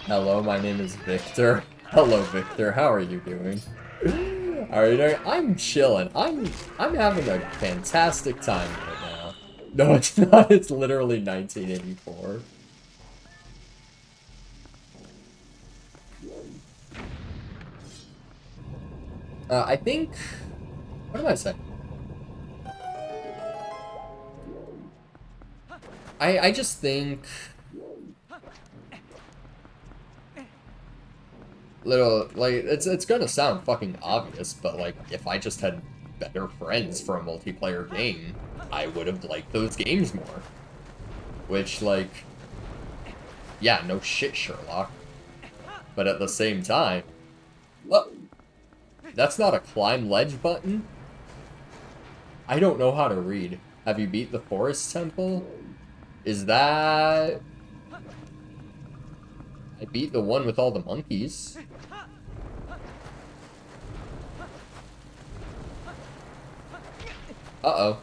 Hello, my name is Victor. Hello, Victor. How are you doing? How are you doing? I'm chilling. I'm having a fantastic time right now. No, it's not. It's literally 1984. I think... What am I saying? I just think... Like, it's gonna sound fucking obvious, but, like, if I just had better friends for a multiplayer game, I would have liked those games more. Which, like... Yeah, no shit, Sherlock. But at the same time... Look! That's not a climb ledge button? I don't know how to read. Have you beat the Forest Temple? Is that... I beat the one with all the monkeys. Uh-oh.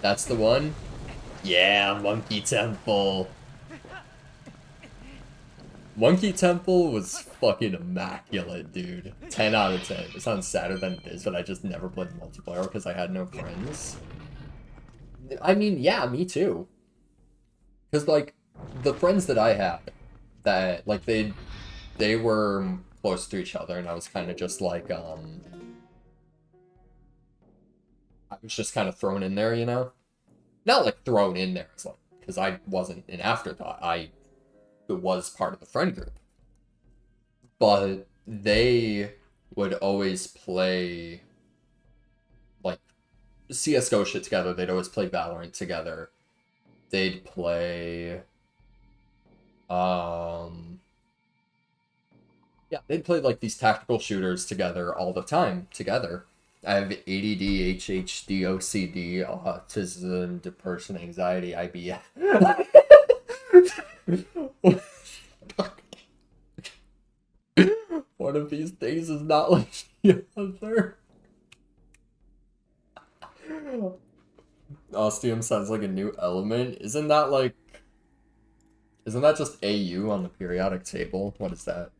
That's the one? Yeah, Monkey Temple. Monkey Temple was fucking immaculate, dude. 10 out of 10. It sounds sadder than it is, but I just never played multiplayer because I had no friends. I mean, yeah, me too. Because, like, the friends that I had, that, like, they were close to each other, and I was kind of just, like, I was just kind of thrown in there, you know? Not, like, thrown in there, it's like, because I wasn't an afterthought. It was part of the friend group. But they would always play, like, CSGO shit together. They'd always play Valorant together. They'd play... Yeah, they'd play, like, these tactical shooters together all the time, together. I have ADD, HHD, OCD, autism, depression, anxiety, IBS. One of these things is not like the other. Ostium sounds like a new element. Isn't that just AU on the periodic table? What is that?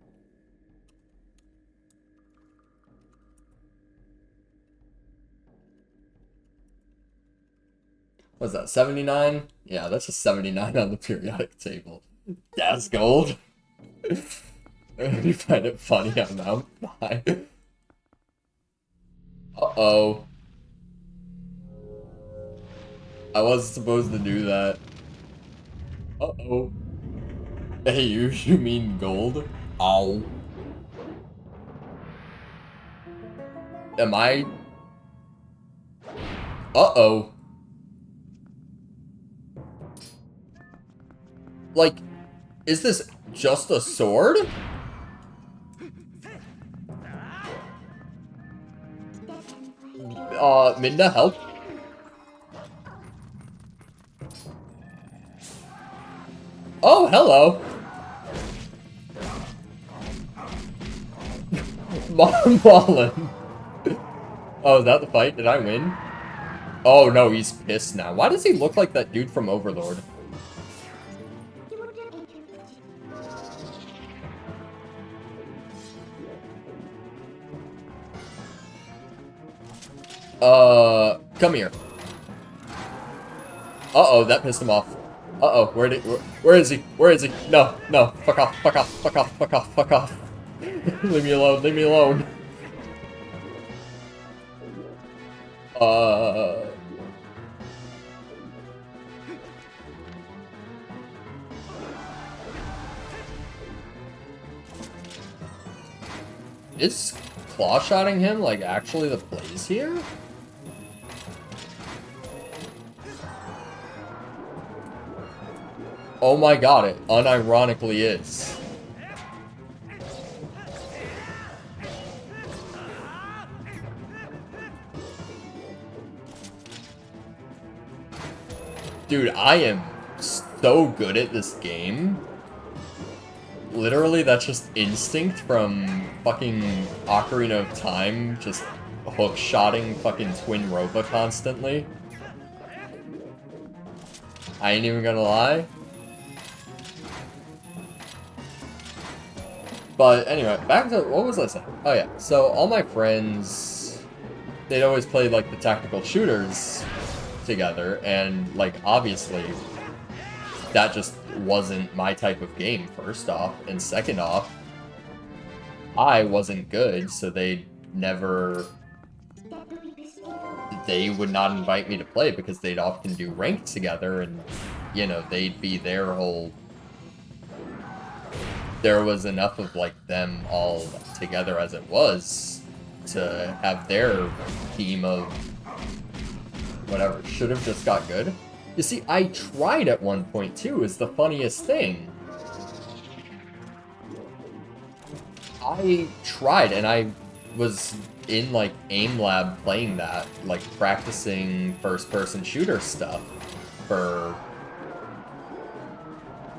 What's that, 79? Yeah, that's a 79 on the periodic table. That's gold. You find it funny I'm out by. Uh-oh. I wasn't supposed to do that. Uh-oh. Hey, you mean gold? Ow. Am I... Uh-oh. Like, is this just a sword? Minda, help. Oh, hello. Marlon. Oh, is that the fight? Did I win? Oh no, he's pissed now. Why does he look like that dude from Overlord? Come here. Uh-oh, that pissed him off. Uh-oh, where is he? Where is he? No, no, fuck off, fuck off, fuck off, fuck off, fuck off. Leave me alone, leave me alone. Is claw-shotting him, like, actually the plays here? Oh my god, it unironically is. Dude, I am so good at this game. Literally, that's just instinct from fucking Ocarina of Time, just hook-shotting fucking Twin Rova constantly. I ain't even gonna lie. But anyway, back to, what was I saying? Oh yeah, so all my friends, they'd always play like the tactical shooters together, and like obviously that just wasn't my type of game, first off, and second off, I wasn't good, so they would not invite me to play because they'd often do ranked together, and you know, they'd be their whole... There was enough of, like, them all together as it was to have their team of whatever. Should have just got good. You see, I tried at one point, too, is the funniest thing. I tried, and I was in, like, AIM Lab playing that, like, practicing first-person shooter stuff for...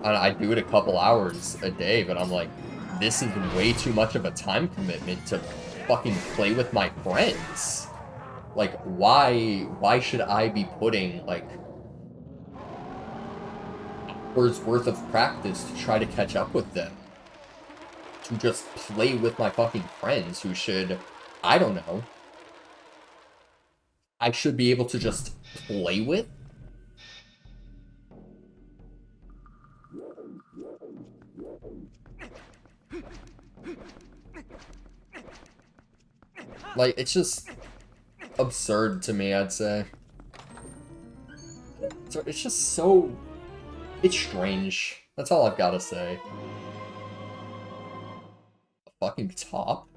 I do it a couple hours a day, but I'm like, this is way too much of a time commitment to fucking play with my friends. Like, why should I be putting, like, hours worth of practice to try to catch up with them? To just play with my fucking friends who should, I don't know, I should be able to just play with? Like, it's just absurd to me, I'd say. So it's just so... It's strange. That's all I've got to say. A fucking top?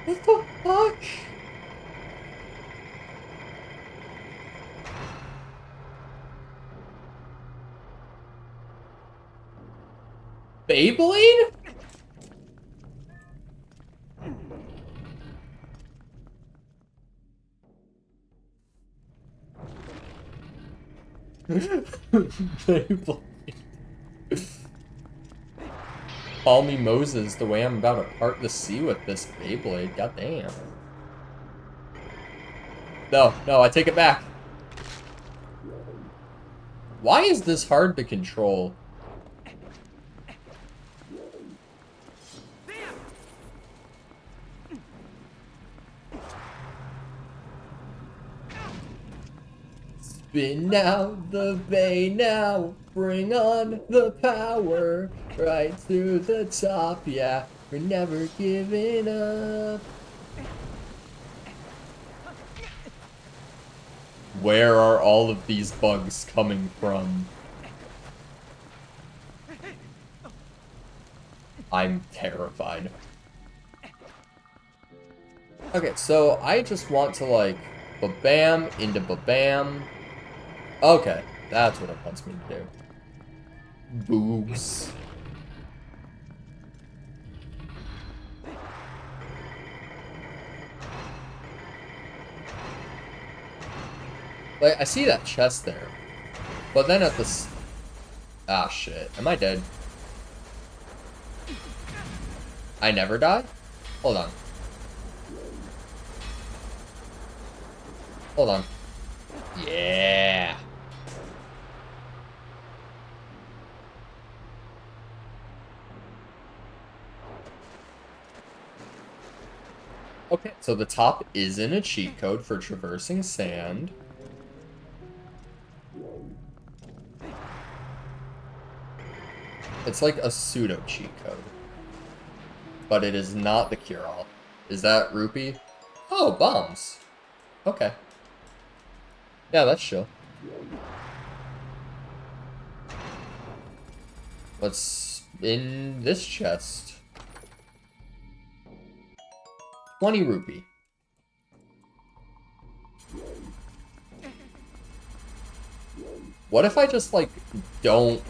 What the fuck? Beyblade? Beyblade. Call me Moses the way I'm about to part the sea with this Beyblade. Goddamn. No, no, I take it back. Why is this hard to control? Spin out the bay now, bring on the power, right through the top, yeah, we're never giving up. Where are all of these bugs coming from? I'm terrified. Okay, so I just want to, like, ba-bam into ba-bam. Okay, that's what it wants me to do. Boobs. Like, I see that chest there. But then at the... Ah, shit. Am I dead? I never die? Hold on. Hold on. Yeah. Okay, so the top isn't a cheat code for traversing sand. It's like a pseudo cheat code. But it is not the cure-all. Is that rupee? Oh, bombs. Okay. Yeah, that's chill. What's in this chest? 20 rupee. What if I just, like, don't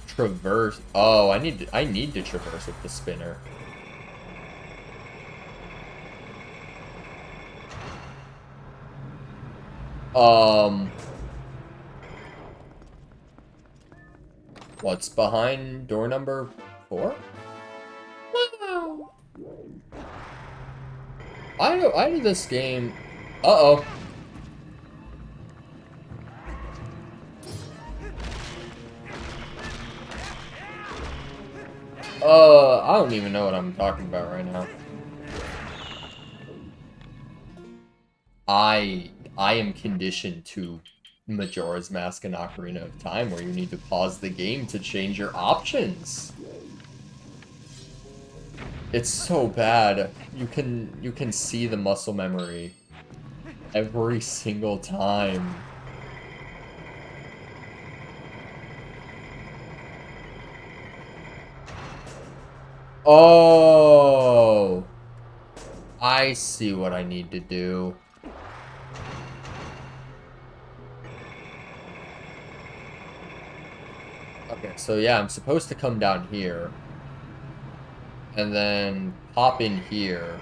traverse? Oh, I need to traverse with the spinner. What's behind door number 4? Wow. I do this game. Uh-oh. I don't even know what I'm talking about right now. I am conditioned to Majora's Mask and Ocarina of Time, where you need to pause the game to change your options. It's so bad. You can see the muscle memory every single time. Oh, I see what I need to do. Okay, so yeah, I'm supposed to come down here. And then pop in here.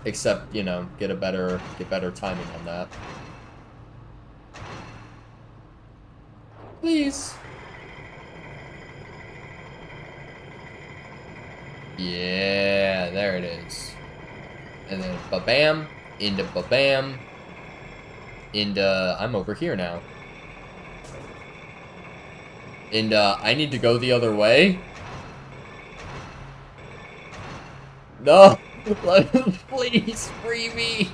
Except, you know, get better timing on that. Please. Yeah, there it is. And then ba-bam, into ba-bam, into... I'm over here now. And, I need to go the other way? No! Please, free me!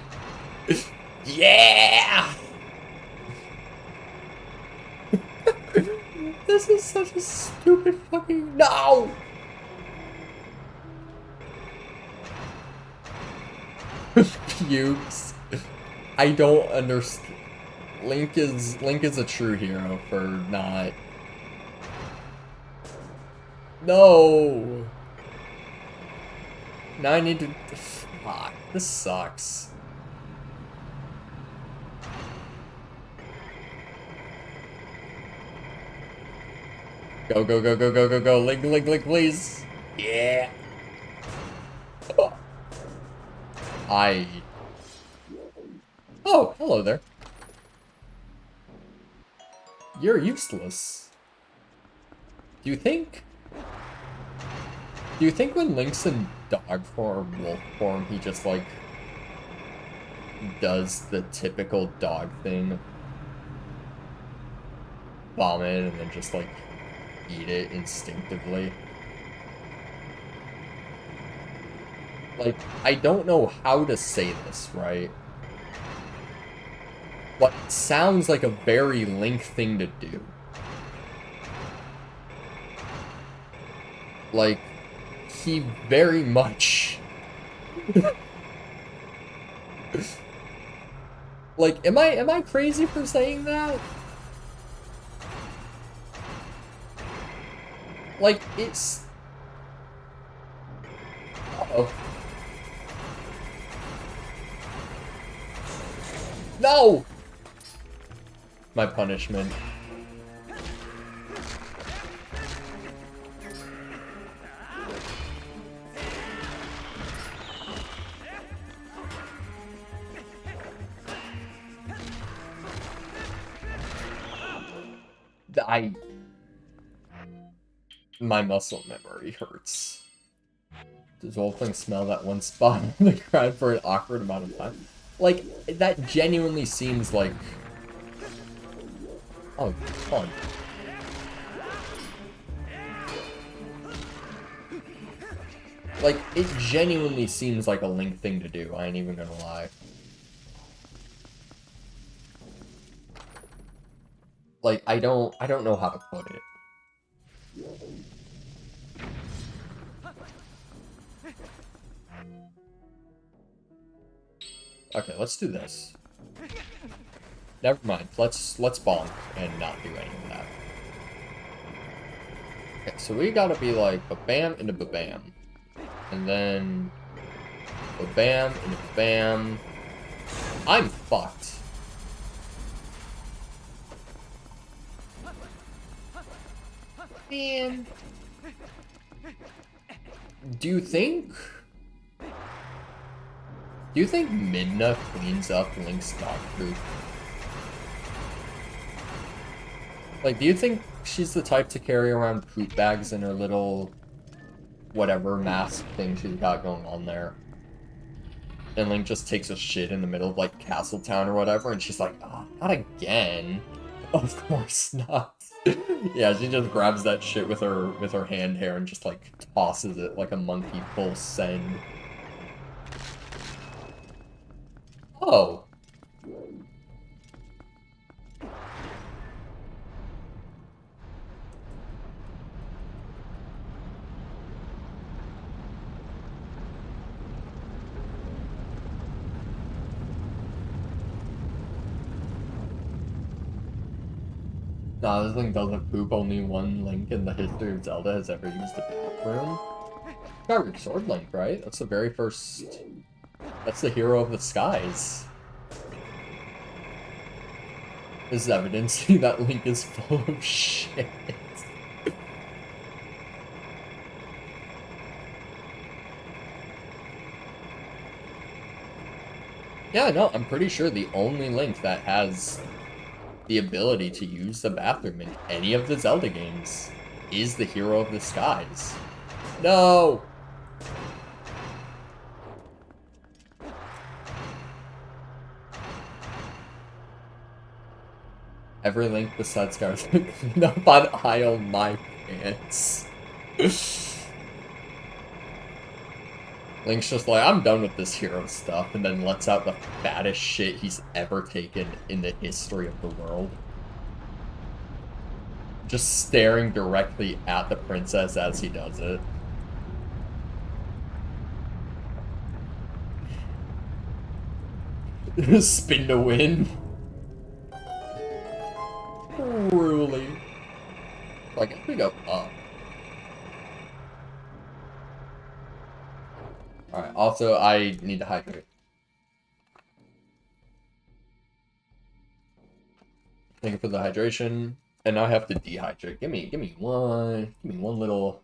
Yeah! This is such a stupid fucking... No! Pukes. I don't understand. Link is a true hero for not... No! Now I need to... Fuck, this sucks. Go, go, go, go, go, go, go. Link, link, link, please. Yeah. Oh, hello there. You're useless. Do you think? Do you think when Link's in dog form or wolf form, he just, like, does the typical dog thing? Vomit and then just, like, eat it instinctively? Like, I don't know how to say this, right? What sounds like a very Link thing to do. Like, he very much... Like, am I crazy for saying that? Like, it's... Uh-oh. No! My punishment. My muscle memory hurts. Does Wolfling smell that one spot on the ground for an awkward amount of time? Like, that genuinely seems like... Oh, fun. Like, it genuinely seems like a Link thing to do, I ain't even gonna lie. Like, I don't know how to put it. Okay, let's do this. Never mind. Let's bonk and not do any of that. Okay, so we gotta be like ba-bam into ba-bam. And then ba-bam into ba-bam. I'm fucked. Man. Do you think Midna cleans up Link's dog poop? Like, do you think she's the type to carry around poop bags in her little whatever mask thing she's got going on there? And Link just takes a shit in the middle of, like, Castletown or whatever, and she's like, oh, not again. Of course not. Yeah, she just grabs that shit with her hand hair and just, like, tosses it like a monkey full send. Oh. Nah, this thing doesn't poop. Only one Link in the history of Zelda has ever used a bathroom. Skyward Sword Link, right? That's the very first... That's the hero of the skies. This is evidencing that Link is full of shit. Yeah, no, I'm pretty sure the only Link that has the ability to use the bathroom in any of the Zelda games is the hero of the skies. No! Every Link besides Scarlet clean up on aisle my pants. Link's just like, I'm done with this hero stuff, and then lets out the fattest shit he's ever taken in the history of the world. Just staring directly at the princess as he does it. Spin to win. Truly. I guess we go up. Alright, also, I need to hydrate. Thank you for the hydration. And now I have to dehydrate. Give me one little...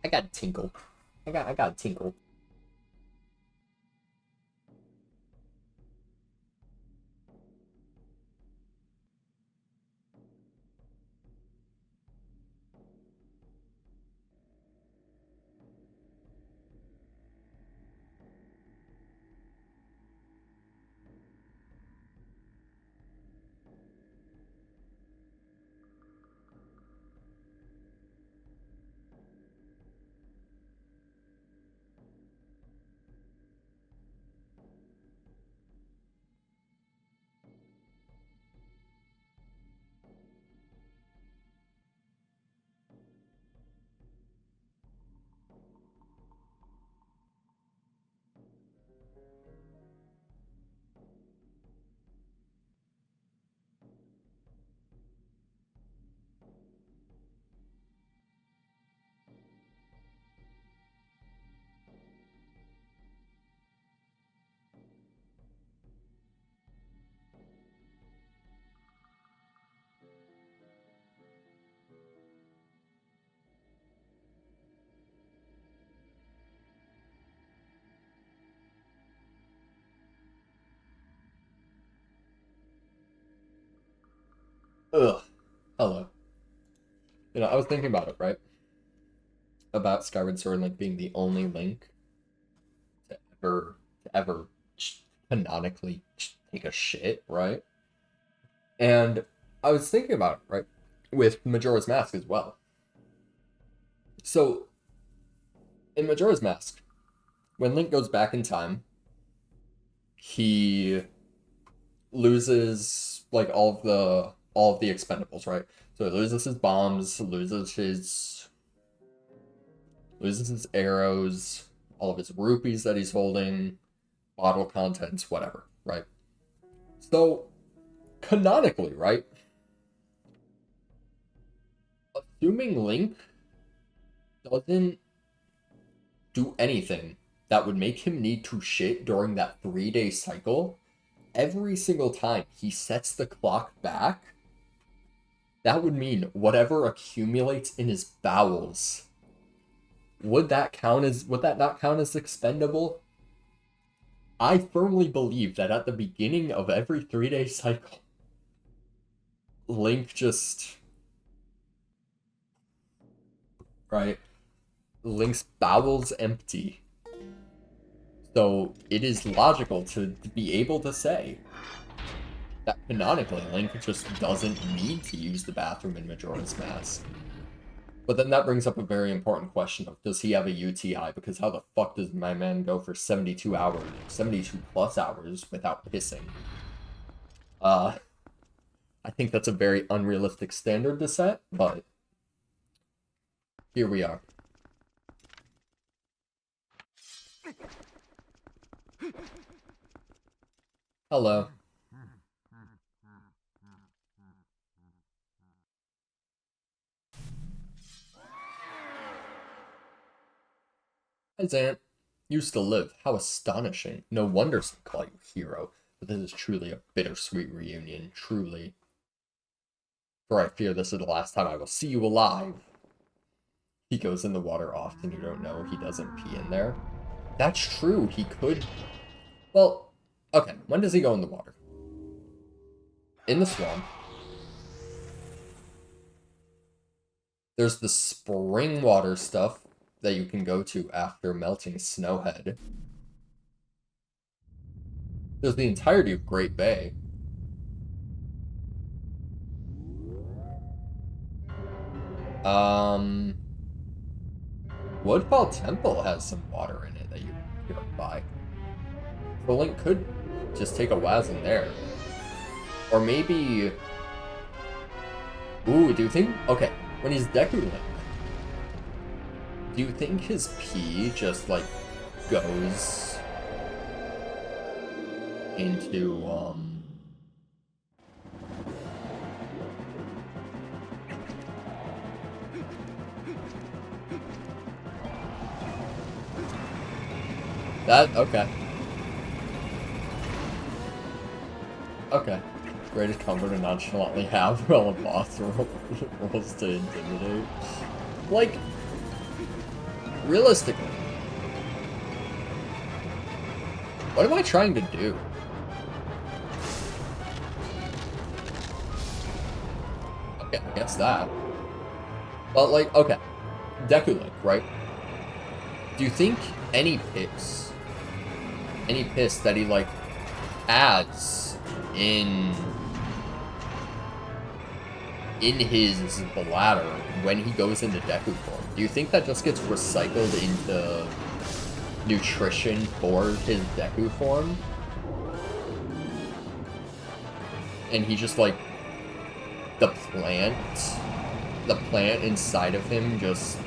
I got a tinkle. I got a tinkle. Ugh. Hello. You know, I was thinking about it, right? About Skyward Sword Link being the only Link to ever canonically take a shit, right? And I was thinking about it, right? With Majora's Mask as well. So, in Majora's Mask, when Link goes back in time, he loses like all of the expendables, right? So he loses his bombs, loses his arrows, all of his rupees that he's holding, bottle contents, whatever, right? So canonically, right? Assuming Link doesn't do anything that would make him need to shit during that 3-day cycle, every single time he sets the clock back, that would mean whatever accumulates in his bowels, would that not count as expendable? I firmly believe that at the beginning of every 3-day cycle, Link just, right? Link's bowels empty. So it is logical to be able to say that canonically Link just doesn't need to use the bathroom in Majora's Mask. But then that brings up a very important question of, does he have a UTI? Because how the fuck does my man go for 72 plus hours without pissing? I think that's a very unrealistic standard to set, but here we are. Hello. Hi, Zant. Used to live. How astonishing. No wonder some call you hero. But this is truly a bittersweet reunion. Truly. For I fear this is the last time I will see you alive. He goes in the water often, you don't know. He doesn't pee in there. That's true. He could... Well, okay. When does he go in the water? In the swamp. There's the spring water stuff that you can go to after melting Snowhead. There's the entirety of Great Bay. Woodfall Temple has some water in it that you can purify. So Link could just take a waz in there. Or maybe... Ooh, do you think... Okay, when he's Deku Link, do you think his pee just, like, goes into, That, okay. Okay. Greatest comfort to nonchalantly have while a boss rolls to intimidate. Like, realistically, what am I trying to do? Okay, I guess that. But, like, okay. Deku Link, right? Do you think any piss that he, like, adds in his bladder when he goes into Deku form, do you think that just gets recycled into nutrition for his Deku form? And he just, like, the plant inside of him just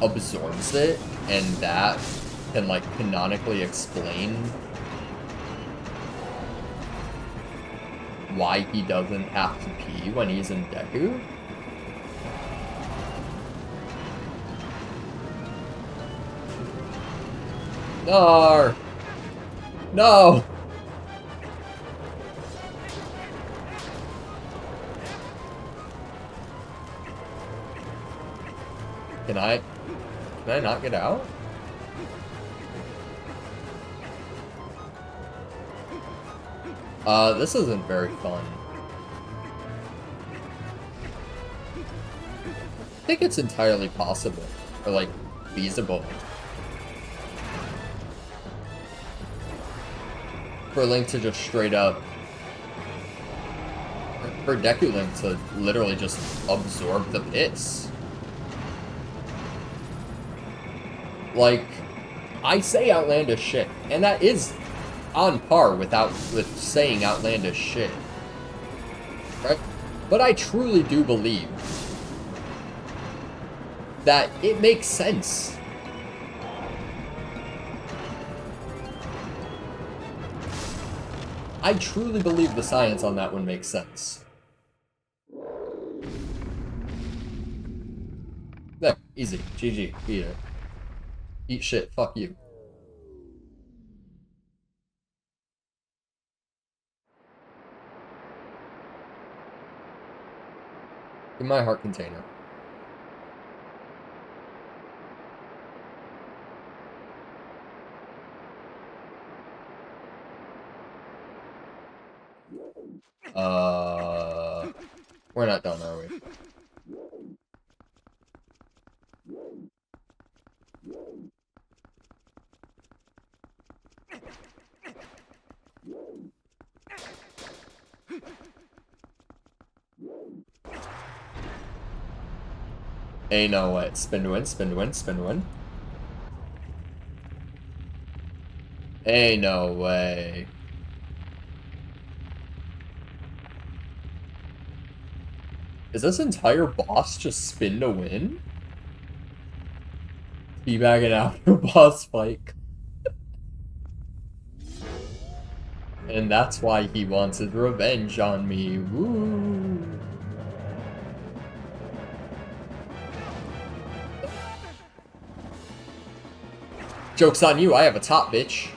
absorbs it, and that can, like, canonically explain why he doesn't have to pee when he's in Deku? No! No! Can I not get out? This isn't very fun. I think it's entirely possible, or like, feasible, for Link to just straight up, for Deku Link to literally just absorb the piss. Like, I say outlandish shit, and that is on par with saying outlandish shit, right? But I truly do believe that it makes sense. I truly believe the science on that one makes sense. There, easy. GG. Eat it. Eat shit. Fuck you. In my heart container. We're not done, are we? Ain't no way. Spin to win, spin to win, spin to win. Ain't no way. Is this entire boss just spin to win? Teabagging after boss fight. And that's why he wants his revenge on me. Woo! Joke's on you, I have a top, bitch.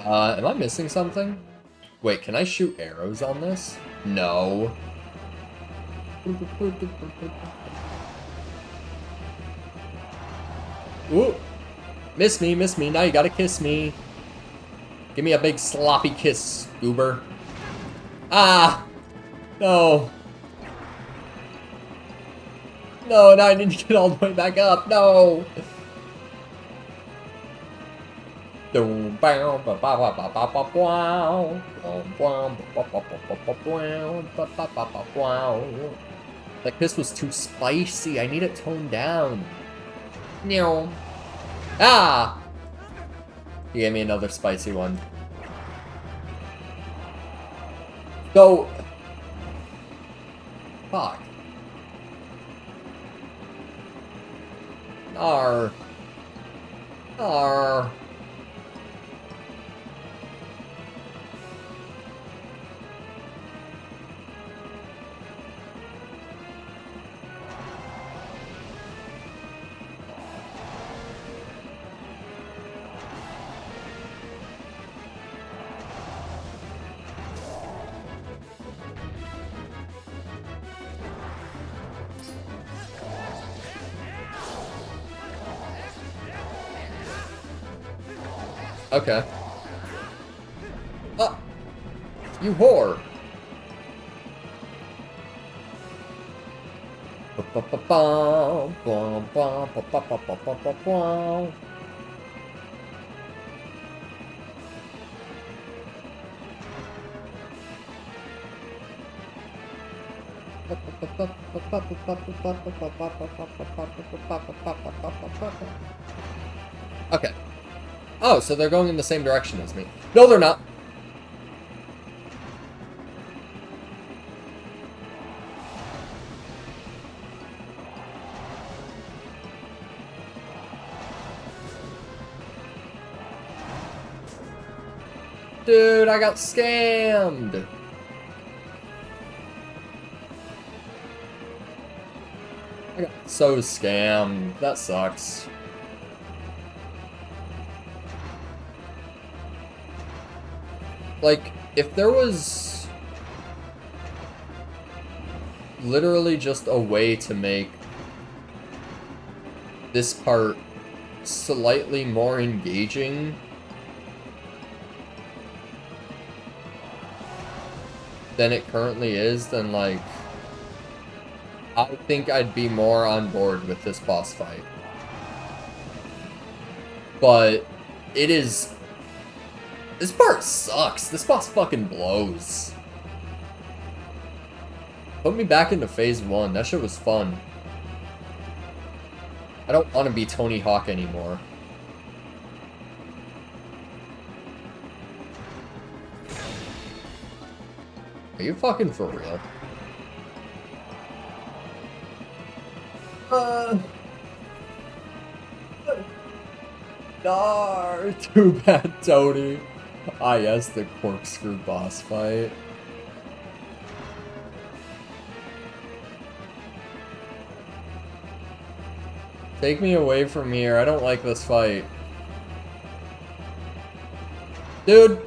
Am I missing something? Wait, can I shoot arrows on this? No. Ooh! Miss me, now you gotta kiss me. Give me a big sloppy kiss, goober. Ah! No. No, now I need to get all the way back up. No! That kiss was too spicy. I need it toned down. No. Ah! He gave me another spicy one. So... Fuck. Arr. Arr. Okay. Ah! You whore! Okay. Oh, so they're going in the same direction as me. No, they're not. Dude, I got scammed. I got so scammed. That sucks. Like, if there was... literally just a way to make this part slightly more engaging than it currently is, then like I think I'd be more on board with this boss fight. But it is... This part sucks. This boss fucking blows. Put me back into phase 1. That shit was fun. I don't want to be Tony Hawk anymore. Are you fucking for real? Nah, too bad, Tony. Ah, yes, the corkscrew boss fight. Take me away from here. I don't like this fight. Dude!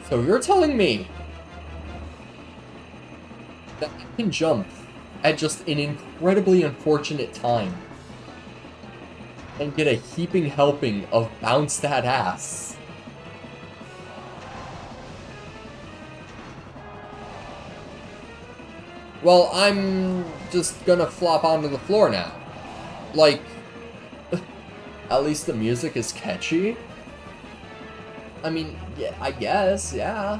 So you're telling me that I can jump at just an incredibly unfortunate time and get a heaping helping of bounce that ass? Well, I'm just gonna flop onto the floor now. Like, at least the music is catchy. I mean, yeah, I guess, yeah.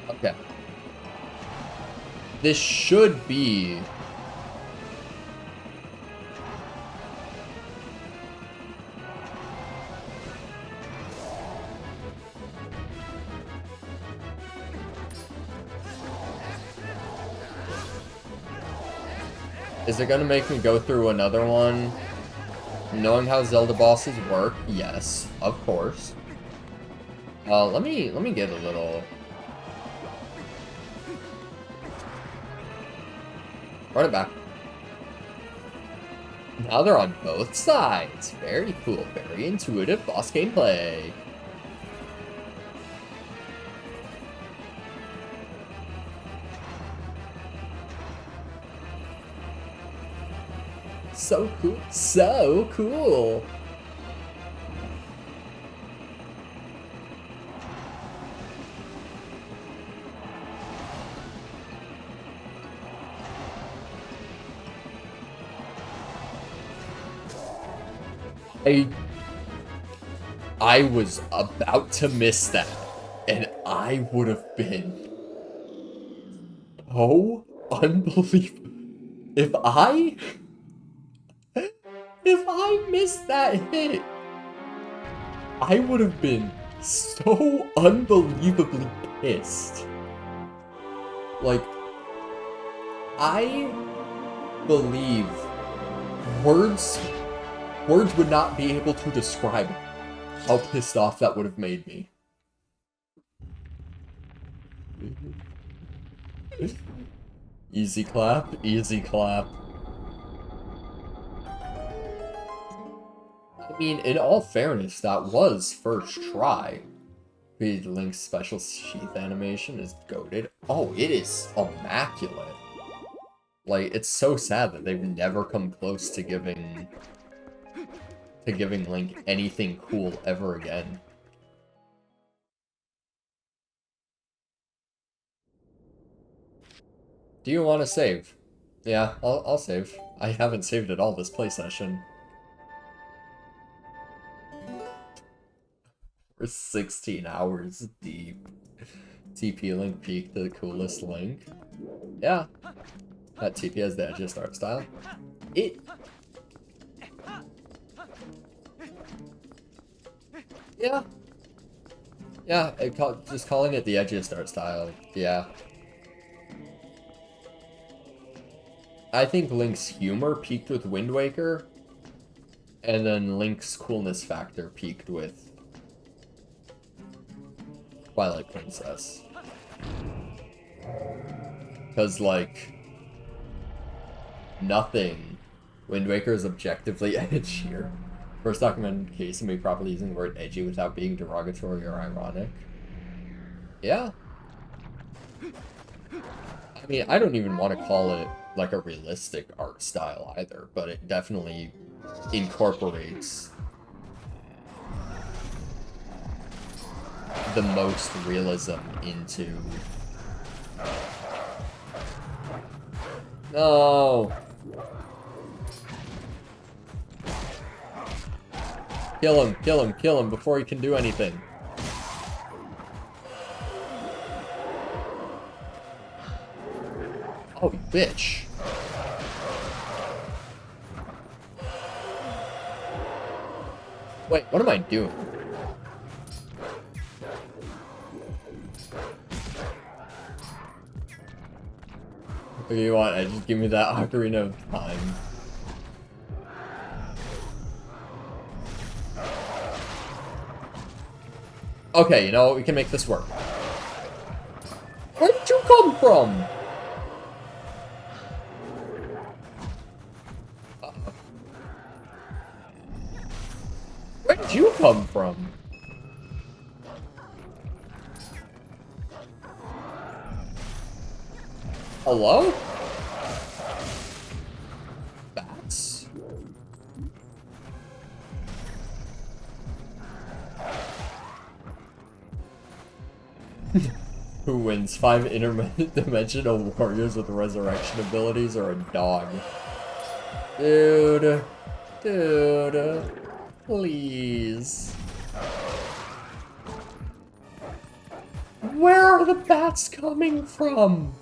Okay. This should be... Is it gonna make me go through another one? Knowing how Zelda bosses work? Yes, of course. Let me get a little... Run it back. Now they're on both sides. Very cool, very intuitive boss gameplay. So cool. So cool. I was about to miss that, and I would have been so unbelievable. If I missed that hit, I would have been so unbelievably pissed. Like, I believe words would not be able to describe how pissed off that would have made me. Easy clap, easy clap. I mean, in all fairness, that was first try. Link's special sheath animation is goated. Oh, it is immaculate. Like, it's so sad that they've never come close to giving Link anything cool ever again. Do you want to save? Yeah, I'll save. I haven't saved at all this play session. We're 16 hours deep. TP Link peaked the coolest Link. Yeah. That TP has the edgiest art style. Yeah. Yeah, just calling it the edgiest art style. Yeah. I think Link's humor peaked with Wind Waker, and then Link's coolness factor peaked with Twilight Princess. Because, like, nothing. Wind Waker is objectively edgier. First documented case of me properly using the word edgy without being derogatory or ironic. Yeah. I mean, I don't even want to call it, like, a realistic art style either, but it definitely incorporates the most realism into... No! Kill him before he can do anything. Oh, you bitch. Wait, what am I doing? Okay, you want? Just give me that Ocarina of Time. Okay, you know what? We can make this work. Where did you come from? Where did you come from? Hello? Bats. Who wins? 5 interdimensional warriors with resurrection abilities or a dog? Dude. Please. Where are the bats coming from?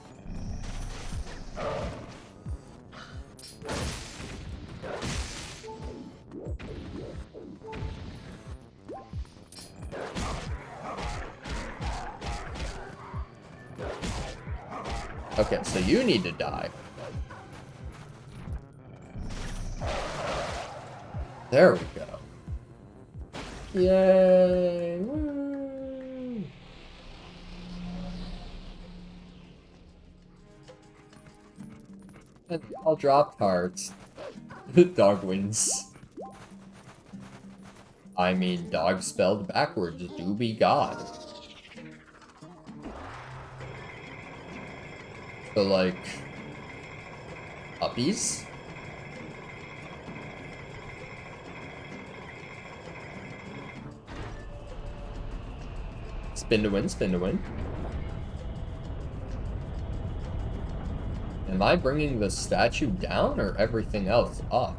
Okay, so you need to die. There we go. Yay! Woo! And I'll drop cards. Dog wins. I mean, dog spelled backwards do be God. So, like, puppies? Spin to win, spin to win. Am I bringing the statue down or everything else up?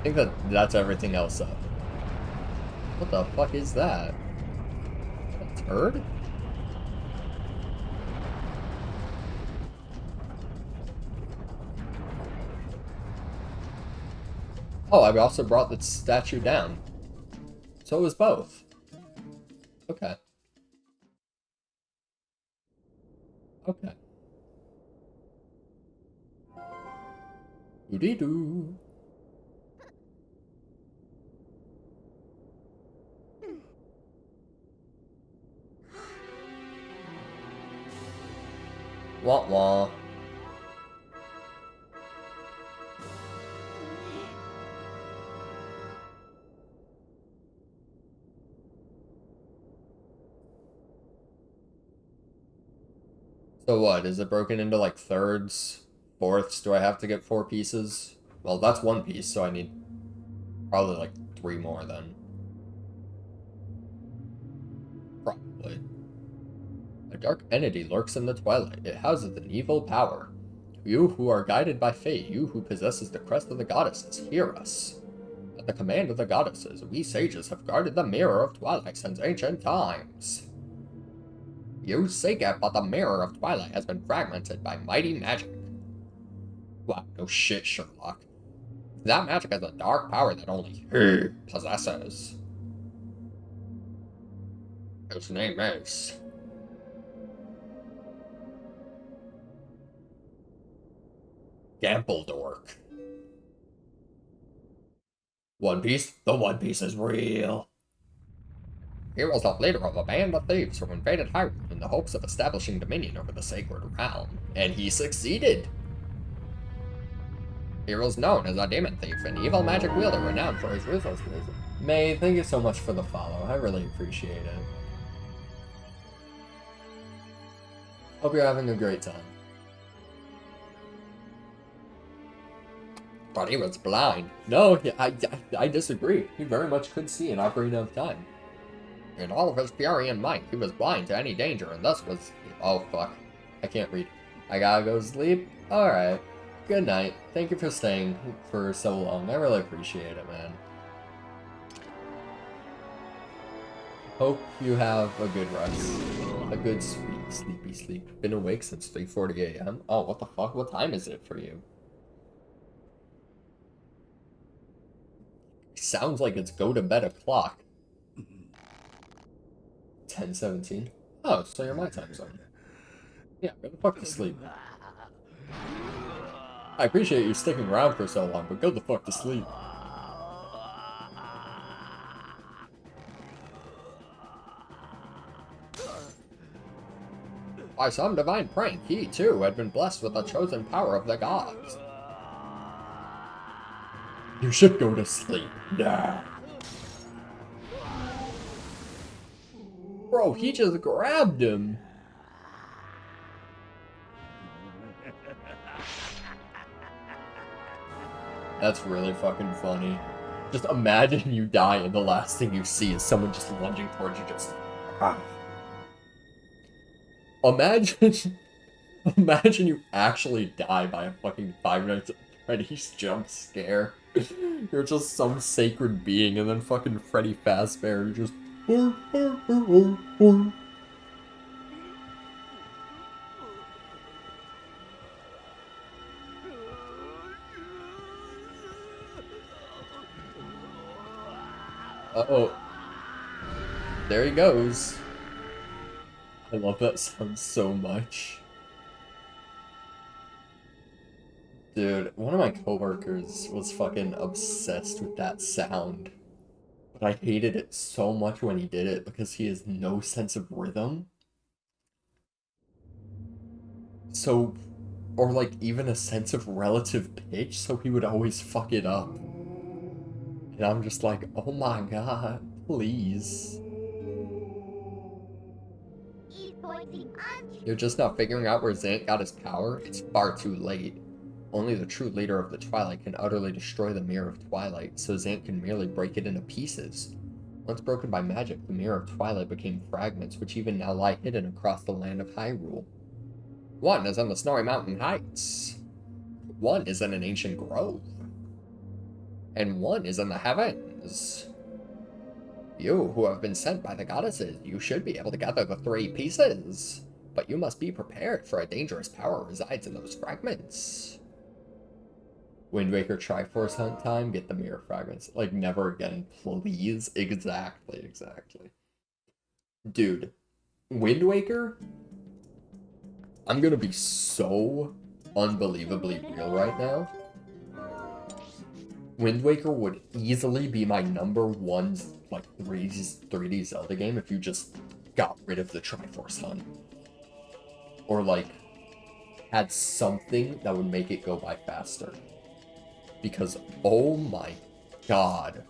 I think that's everything else up. What the fuck is that? A turd? Oh, I also brought the statue down. So it was both. Okay. Okay. Doo-dee-doo. Wah wah. So what, is it broken into like thirds, fourths? Do I have to get 4 pieces? Well, that's 1 piece, so I need probably like 3 more then. Probably. A dark entity lurks in the twilight. It houses an evil power. You who are guided by fate, you who possesses the crest of the goddesses, hear us. At the command of the goddesses, we sages have guarded the Mirror of Twilight since ancient times. You seek it, but the Mirror of Twilight has been fragmented by mighty magic. Wow, no shit, Sherlock. That magic is a dark power that only he possesses. His name is... Gampledork. One Piece? The One Piece is real. He was the leader of a band of thieves who invaded Hyrule in the hopes of establishing dominion over the sacred realm, and he succeeded. He was known as a demon thief, an evil magic wielder renowned for his ruthlessness. May, thank you so much for the follow. I really appreciate it. Hope you're having a great time. But he was blind. No, I disagree. He very much could see an Ocarina of Time. In all of his fury and might, he was blind to any danger, and thus was... Oh, fuck. I can't read. I gotta go sleep? Alright. Good night. Thank you for staying for so long. I really appreciate it, man. Hope you have a good rest. A good, sweet, sleepy sleep. Been awake since 3:40 a.m. Oh, what the fuck? What time is it for you? Sounds like it's go to bed o'clock. 10:17. Oh, so you're my time zone. Yeah, go the fuck to sleep. I appreciate you sticking around for so long, but go the fuck to sleep. By some divine prank, he too had been blessed with the chosen power of the gods. You should go to sleep now. Bro, he just grabbed him. That's really fucking funny. Just imagine you die and the last thing you see is someone just lunging towards you just... Imagine you actually die by a fucking 5 Nights at Freddy's jump scare. You're just some sacred being and then fucking Freddy Fazbear just... Uh-oh. There he goes. I love that sound so much. Dude, one of my coworkers was fucking obsessed with that sound. But I hated it so much when he did it because he has no sense of rhythm. So, or like even a sense of relative pitch, so he would always fuck it up. And I'm just like, oh my god, please. You're just not figuring out where Zant got his power? It's far too late. Only the true leader of the Twilight can utterly destroy the Mirror of Twilight, so Zant can merely break it into pieces. Once broken by magic, the Mirror of Twilight became fragments, which even now lie hidden across the land of Hyrule. One is on the Snowy Mountain Heights. One is in an ancient grove. And one is in the heavens. You, who have been sent by the goddesses, you should be able to gather the 3 pieces. But you must be prepared, for a dangerous power resides in those fragments. Wind Waker Triforce Hunt time, get the mirror fragments. Like, never again, please. Exactly. Dude, Wind Waker? I'm gonna be so unbelievably real right now. Wind Waker would easily be my #1, like, 3D Zelda game if you just got rid of the Triforce Hunt. Or, like, had something that would make it go by faster. Because, oh my god.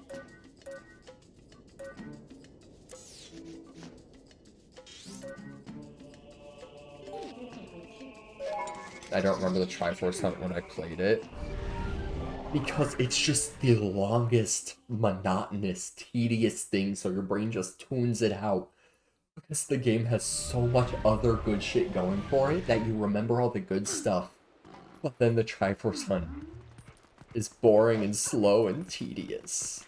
I don't remember the Triforce Hunt when I played it. Because it's just the longest, monotonous, tedious thing, so your brain just tunes it out. Because the game has so much other good shit going for it that you remember all the good stuff. But then the Triforce Hunt is boring and slow and tedious.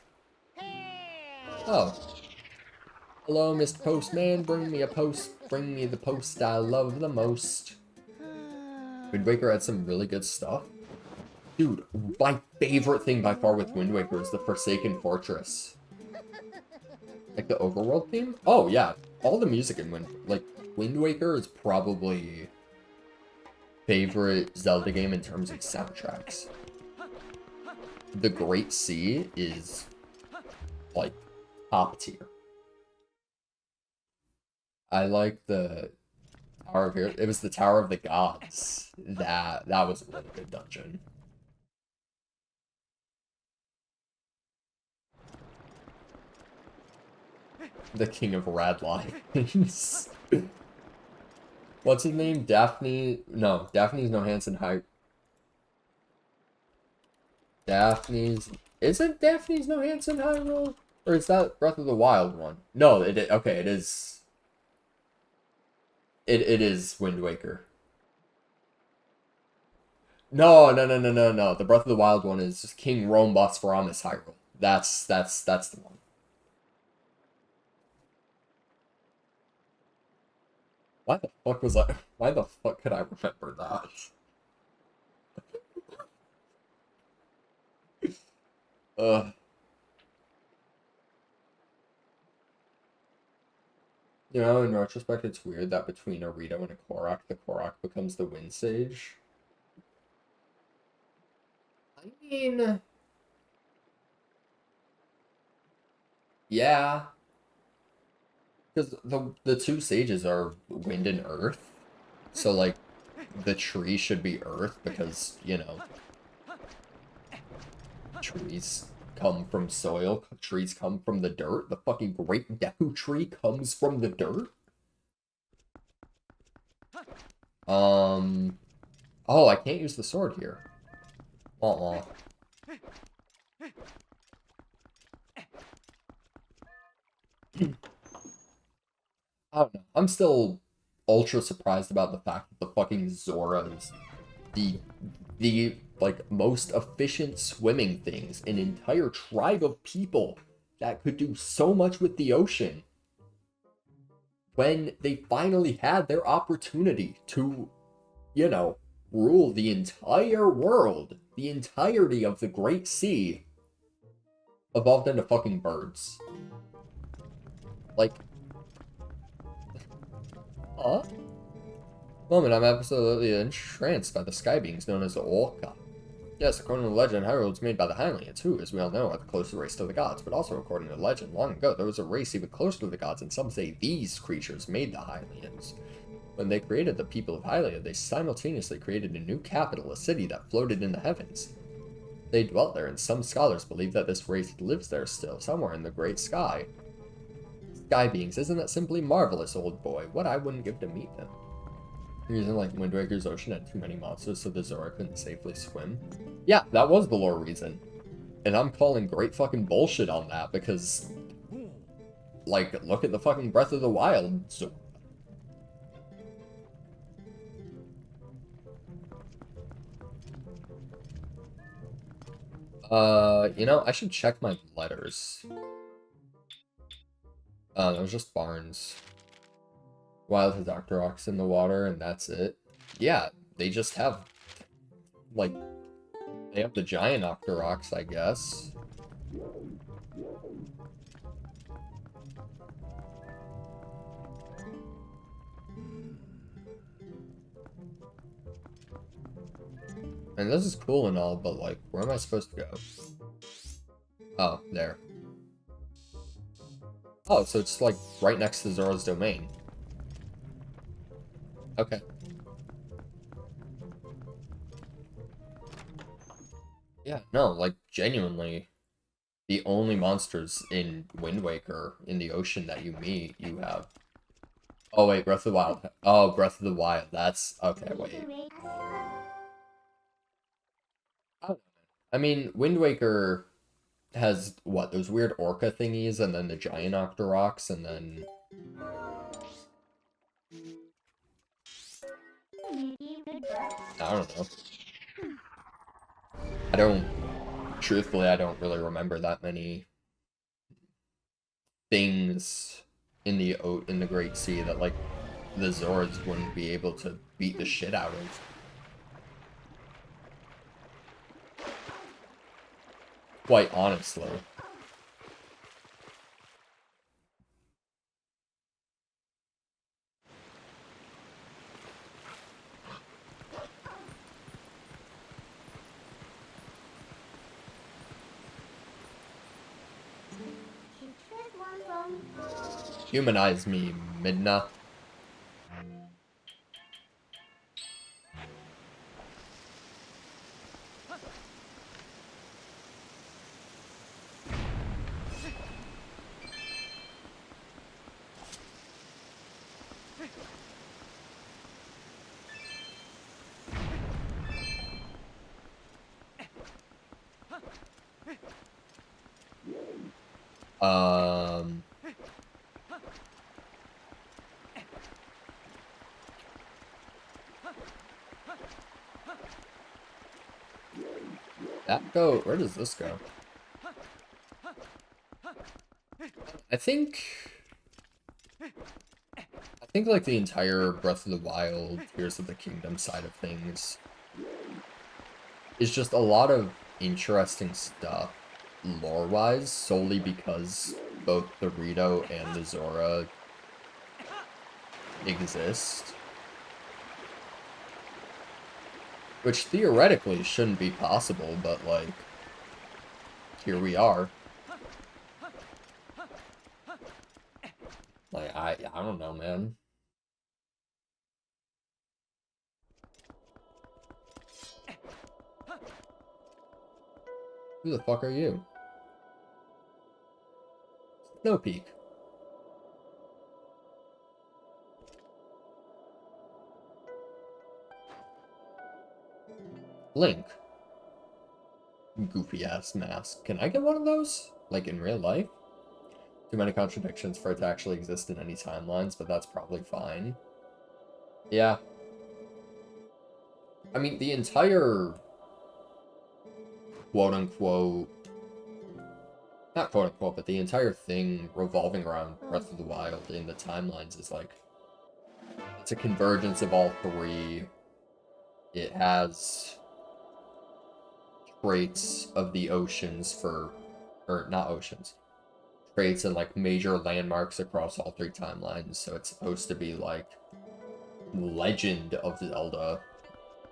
Oh. Hello, Mr. Postman. Bring me a post. Bring me the post I love the most. Wind Waker had some really good stuff. Dude, my favorite thing by far with Wind Waker is the Forsaken Fortress. Like the overworld theme? Oh, yeah. All the music in Wind Waker is probably favorite Zelda game in terms of soundtracks. The Great Sea is, like, top tier. I like the Tower of It was the Tower of the Gods. That was a really good dungeon. The King of Rad Lions. What's his name? Daphne? No, Daphne's no Hanson High. Daphne's. Isn't Daphne's no Hanson Hyrule? Or is that Breath of the Wild one? No, okay, it is. It is Wind Waker. No. The Breath of the Wild one is King Rome Bosphoramus Hyrule. That's the one. Why the fuck was I? Why the fuck could I remember that? You know, in retrospect, it's weird that between a Rito and a Korok, the Korok becomes the Wind Sage. I mean, yeah, because the two sages are Wind and Earth, so like the tree should be Earth because you know trees come from soil, trees come from the dirt. The fucking Great Deku Tree comes from the dirt. Oh, I can't use the sword here. I don't know. I'm still ultra surprised about the fact that the fucking Zoras, the like most efficient swimming things, an entire tribe of people that could do so much with the ocean, when they finally had their opportunity to, you know, rule the entire world, the entirety of the Great Sea, evolved into fucking birds. Like, huh? Moment, I'm absolutely entranced by the sky beings known as the Orca. Yes, according to the legend, Hyrule was made by the Hylians, who, as we all know, are the closest race to the gods, but also according to the legend, long ago there was a race even closer to the gods, and some say these creatures made the Hylians. When they created the people of Hylia, they simultaneously created a new capital, a city that floated in the heavens. They dwelt there, and some scholars believe that this race lives there still, somewhere in the great sky. Sky beings, isn't that simply marvelous, old boy? What I wouldn't give to meet them. The reason, like, Wind Waker's ocean had too many monsters so the Zora couldn't safely swim. Yeah, that was the lore reason. And I'm calling great fucking bullshit on that because, like, look at the fucking Breath of the Wild Zora. You know, I should check my letters. That was just Barnes. Wild has Octoroks in the water, and that's it. Yeah, they just have, like, they have the giant Octoroks, I guess. And this is cool and all, but, like, where am I supposed to go? Oh, there. Oh, so it's, like, right next to Zora's domain. Okay. Yeah, no, like, genuinely, the only monsters in Wind Waker in the ocean that you meet, you have... Oh, wait, Breath of the Wild. Oh, Breath of the Wild. That's... Okay, wait. I mean, Wind Waker has, what, those weird orca thingies, and then the giant Octoroks, and then... I don't know. I don't Truthfully, I don't really remember that many things in the Great Sea that like the Zords wouldn't be able to beat the shit out of. Quite honestly. Humanize me, Midna. That go, where does this go? I think like the entire Breath of the Wild, Tears of the Kingdom side of things is just a lot of interesting stuff lore-wise, solely because both the Rito and the Zora exist. Which theoretically shouldn't be possible, but like, here we are. Like, I don't know, man. Who the fuck are you? Snow Peak. Link. Goofy ass mask. Can I get one of those? Like in real life? Too many contradictions for it to actually exist in any timelines, but that's probably fine. Yeah. I mean, the entire quote-unquote... Not quote-unquote, but the entire thing revolving around Breath of the Wild in the timelines is like... It's a convergence of all three. It has traits of the oceans for... Or, not oceans. Traits and, like, major landmarks across all three timelines. So it's supposed to be, like, Legend of Zelda.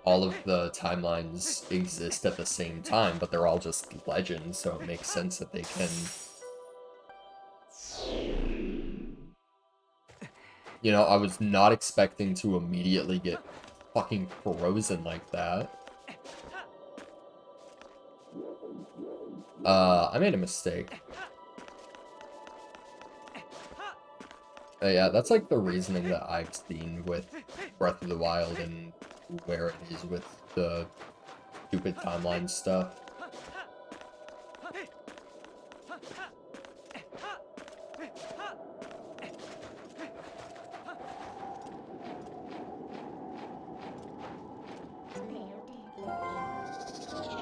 All of the timelines exist at the same time, but they're all just legends, so it makes sense that they can... You know, I was not expecting to immediately get fucking frozen like that. I made a mistake. Yeah, that's like the reasoning that I've seen with Breath of the Wild and where it is with the stupid timeline stuff.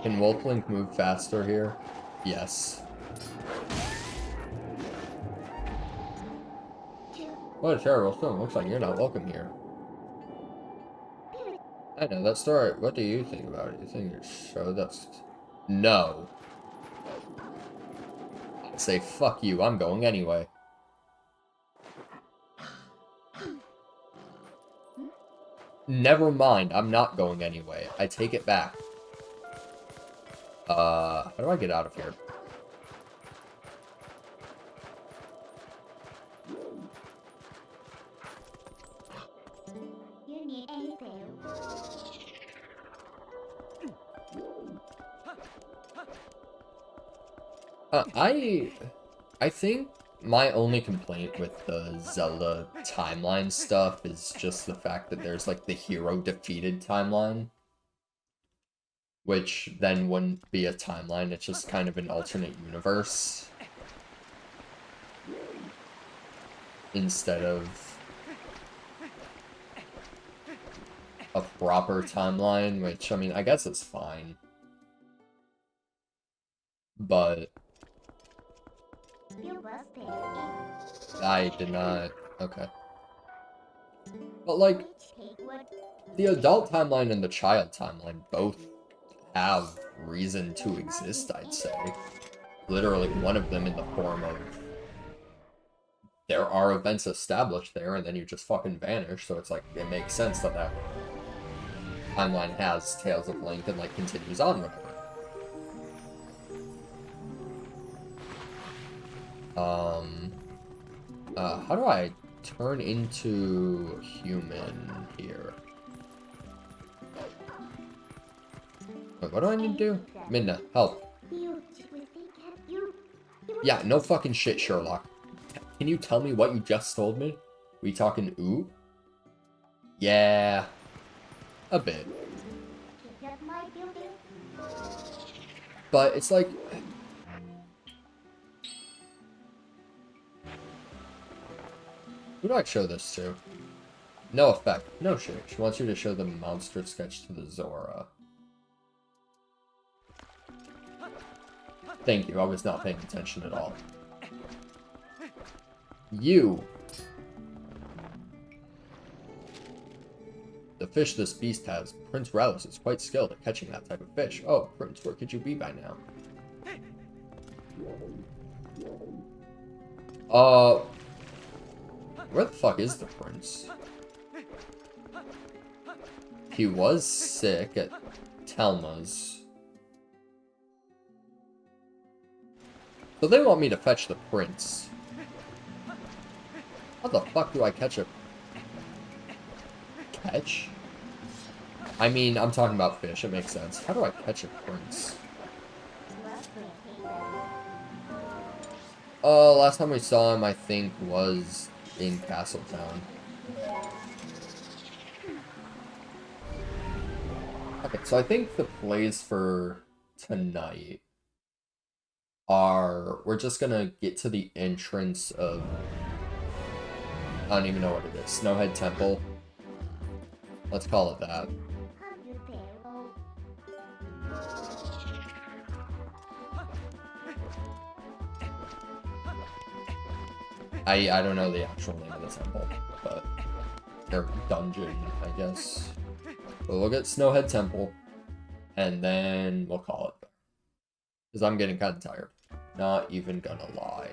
Can Wolflink move faster here? Yes. What a terrible film. Looks like you're not welcome here. I know that story. What do you think about it? You think your show that's... No. I'd say fuck you. I'm going anyway. Never mind. I'm not going anyway. I take it back. How do I get out of here? I think my only complaint with the Zelda timeline stuff is just the fact that there's like the hero defeated timeline. Which then wouldn't be a timeline, it's just kind of an alternate universe. Instead of a proper timeline, which, I mean, I guess it's fine. but I did not. Okay. But, like, the adult timeline and the child timeline both have reason to exist, I'd say. Literally, one of them in the form of there are events established there, and then you just fucking vanish, so it's like, it makes sense that that timeline has Tales of Link and, like, continues on, whatever. How do I turn into human here? Wait, what do I need to do? Midna, help. Yeah, no fucking shit, Sherlock. Can you tell me what you just told me? We talking ooh? Yeah. A bit. But it's like... Who do I show this to? No effect. No shit. She wants you to show the monster sketch to the Zora. Thank you, I was not paying attention at all. You! The fish this beast has. Prince Relish is quite skilled at catching that type of fish. Oh, Prince, where could you be by now? Where the fuck is the prince? He was sick at Telma's. So they want me to fetch the prince. How the fuck do I catch a... Catch? I mean, I'm talking about fish, it makes sense. How do I catch a prince? Last time we saw him, I think, was in Castletown. Okay, so I think the plays for tonight are... We're just gonna get to the entrance of... I don't even know what it is. Snowhead Temple. Let's call it that. I don't know the actual name of the temple, but... Or dungeon, I guess. But we'll get Snowhead Temple, and then we'll call it there. Because I'm getting kind of tired. Not even gonna lie.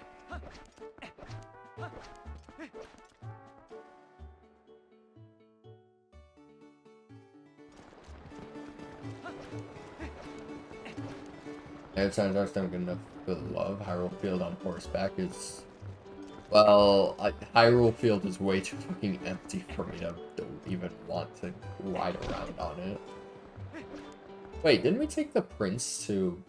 If times aren't good enough for the love, Hyrule Field on horseback is... Well, Hyrule Field is way too fucking empty for me to even want to ride around on it. Wait, didn't we take the prince to...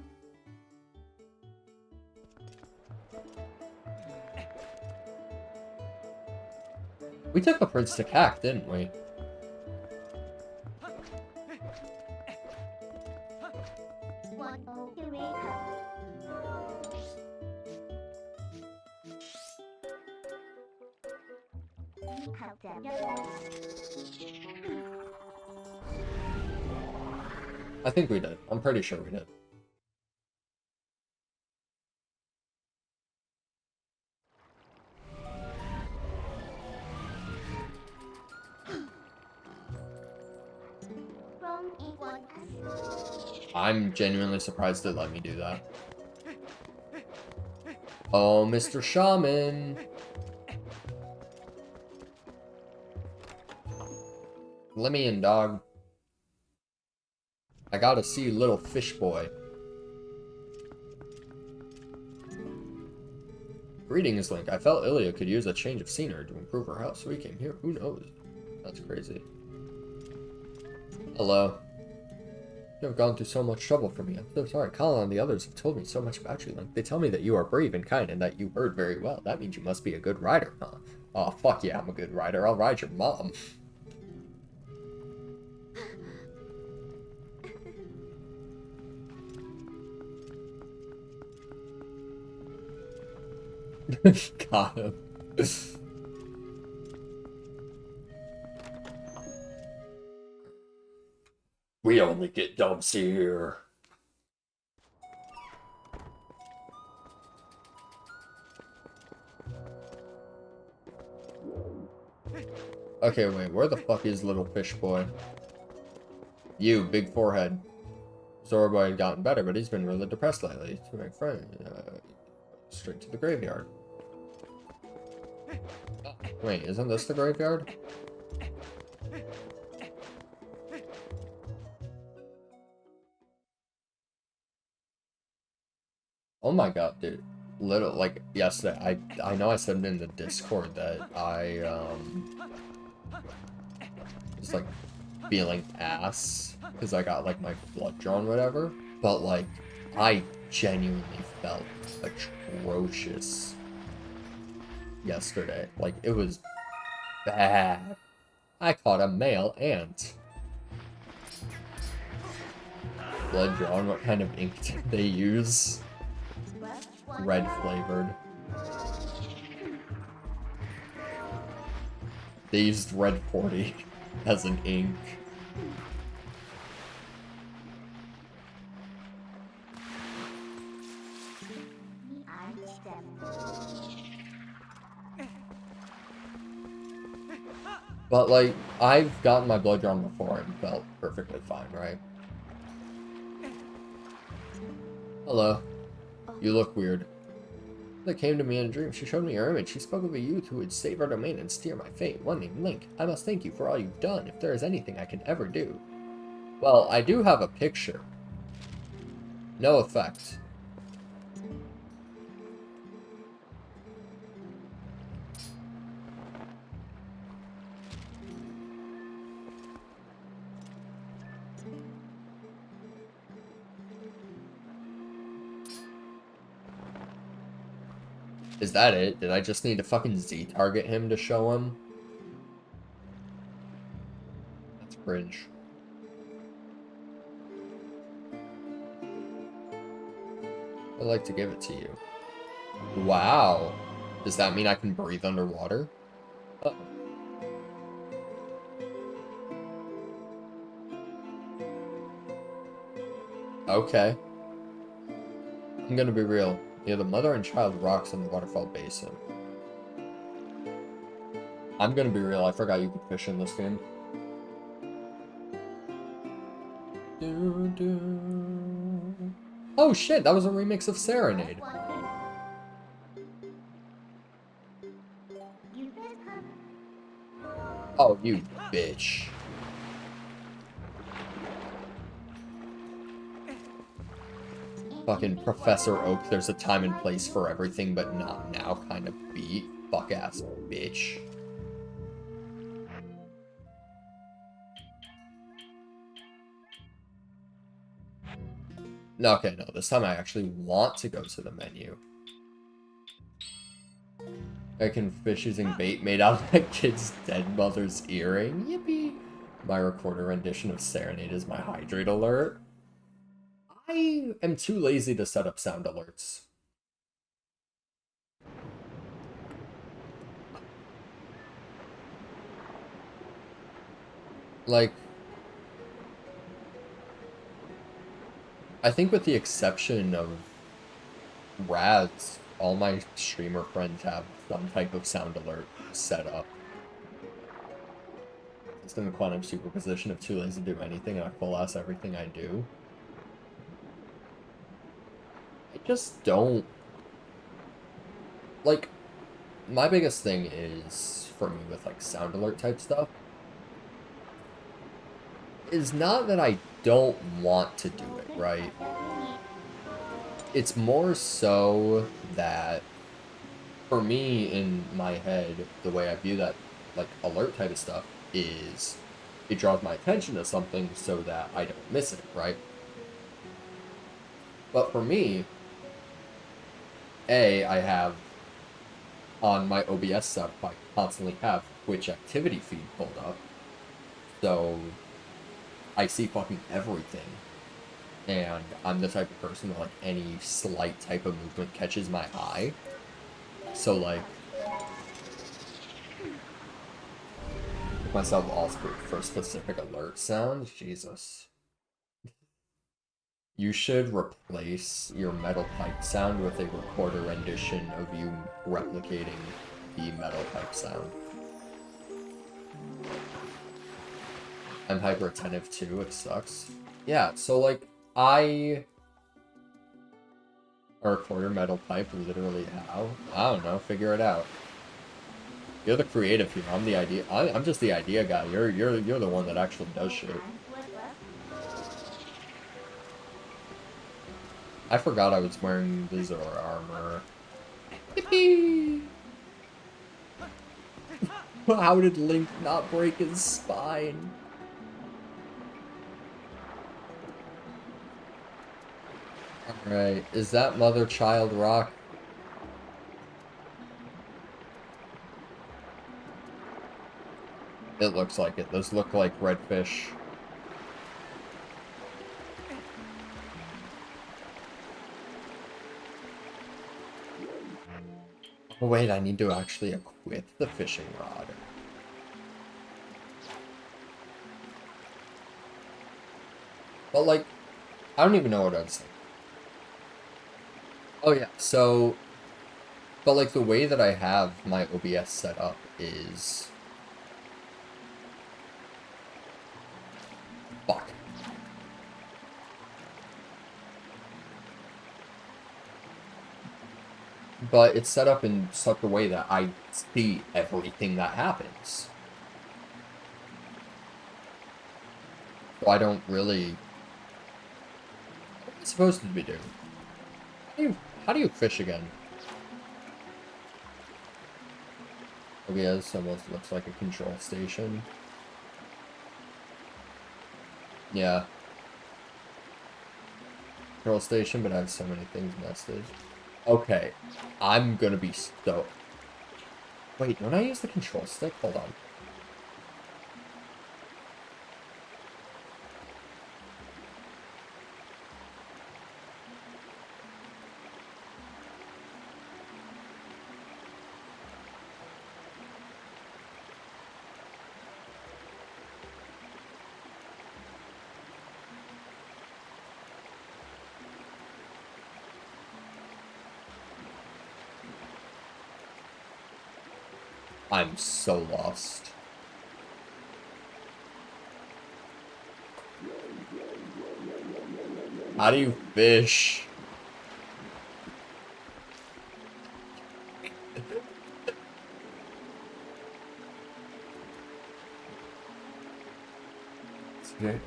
We took the prince to Cack, didn't we? I think we did. I'm pretty sure we did. I'm genuinely surprised they let me do that. Oh, Mr. Shaman! Let me in, dog. I gotta see little fish boy. Greetings, Link. I felt Ilya could use a change of scenery to improve her health, so we came here. Who knows? That's crazy. Hello. You have gone through so much trouble for me. I'm so sorry. Colin and the others have told me so much about you, Link. They tell me that you are brave and kind and that you herd very well. That means you must be a good rider, huh? Oh, fuck yeah, I'm a good rider. I'll ride your mom. Got him. We only get dumps here. Okay, wait, where the fuck is little fish boy? You, big forehead. Zorboy had gotten better, but he's been really depressed lately. To make friends, straight to the graveyard. Wait, isn't this the graveyard? Oh my god, dude. Little, like, yesterday, I know I said in the Discord that I, was, like, feeling ass, because I got, like, my blood drawn, whatever, but, like, I genuinely felt atrocious yesterday. Like, it was bad. I caught a male ant. Blood drawn, what kind of ink did they use? Red flavored. They used red 40 as an ink. But, like, I've gotten my blood drawn before and felt perfectly fine, right? Hello. You look weird. That came to me in a dream. She showed me her image. She spoke of a youth who would save our domain and steer my fate. One named Link. I must thank you for all you've done, if there is anything I can ever do. Well, I do have a picture. No effect. Is that it? Did I just need to fucking Z-target him to show him? That's cringe. I'd like to give it to you. Wow. Does that mean I can breathe underwater? Uh-oh. Okay. I'm gonna be real. Near the mother and child rocks in the waterfall basin. I'm gonna be real, I forgot you could fish in this game. Oh shit, that was a remix of Serenade. Oh, you bitch. Fucking Professor Oak, there's a time and place for everything, but not now kind of beat. Fuck ass bitch. No, okay, no, this time I actually want to go to the menu. I can fish using bait made out of that kid's dead mother's earring. Yippee! My recorder rendition of Serenade is my hydrate alert. I am too lazy to set up sound alerts. Like, I think with the exception of Rads, all my streamer friends have some type of sound alert set up. It's in the quantum superposition of too lazy to do anything and I full ass everything I do. I just don't... Like, my biggest thing is, for me with like sound alert type stuff, is not that I don't want to do it, right? It's more so that, for me, in my head, the way I view that, like, alert type of stuff is, it draws my attention to something so that I don't miss it, right? But for me, I have, on my OBS setup, I constantly have Twitch activity feed pulled up, so I see fucking everything. And I'm the type of person that, like, any slight type of movement catches my eye. So, like, give myself all for specific alert sounds. Jesus. You should replace your metal pipe sound with a recorder rendition of you replicating the metal pipe sound. I'm hyper attentive too, it sucks. Yeah, so like, I... Or a quarter metal pipe, literally how? I don't know, figure it out. You're the creative here, I'm the idea... I'm just the idea guy, you're the one that actually does shit. I forgot I was wearing Visor armor. Yippee! How did Link not break his spine? Alright, is that mother-child rock? It looks like it. Those look like redfish. Oh wait, I need to actually equip the fishing rod. But like, I don't even know what I'd say. Oh yeah, so... But like, the way that I have my OBS set up is... Fuck. But it's set up in such a way that I see everything that happens. So I don't really... What am I supposed to be doing? How do you fish again? Okay, yeah, this almost looks like a control station. Yeah. Control station, but I have so many things nested. Okay. I'm gonna be so... Wait, don't I use the control stick? Hold on. I'm so lost. How do you fish? Okay.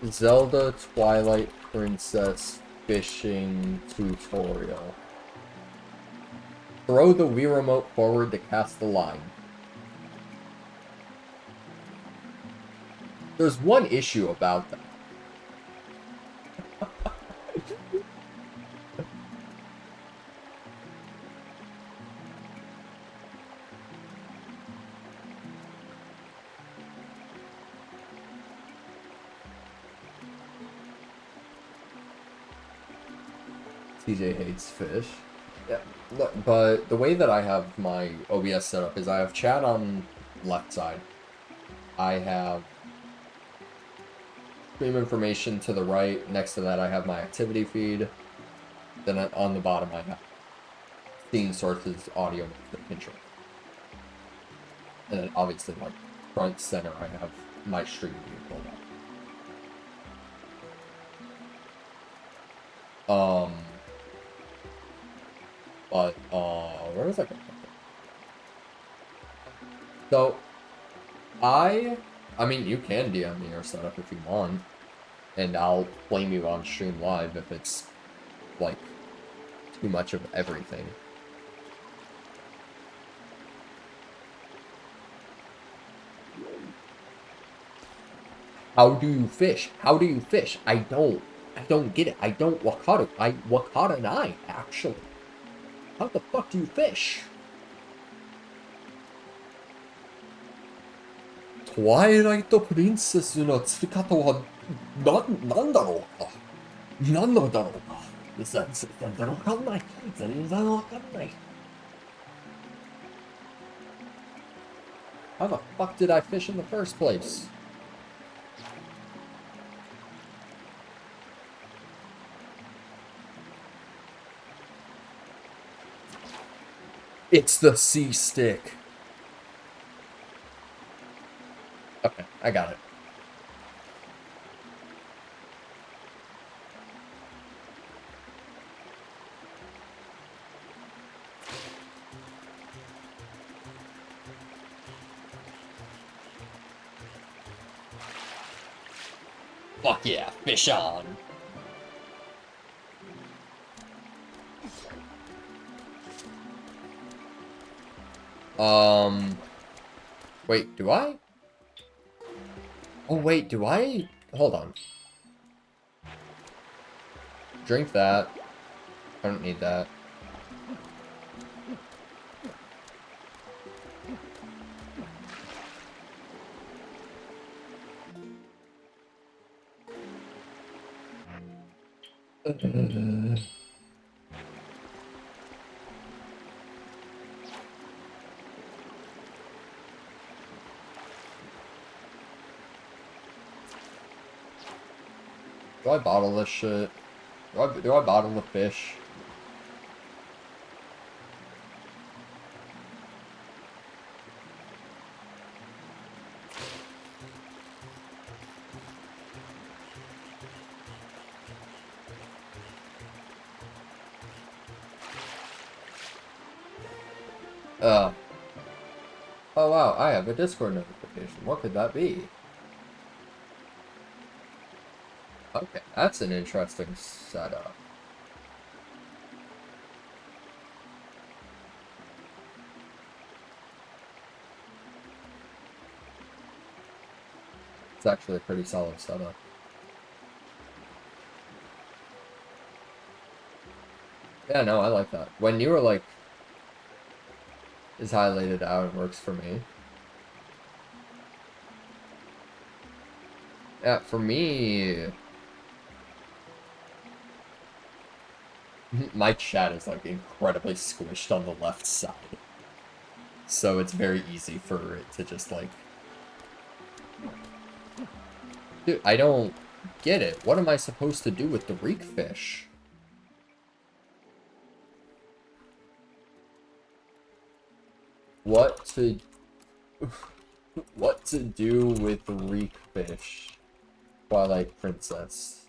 Zelda Twilight Princess fishing tutorial. Throw the Wii remote forward to cast the line. There's one issue about that. TJ hates fish. Yeah, but the way that I have my OBS set up is I have chat on left side. I have stream information to the right. Next to that, I have my activity feed. Then on the bottom, I have scene sources, audio, intro. And then obviously, like, front center, I have my stream view pulled up. But, where was I going? So, I mean, you can DM me your setup if you want, and I'll blame you on stream live if it's, like, too much of everything. How do you fish? How do you fish? I don't get it. I don't Wakata Nai, actually. How the fuck do you fish? Twilight Princess の釣り方はなんだろうか何のだろうか全然わかんない全然わかんない How the fuck did I fish in the first place? It's the C stick. I got it. Fuck yeah, fish on. Wait, do I? Oh, wait, do I? Hold on. Drink that. I don't need that. Do I bottle this shit? Do I bottle the fish? Oh wow, I have a Discord notification. What could that be? Okay, that's an interesting setup. It's actually a pretty solid setup. Yeah, no, I like that. When you were like, is highlighted out, it works for me. Yeah, for me, my chat is like incredibly squished on the left side. So it's very easy for it to just like... Dude, I don't get it. What am I supposed to do with the reek fish? What to do with the reek fish? Twilight Princess.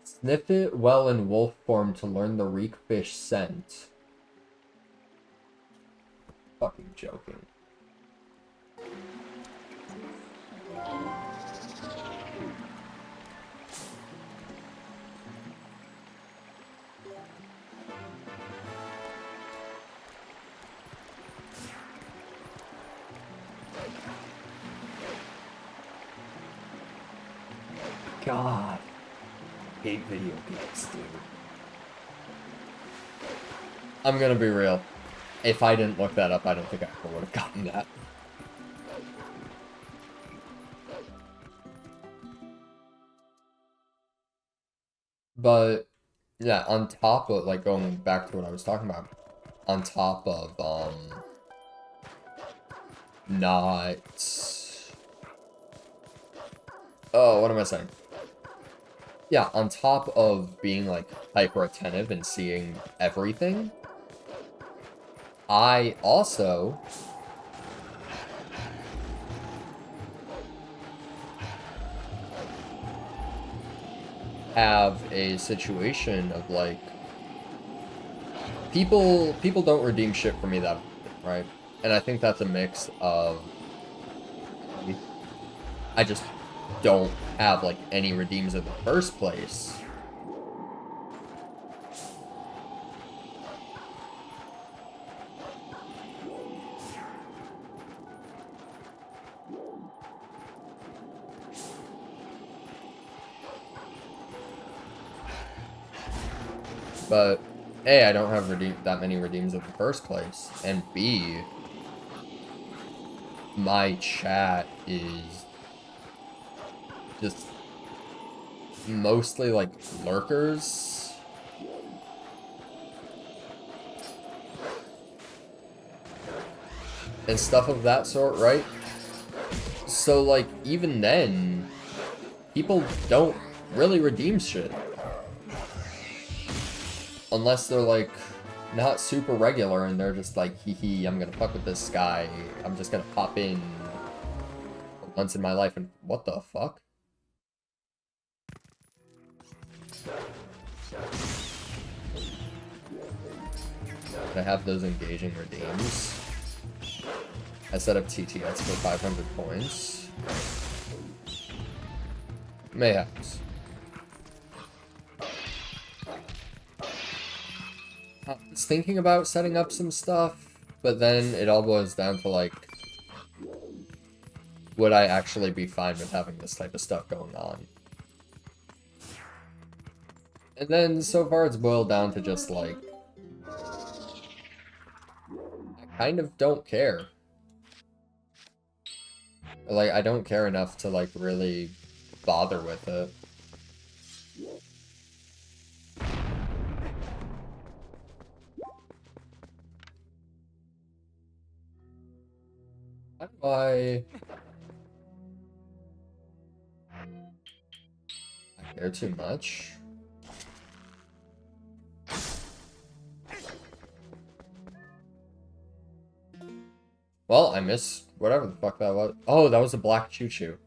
Sniff it well in wolf form to learn the reek fish scent. Fucking joking. God. Hate video games, dude. I'm gonna be real. If I didn't look that up, I don't think I ever would have gotten that. But, yeah, on top of, like, going back to what I was talking about, on top of, not... Oh, what am I saying? Yeah, on top of being, like, hyper attentive and seeing everything, I also have a situation of, like, people don't redeem shit for me that often, right? And I think that's a mix of I just don't have, like, any redeems in the first place. But A, I don't have that many redeems in the first place, and B, my chat is just mostly like lurkers. And stuff of that sort, right? So, like, even then, people don't really redeem shit. Unless they're, like, not super regular and they're just like, hee hee, I'm gonna fuck with this guy. I'm just gonna pop in once in my life, and what the fuck? I have those engaging redeems. I set up TTS for 500 points. Mayhaps. I was thinking about setting up some stuff, but then it all boils down to, like, would I actually be fine with having this type of stuff going on? And then, so far, it's boiled down to just, like, I kind of don't care. Like, I don't care enough to, like, really bother with it. How do I care too much? Well, I missed whatever the fuck that was. Oh, that was a black choo-choo.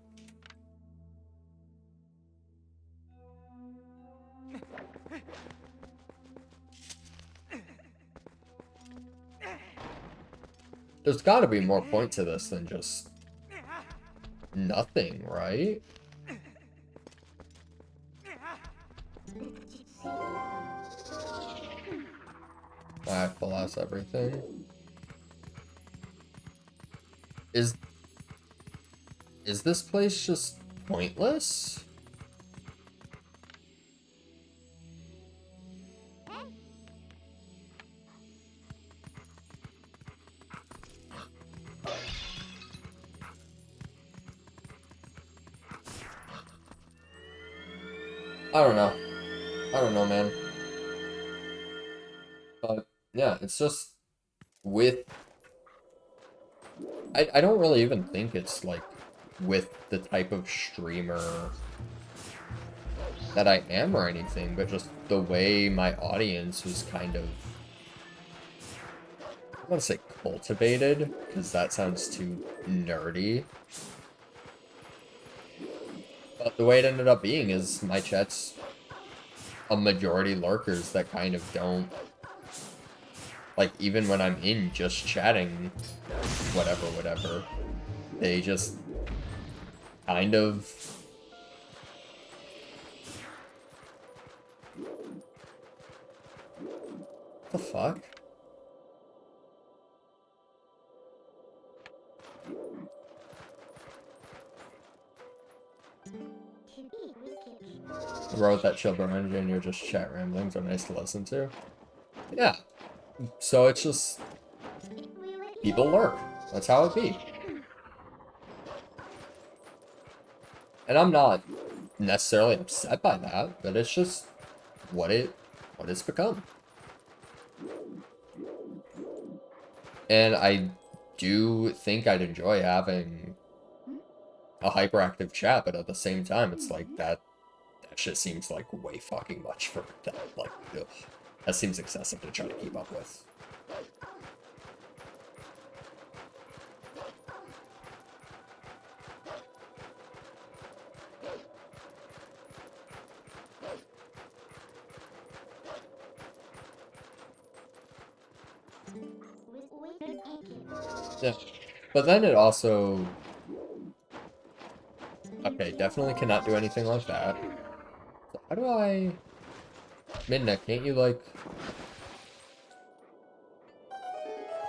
There's gotta be more point to this than just nothing, right? I pull out everything. Is this place just pointless? I don't know. I don't know, man. But, yeah, it's just with... I don't really even think it's, like, with the type of streamer that I am or anything, but just the way my audience was kind of... I don't want to say cultivated, because that sounds too nerdy. But the way it ended up being is my chat's a majority lurkers that kind of don't... Like, even when I'm in just chatting, whatever, they just kind of... What the fuck? Wrote that chill bro energy and your just chat ramblings are nice to listen to. Yeah. So it's just... people lurk. That's how it be. And I'm not necessarily upset by that, but it's just what it's become. And I do think I'd enjoy having a hyperactive chat, but at the same time, it's like that shit seems like way fucking much for that. Like, ugh, that seems excessive to try to keep up with. Yeah, but then it also... Okay, definitely cannot do anything like that. So how do I... Midna, can't you, like...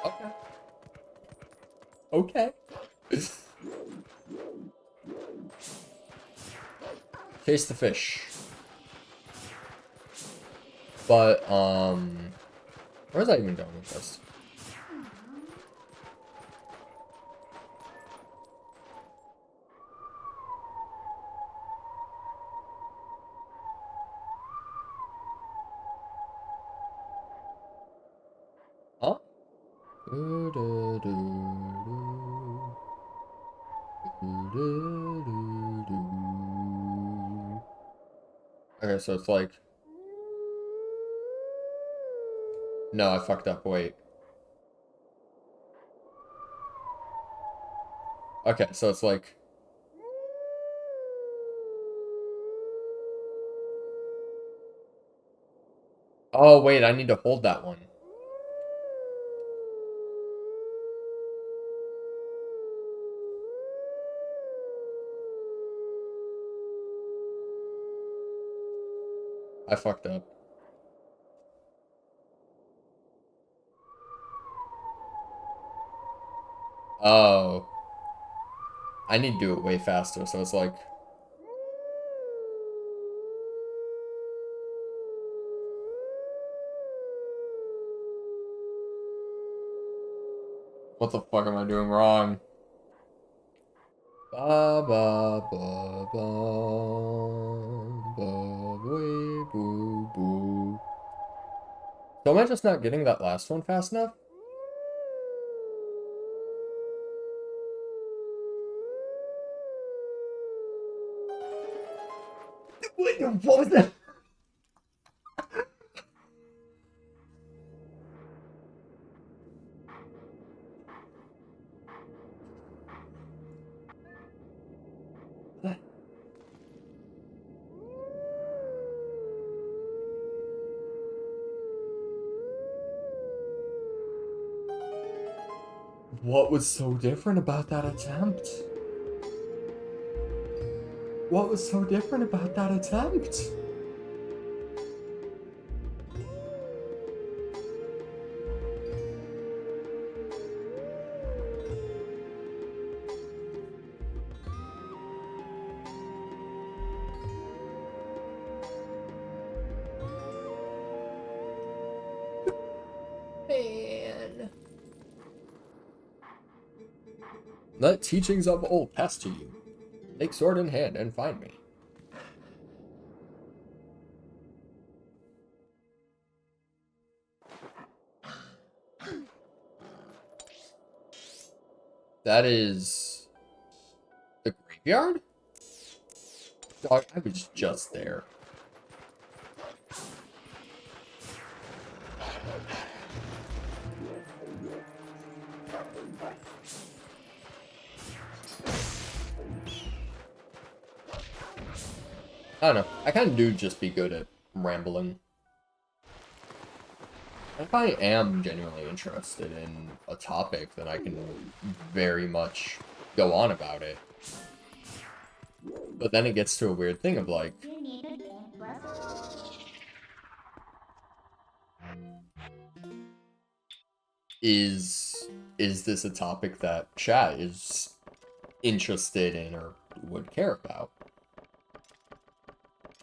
Okay. Okay. Chase the fish. But, where was I even going with this? Huh? Okay, so it's like... No, I fucked up, wait. Okay, so it's like... Oh, wait, I need to hold that one. I fucked up. Oh. I need to do it way faster, so it's like... What the fuck am I doing wrong? Ba ba ba ba ba boo boo boo. So am I just not getting that last one fast enough? Wait, what was that? What was so different about that attempt? What was so different about that attempt? Man. Let teachings of old pass to you. Take sword in hand and find me. That is... the graveyard? Dog, I was just there. I don't know. I kind of do just be good at rambling. If I am genuinely interested in a topic, then I can very much go on about it. But then it gets to a weird thing of like... Is this a topic that chat is interested in or would care about?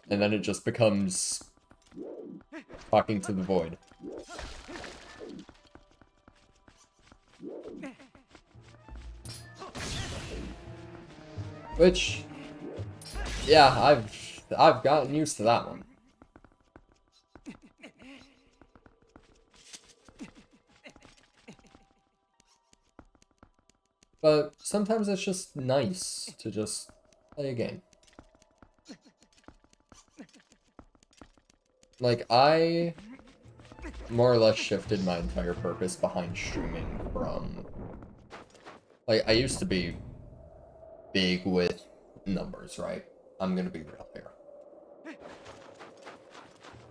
And then it just becomes talking to the void. Which, yeah, I've gotten used to that one. But sometimes it's just nice to just play a game. Like, I more or less shifted my entire purpose behind streaming from... Like, I used to be big with numbers, right? I'm gonna be real here.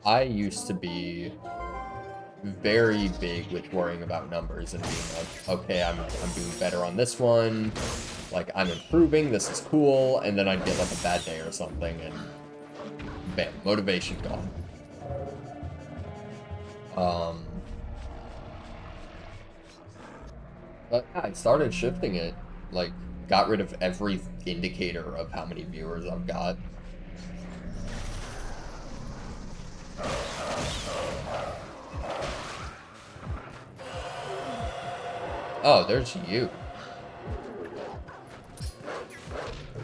I used to be very big with worrying about numbers and being like, okay, I'm doing better on this one, like, I'm improving, this is cool, and then I'd get like a bad day or something, and bam, motivation gone. But yeah, I started shifting it, like, got rid of every indicator of how many viewers I've got. Oh, there's you.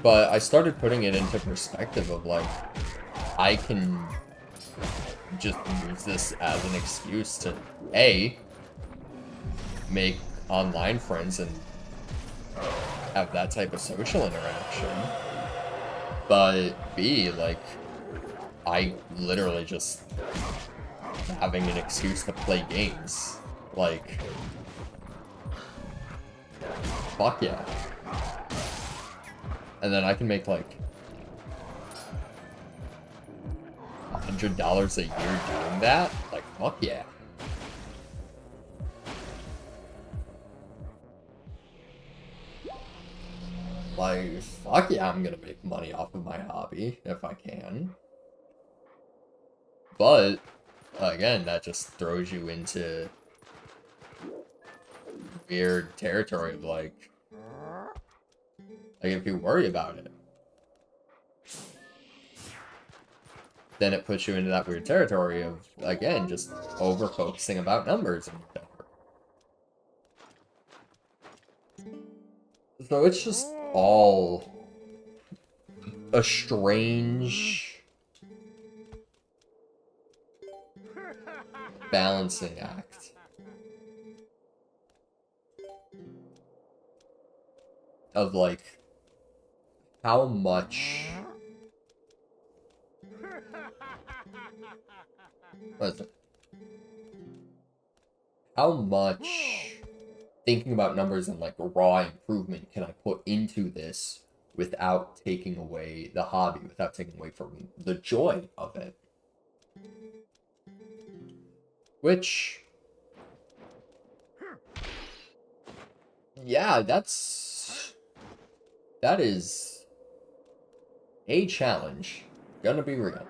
But I started putting it into perspective of, like, I can just use this as an excuse to, A, make online friends and have that type of social interaction. But B, like, I literally just having an excuse to play games. Like, fuck yeah. And then I can make like $100 a year doing that. Like, Fuck yeah. Like, fuck yeah, I'm gonna make money off of my hobby if I can. But, again, that just throws you into weird territory of like if you worry about it, then it puts you into that weird territory of, again, just over focusing about numbers and whatever. So it's just all a strange balancing act of like how much what is it? How much thinking about numbers and like raw improvement can I put into this without taking away the hobby, without taking away from the joy of it? Which, yeah, that is a challenge. Gonna be real.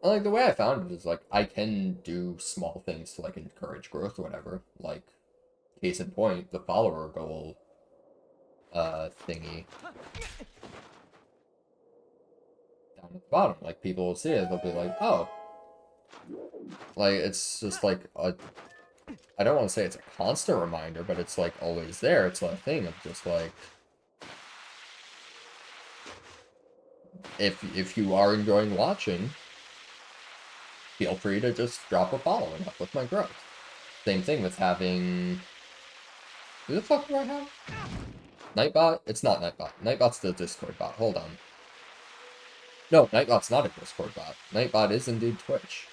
Like, the way I found it is, like, I can do small things to, like, encourage growth or whatever. Like, case in point, the follower goal, thingy. Down at the bottom. Like, people will see it, they'll be like, oh. Like, it's just, like, I don't want to say it's a constant reminder, but it's, like, always there. It's a thing of just, like, if you are enjoying watching, feel free to just drop a follow and help with my growth. Same thing with having... Who the fuck do I have? Nightbot? It's not Nightbot. Nightbot's the Discord bot. Hold on. No, Nightbot's not a Discord bot. Nightbot is indeed Twitch.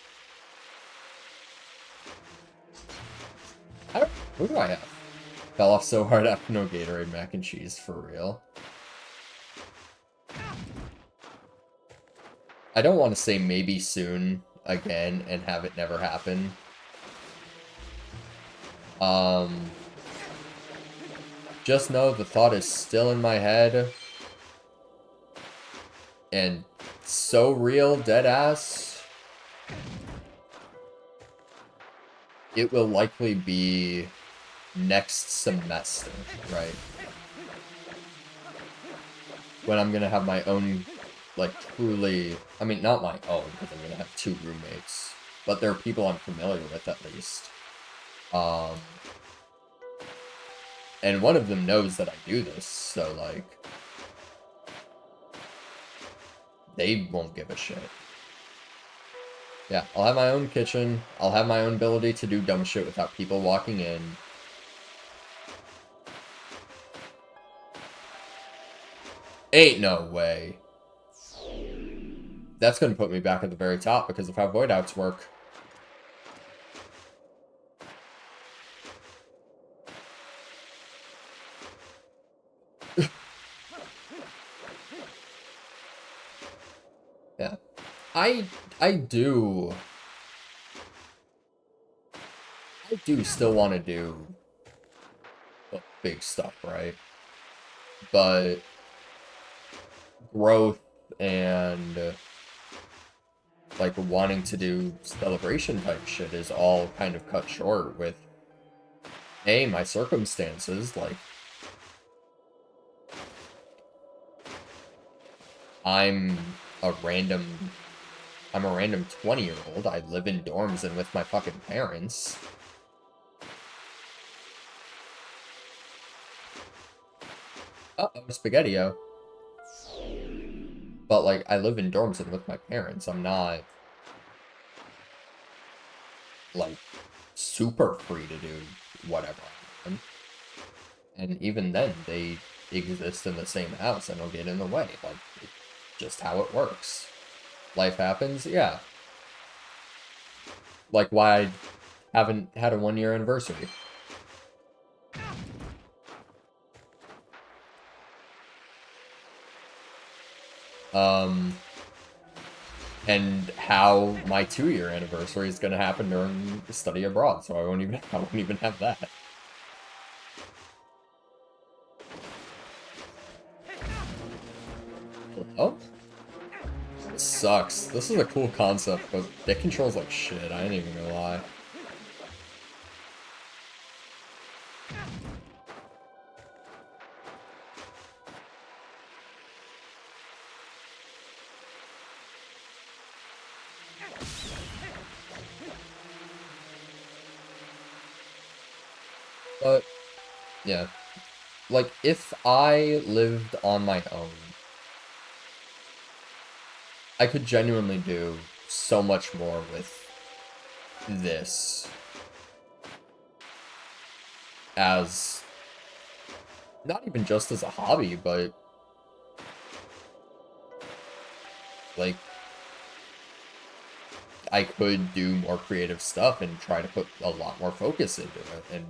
Who do I have? Fell off so hard after no Gatorade mac and cheese, for real. I don't want to say maybe soon again and have it never happen. Just know the thought is still in my head. And so real, dead ass. It will likely be next semester, right? When I'm gonna have my own, like, truly... I mean, not my own, because I'm gonna have 2 roommates. But there are people I'm familiar with, at least. And one of them knows that I do this, so, like... They won't give a shit. Yeah, I'll have my own kitchen. I'll have my own ability to do dumb shit without people walking in. Ain't no way. That's gonna put me back at the very top because of how void outs work. Yeah. I do still want to do big stuff, right? But growth and like wanting to do celebration type shit is all kind of cut short with my circumstances. Like, I'm a random 20-year-old. I live in dorms and with my fucking parents. Uh-oh, Spaghetti-O. But, like, I live in dorms and with my parents. I'm not, like, super free to do whatever I want. And even then, they exist in the same house and they'll get in the way. Like, it's just how it works. Life happens, yeah. Like, why I haven't had a 1-year anniversary. and how my 2-year anniversary is gonna happen during the study abroad, so I won't even have that. Oh, this sucks. This is a cool concept, but it controls like shit. I ain't even gonna lie. But yeah, like if I lived on my own, I could genuinely do so much more with this as not even just as a hobby, but like I could do more creative stuff and try to put a lot more focus into it and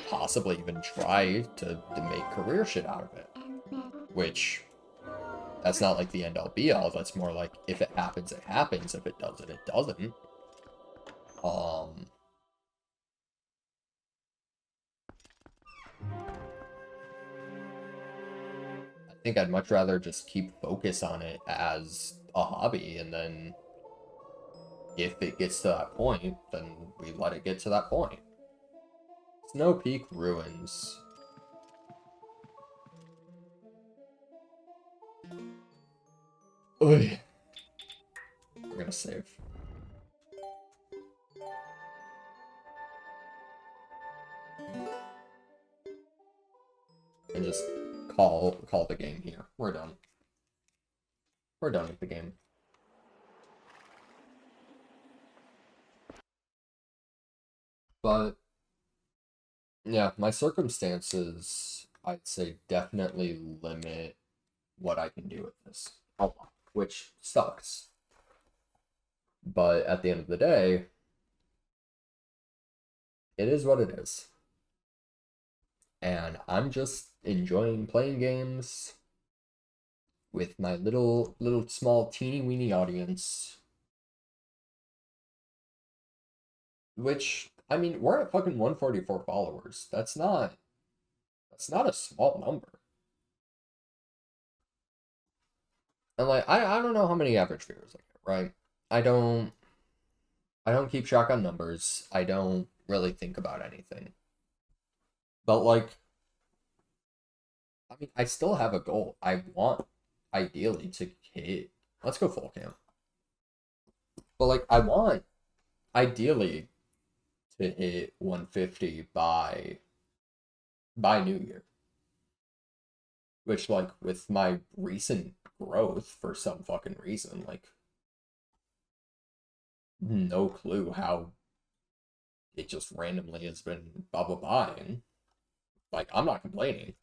possibly even try to make career shit out of it. Which that's not like the end all be all. That's more like if it happens, it happens. If it doesn't, it doesn't. Um I think I'd much rather just keep focus on it as a hobby, and then if it gets to that point, then we let it get to that point. Snow Peak Ruins. Oy. We're gonna save. And just call the game here. We're done. We're done with the game. But yeah, my circumstances, I'd say, definitely limit what I can do with this a lot, which sucks. But at the end of the day, it is what it is. And I'm just enjoying playing games with my little small teeny weeny audience. Which, I mean, we're at fucking 144 followers. That's not a small number. And like I don't know how many average viewers I get, right? I don't I don't keep track on numbers. I don't really think about anything. But like I mean I still have a goal. I want ideally to hit, let's go full cam. But like I want ideally to hit 150 by New Year. Which like with my recent growth for some fucking reason, like no clue how it just randomly has been blah blah blah. And like I'm not complaining,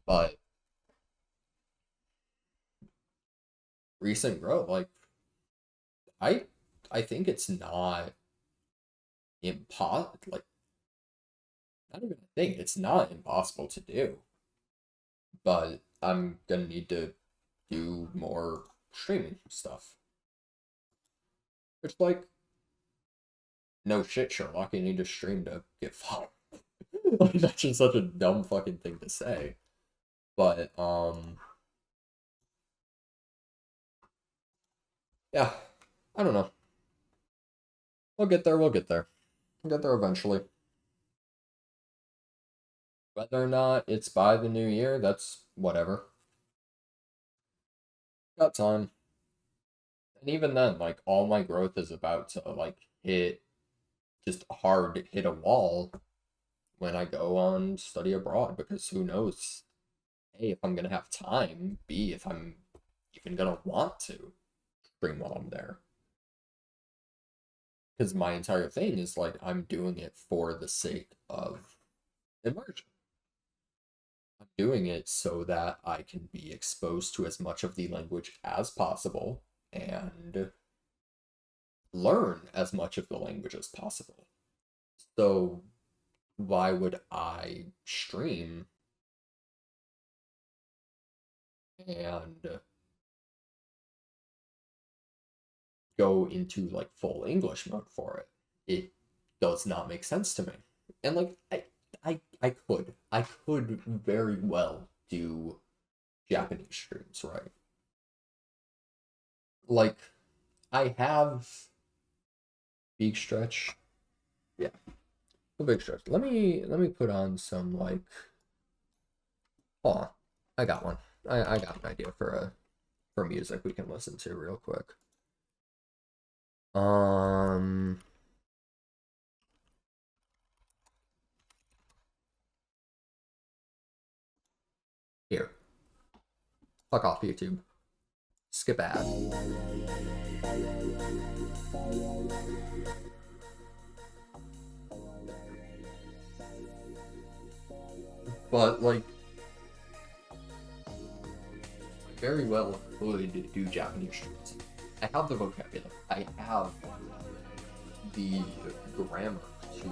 but recent growth, like I I think it's not like not even a thing. It's not impossible to do, but I'm gonna need to do more streaming stuff. Which like no shit, Sherlock, you need to stream to get followed. Like that's just such a dumb fucking thing to say. But yeah, I don't know. We'll get there, we'll get there. We'll get there eventually. Whether or not it's by the new year, that's whatever. Got time. And even then, like all my growth is about to like hit just hard hit a wall when I go on study abroad because who knows, A, if I'm gonna have time, B, if I'm even gonna want to stream while I'm there. Because my entire thing is like I'm doing it for the sake of immersion. I'm doing it so that I can be exposed to as much of the language as possible and learn as much of the language as possible. So why would I stream and go into like full English mode for it. It does not make sense to me. And like I could very well do Japanese streams, right? Like I have big stretch. Yeah. A big stretch. Let me put on some like hold on. I got one. I got an idea for music we can listen to real quick. Here. Fuck off YouTube. Skip ad. But like very well could do Japanese streams. I have the vocabulary. I have the grammar to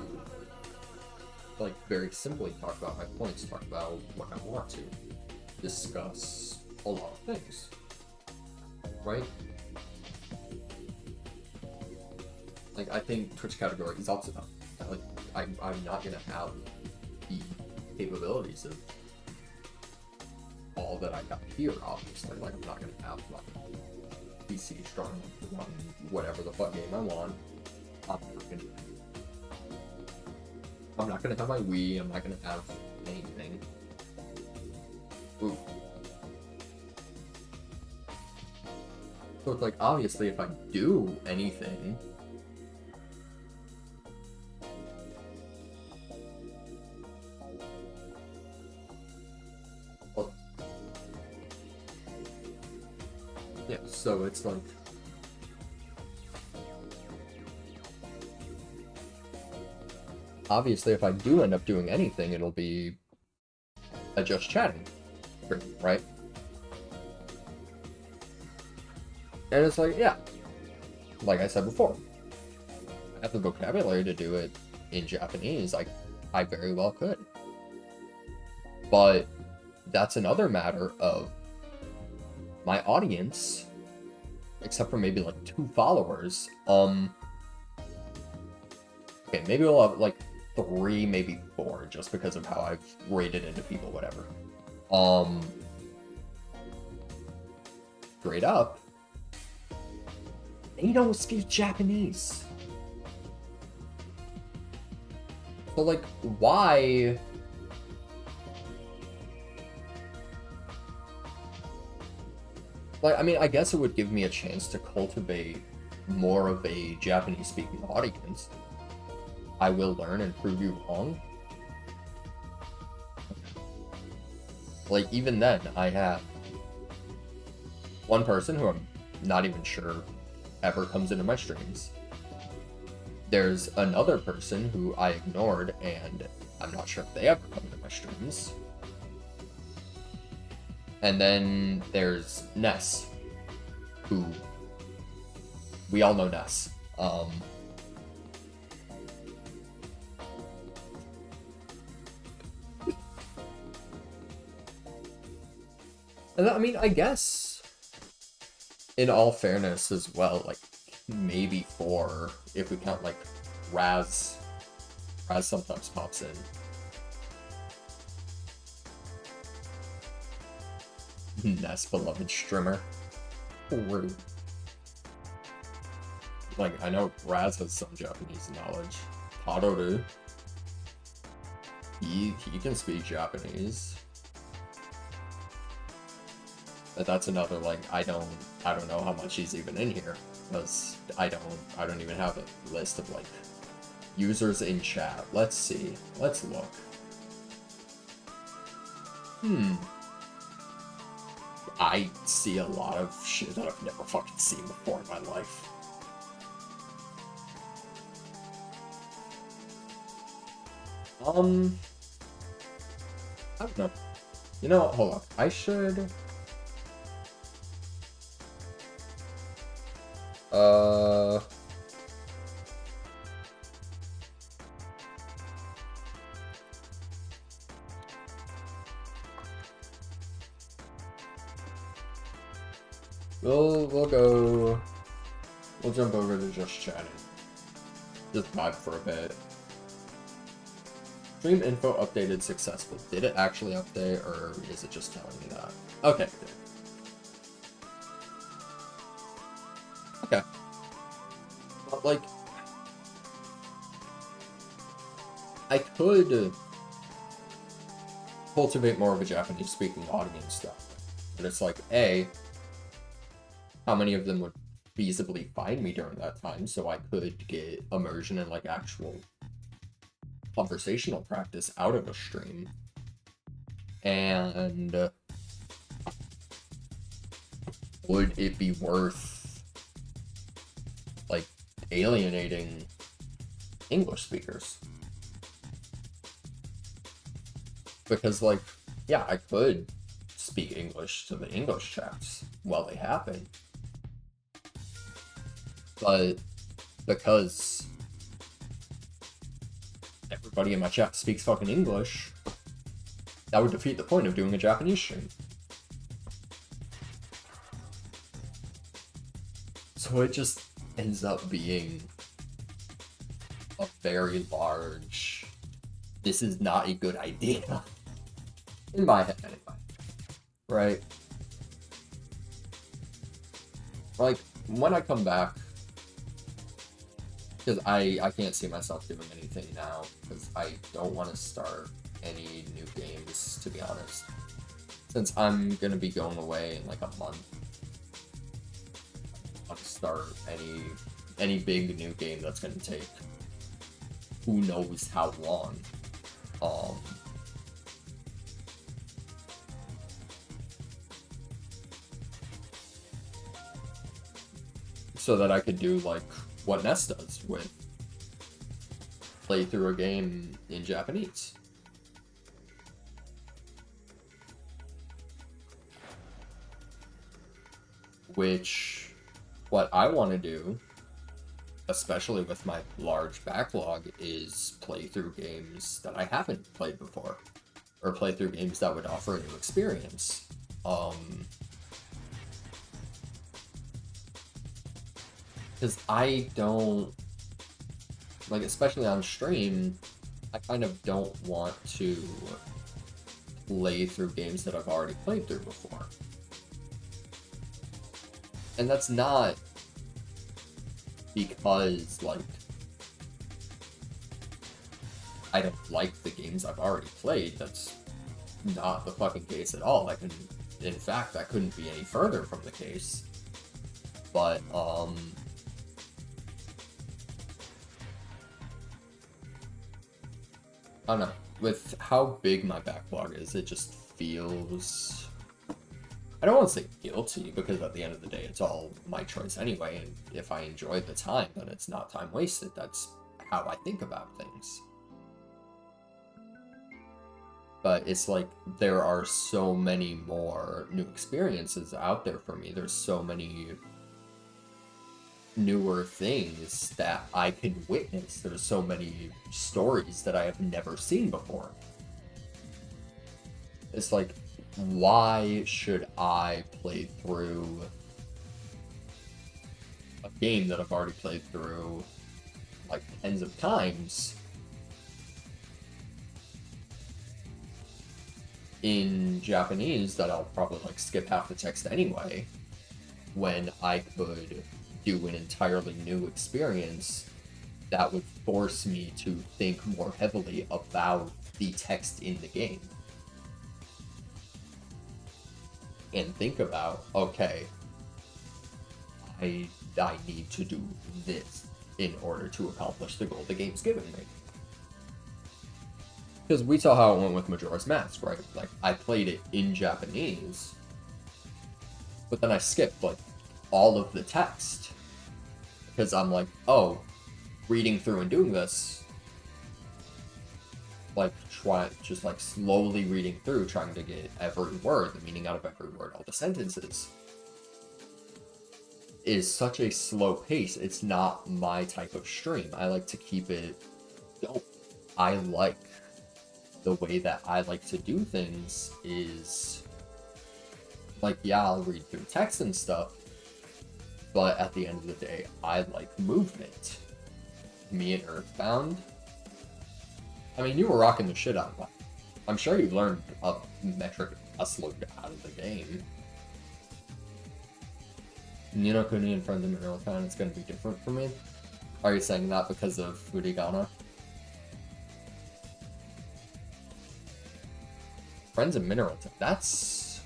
like very simply talk about my points, talk about what I want to, discuss a lot of things. Right? Like I think Twitch category is also not like I'm not gonna have the capabilities of all that I got here, obviously. Like I'm not gonna have like PC strong enough to run whatever the fuck game I want. I'm not gonna have my Wii, I'm not gonna have anything. Ooh. So it's like obviously if I do anything, well, yeah, so it's like obviously if I do end up doing anything, it'll be a just chatting stream, right? And it's like, yeah, like I said before, I have the vocabulary to do it in Japanese. I very well could. But that's another matter of my audience, except for maybe like 2 followers. Okay, maybe we'll have like 3, maybe 4, just because of how I've rated into people, whatever. Straight up, they don't speak Japanese. So like, why? Like, I mean, I guess it would give me a chance to cultivate more of a Japanese-speaking audience. I will learn and prove you wrong. Like, even then, I have one person who I'm not even sure ever comes into my streams. There's another person who I ignored, and I'm not sure if they ever come into my streams. And then there's Ness, who we all know Ness. And I mean, I guess in all fairness as well, like maybe 4 if we count like Raz sometimes pops in. Ness beloved streamer. Rude. Like, I know Raz has some Japanese knowledge. Tadoru. He can speak Japanese. But that's another, like, I don't know how much he's even in here. Because I don't even have a list of like users in chat. Let's see. Let's look. I see a lot of shit that I've never fucking seen before in my life. I don't know. You know what? Hold on. I should... We'll go We'll jump over to just chatting. Just vibe for a bit. Stream info updated successful. Did it actually update, or is it just telling me that? Okay, good. Okay. But, like, I could cultivate more of a Japanese-speaking audience, though. But it's like, A, how many of them would feasibly find me during that time, so I could get immersion in, like, actual conversational practice out of a stream. And would it be worth, like, alienating English speakers? Because, like, yeah, I could speak English to the English chats while they happen. But because everybody in my chat speaks fucking English, that would defeat the point of doing a Japanese stream. So it just ends up being a very large, this is not a good idea. In my head, anyway. Right? Like, when I come back, because I can't see myself doing anything now, because I don't want to start any new games, to be honest. Since I'm going to be going away in like a month, I want to start any big new game that's going to take who knows how long. So that I could do like what Ness does with play through a game in Japanese. Which, what I want to do, especially with my large backlog, is play through games that I haven't played before, or play through games that would offer a new experience. Because I don't, like, especially on stream, I kind of don't want to play through games that I've already played through before. And that's not because, like, I don't like the games I've already played. That's not the fucking case at all. In fact, that couldn't be any further from the case. But, I don't know, with how big my backlog is, it just feels, I don't want to say guilty, because at the end of the day, it's all my choice anyway, and if I enjoy the time, then it's not time wasted. That's how I think about things. But it's like, there are so many more new experiences out there for me. There's so many newer things that I can witness. There's so many stories that I have never seen before. It's like, why should I play through a game that I've already played through like tens of times in Japanese that I'll probably like skip half the text anyway, when I could do an entirely new experience that would force me to think more heavily about the text in the game. And think about, okay, I need to do this in order to accomplish the goal the game's given me. Because we saw how it went with Majora's Mask, right? Like, I played it in Japanese, but then I skipped, like, all of the text. Because I'm like, oh, reading through and doing this, like, just like slowly reading through, trying to get every word, the meaning out of every word, all the sentences, is such a slow pace. It's not my type of stream. I like to keep it going. I like the way that I like to do things is, like, yeah, I'll read through text and stuff, But at the end of the day, I like movement. Me and Earthbound. I mean, you were rocking the shit out of it. I'm sure you learned a metric busload out of the game. Ni no Kuni and Friends of Mineral Town is going to be different for me. Are you saying that because of Furigana? Friends of Mineral Town. That's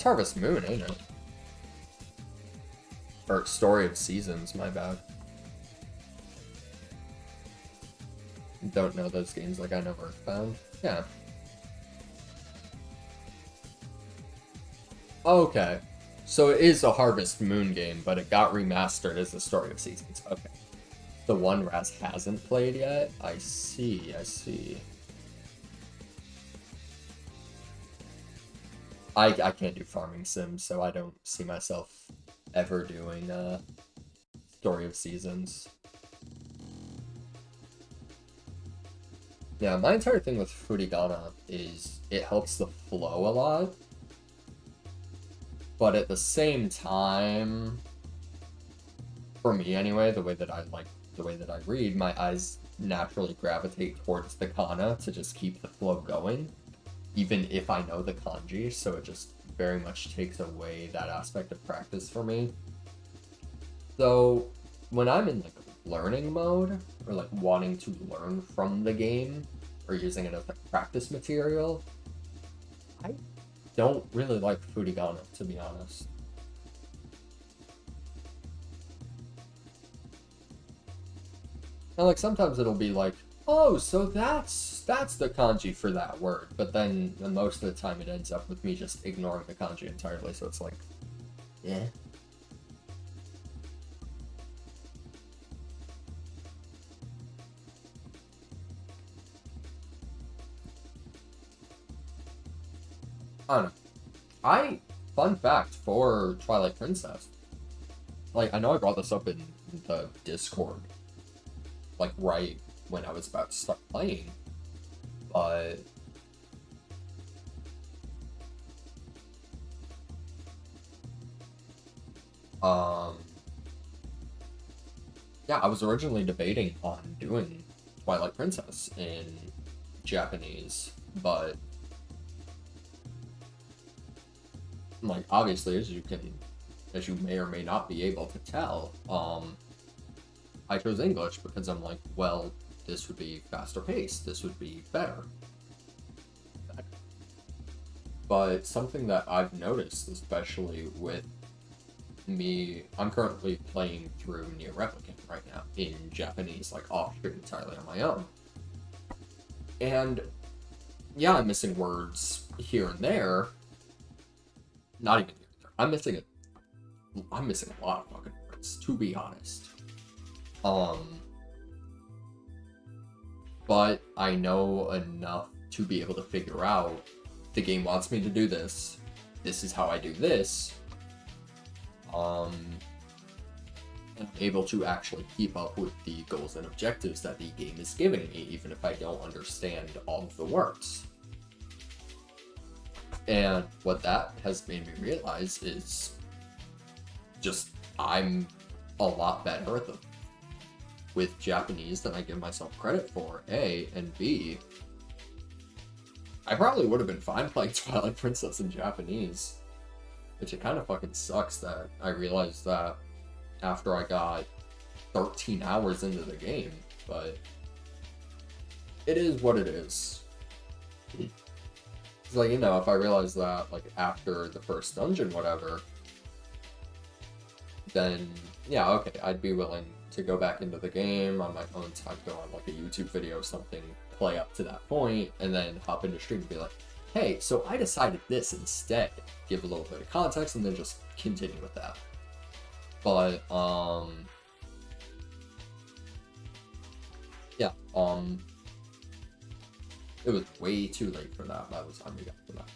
Harvest Moon, ain't it? Or Story of Seasons, my bad. Don't know those games like I know Earthbound. Yeah. Okay. So it is a Harvest Moon game, but it got remastered as the Story of Seasons. Okay. The one Raz hasn't played yet? I see, I see. I can't do farming sims, so I don't see myself ever doing Story of Seasons. Yeah, my entire thing with Furigana is it helps the flow a lot. But at the same time, for me anyway, the way that I read, my eyes naturally gravitate towards the kana to just keep the flow going, even if I know the kanji, so it just very much takes away that aspect of practice for me. So when I'm in like learning mode, or like wanting to learn from the game, or using it as like practice material, I don't really like Furigana, to be honest. And like sometimes it'll be like, oh, so that's the kanji for that word, but then most of the time it ends up with me just ignoring the kanji entirely, so it's like, yeah. I don't know. Fun fact for Twilight Princess, like, I know I brought this up in the Discord, like, right when I was about to start playing, but yeah, I was originally debating on doing Twilight Princess in Japanese, but like, obviously, as you may or may not be able to tell, I chose English because I'm like, well, this would be faster paced, this would be better. But something that I've noticed, especially with me, I'm currently playing through Nier Replicant right now in Japanese, like off stream entirely on my own. And yeah, I'm missing words here and there. Not even here. I'm missing a lot of fucking words, to be honest. But I know enough to be able to figure out the game wants me to do this. This is how I do this. And I'm able to actually keep up with the goals and objectives that the game is giving me, even if I don't understand all of the words. And what that has made me realize is just I'm a lot better with Japanese than I give myself credit for, A, and B, I probably would have been fine playing Twilight Princess in Japanese, which it kind of fucking sucks that I realized that after I got 13 hours into the game, but it is what it is. It's like, you know, if I realized that, like, after the first dungeon, whatever, then, yeah, okay, I'd be willing to go back into the game on my own time, go on, like, a YouTube video or something, play up to that point, and then hop into stream and be like, hey, so I decided this instead. Give a little bit of context, and then just continue with that. But, yeah, it was way too late for that by the time we got to that.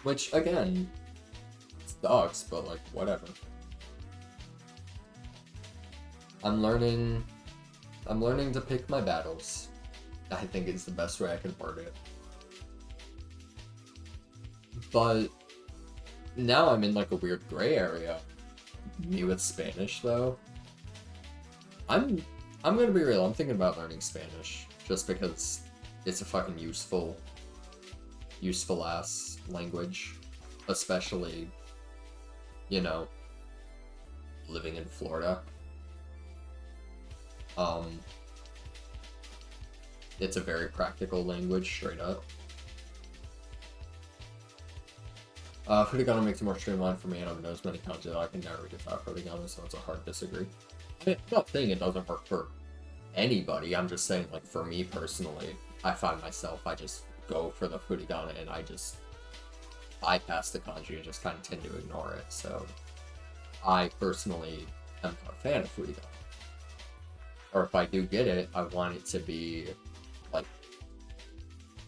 Which, again, sucks, but, like, whatever. I'm learning to pick my battles. I think is the best way I can word it. But now I'm in like a weird gray area. Me with Spanish though. I'm gonna be real, I'm thinking about learning Spanish just because it's a fucking useful ass language, especially, you know, living in Florida. It's a very practical language, straight up. Furigano makes it more streamlined for me, and I've noticed many times that I can never get that Furigano, so it's a hard disagree. I mean, I'm not saying it doesn't work for anybody, I'm just saying, like, for me personally, I find myself, I just go for the Furigana, and I just bypass the kanji and just kind of tend to ignore it, so I personally am not a fan of Furigana. Or if I do get it, I want it to be, like,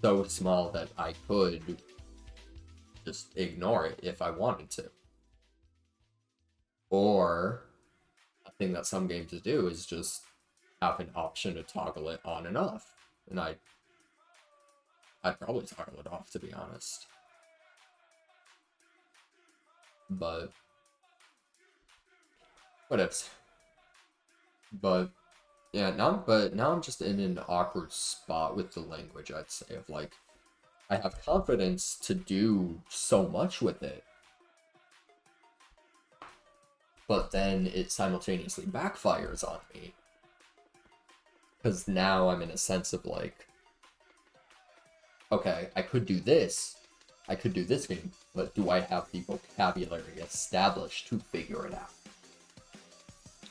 so small that I could just ignore it if I wanted to. Or a thing that some games do is just have an option to toggle it on and off. And I'd probably toggle it off, to be honest. But what ifs. But yeah, now I'm just in an awkward spot with the language, I'd say, of like, I have confidence to do so much with it, but then it simultaneously backfires on me. Because now I'm in a sense of like, okay, I could do this game, but do I have the vocabulary established to figure it out?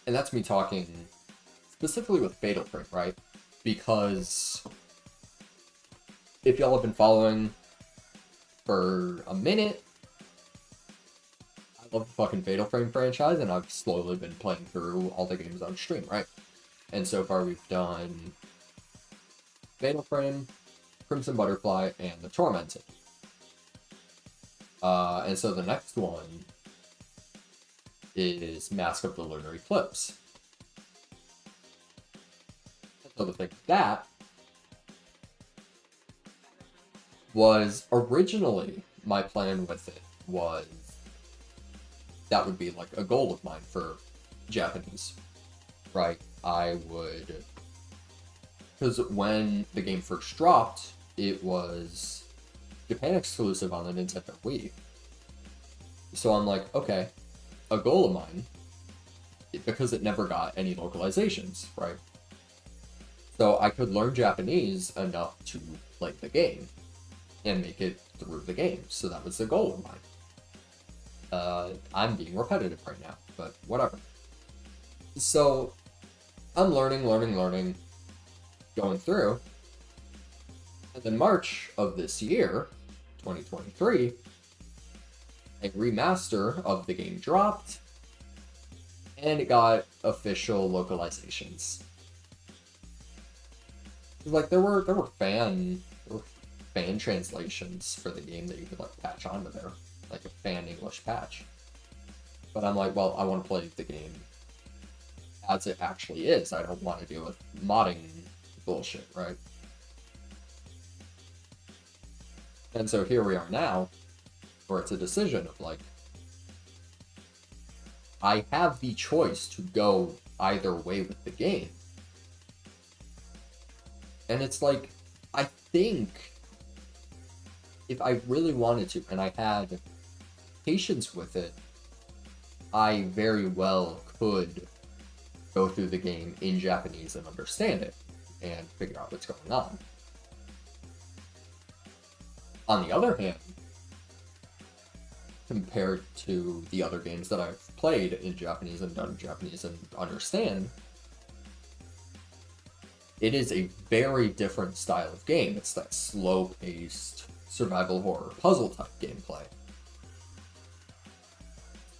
And that's me talking specifically with Fatal Frame, right? Because if y'all have been following for a minute, I love the fucking Fatal Frame franchise, and I've slowly been playing through all the games on stream, right? And so far we've done Fatal Frame, Crimson Butterfly, and The Tormented. And so the next one is Mask of the Lunar Eclipse. So the thing with that was originally my plan with it was that would be like a goal of mine for Japanese, right? I would, because when the game first dropped, it was Japan exclusive on the Nintendo Wii. So I'm like, okay, a goal of mine, because it never got any localizations, right? So I could learn Japanese enough to play the game and make it through the game. So that was the goal of mine. I'm being repetitive right now, but whatever. So I'm learning, going through. And then March of this year, 2023, a remaster of the game dropped, and it got official localizations. Like there were fan translations for the game that you could like patch onto there, like a fan English patch. But I'm like, well, I want to play the game as it actually is. I don't want to deal with modding bullshit, right? And so here we are now, where it's a decision of like, I have the choice to go either way with the game. And it's like, I think if I really wanted to, and I had patience with it, I very well could go through the game in Japanese and understand it, and figure out what's going on. On the other hand, compared to the other games that I've played in Japanese and done Japanese and understand, it is a very different style of game. It's that slow-paced survival horror puzzle type gameplay.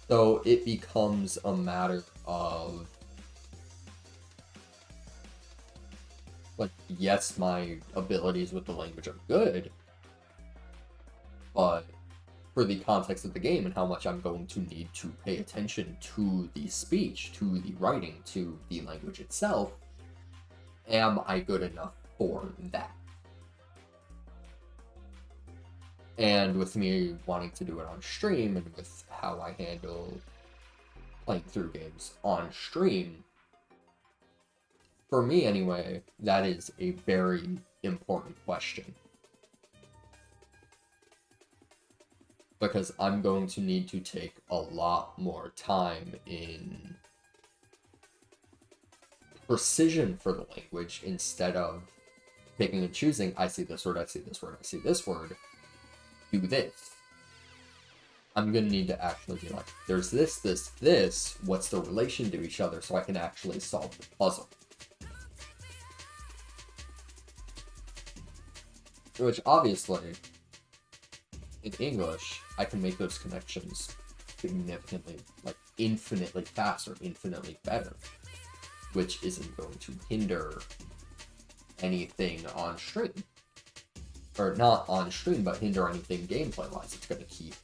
So it becomes a matter of, like, yes, my abilities with the language are good, but for the context of the game and how much I'm going to need to pay attention to the speech, to the writing, to the language itself, am I good enough for that? And with me wanting to do it on stream, and with how I handle playing through games on stream, for me anyway, that is a very important question. Because I'm going to need to take a lot more time in precision for the language instead of picking and choosing, I see this word, I see this word, I see this word, do this. I'm going to need to actually be like, there's this, this, this, what's the relation to each other so I can actually solve the puzzle. Which obviously, in English, I can make those connections significantly, like infinitely faster, infinitely better, which isn't going to hinder anything on stream. Or not on stream, but hinder anything gameplay-wise. It's going to keep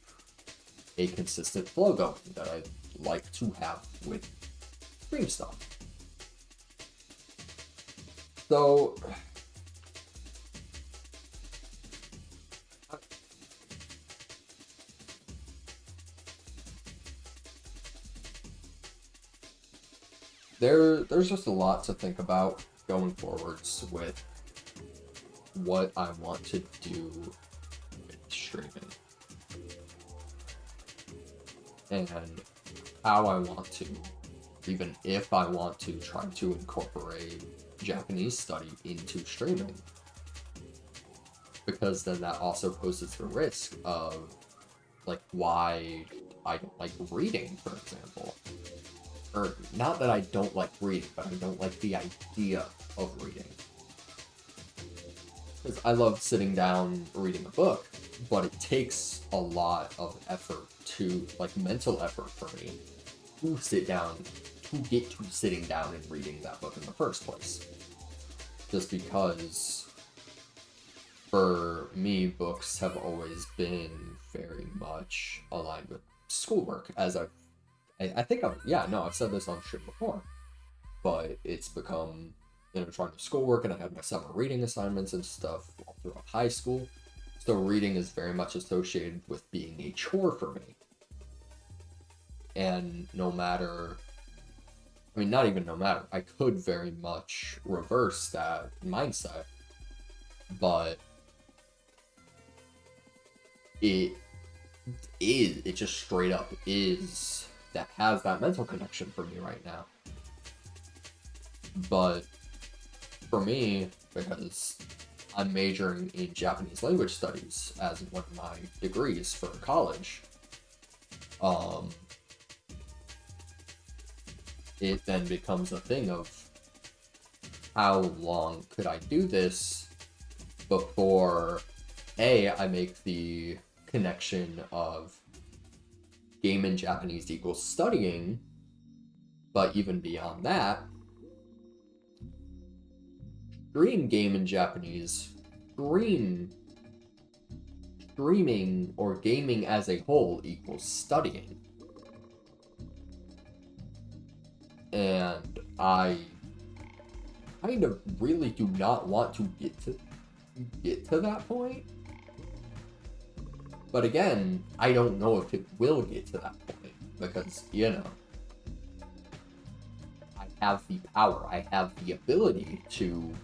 a consistent flow going that I like to have with stream stuff. So there's just a lot to think about going forwards with what I want to do with streaming. And how I want to, even if I want to, try to incorporate Japanese study into streaming. Because then that also poses the risk of, like, why I don't like reading, for example. Or, not that I don't like reading, but I don't like the idea of reading. Because I love sitting down reading a book, but it takes a lot of effort to, like, mental effort for me to sit down, to get to sitting down and reading that book in the first place. Just because, for me, books have always been very much aligned with schoolwork, as I think I've said this on stream before, but it's become intertwined with schoolwork, and I had my summer reading assignments and stuff all throughout high school, so reading is very much associated with being a chore for me. And no matter, I mean, not even no matter, I could very much reverse that mindset, but it just straight up is, that has that mental connection for me right now. But for me, because I'm majoring in Japanese language studies as one of my degrees for college, it then becomes a thing of how long could I do this before I make the connection of game in Japanese equals studying, but even beyond that, stream game in Japanese, streaming or gaming as a whole equals studying. And I kind of really do not want to get to that point. But again, I don't know if it will get to that point, because, you know, I have the power, I have the ability to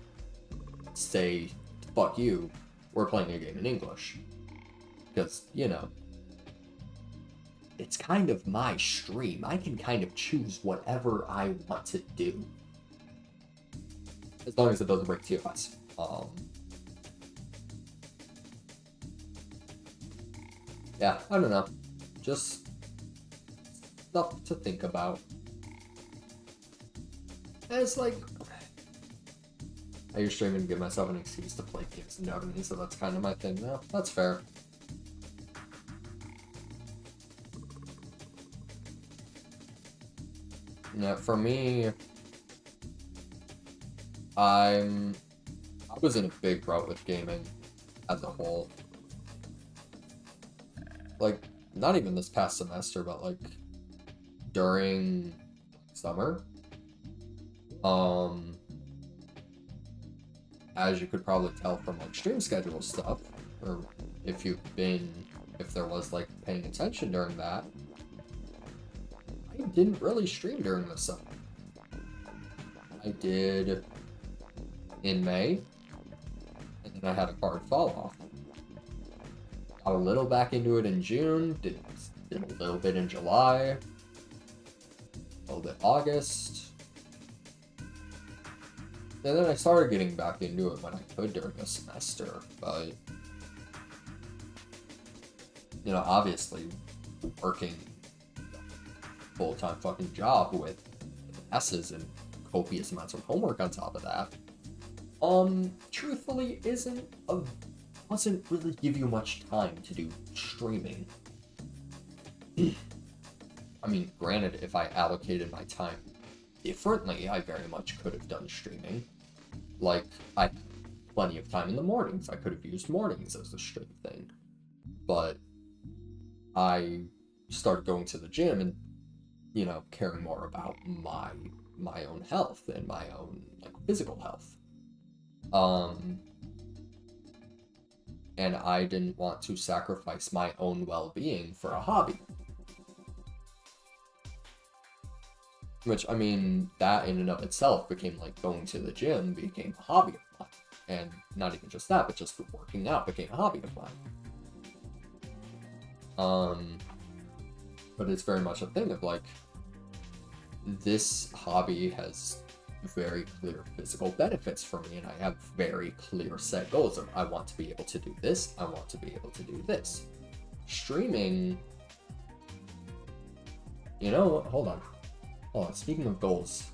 say, fuck you, we're playing a game in English. Because, you know, it's kind of my stream. I can kind of choose whatever I want to do. As long as it doesn't break TOS. Yeah, I don't know. Just stuff to think about. And it's like, I use streaming to give myself an excuse to play games in Japanese, so that's kind of my thing now. That's fair. Yeah, for me, I was in a big drought with gaming as a whole. Like, not even this past semester, but like during summer. As you could probably tell from like stream schedule stuff, or if there was like paying attention during that, I didn't really stream during the summer. I did in May, and then I had a hard fall off. Got a little back into it in June, did a little bit in July, a little bit August. And then I started getting back into it when I could during the semester, but, you know, obviously working a full-time fucking job with classes and copious amounts of homework on top of that, truthfully doesn't really give you much time to do streaming. I mean, granted, if I allocated my time differently, I very much could have done streaming. Like, I had plenty of time in the mornings. I could have used mornings as the stream thing. But I started going to the gym and, you know, caring more about my own health and my own, like, physical health. And I didn't want to sacrifice my own well-being for a hobby. Which, I mean, that in and of itself became like going to the gym became a hobby of mine. And not even just that, but just working out became a hobby of mine. But it's very much a thing of like, this hobby has very clear physical benefits for me, and I have very clear set goals of I want to be able to do this, I want to be able to do this. Streaming, you know, hold on, speaking of goals.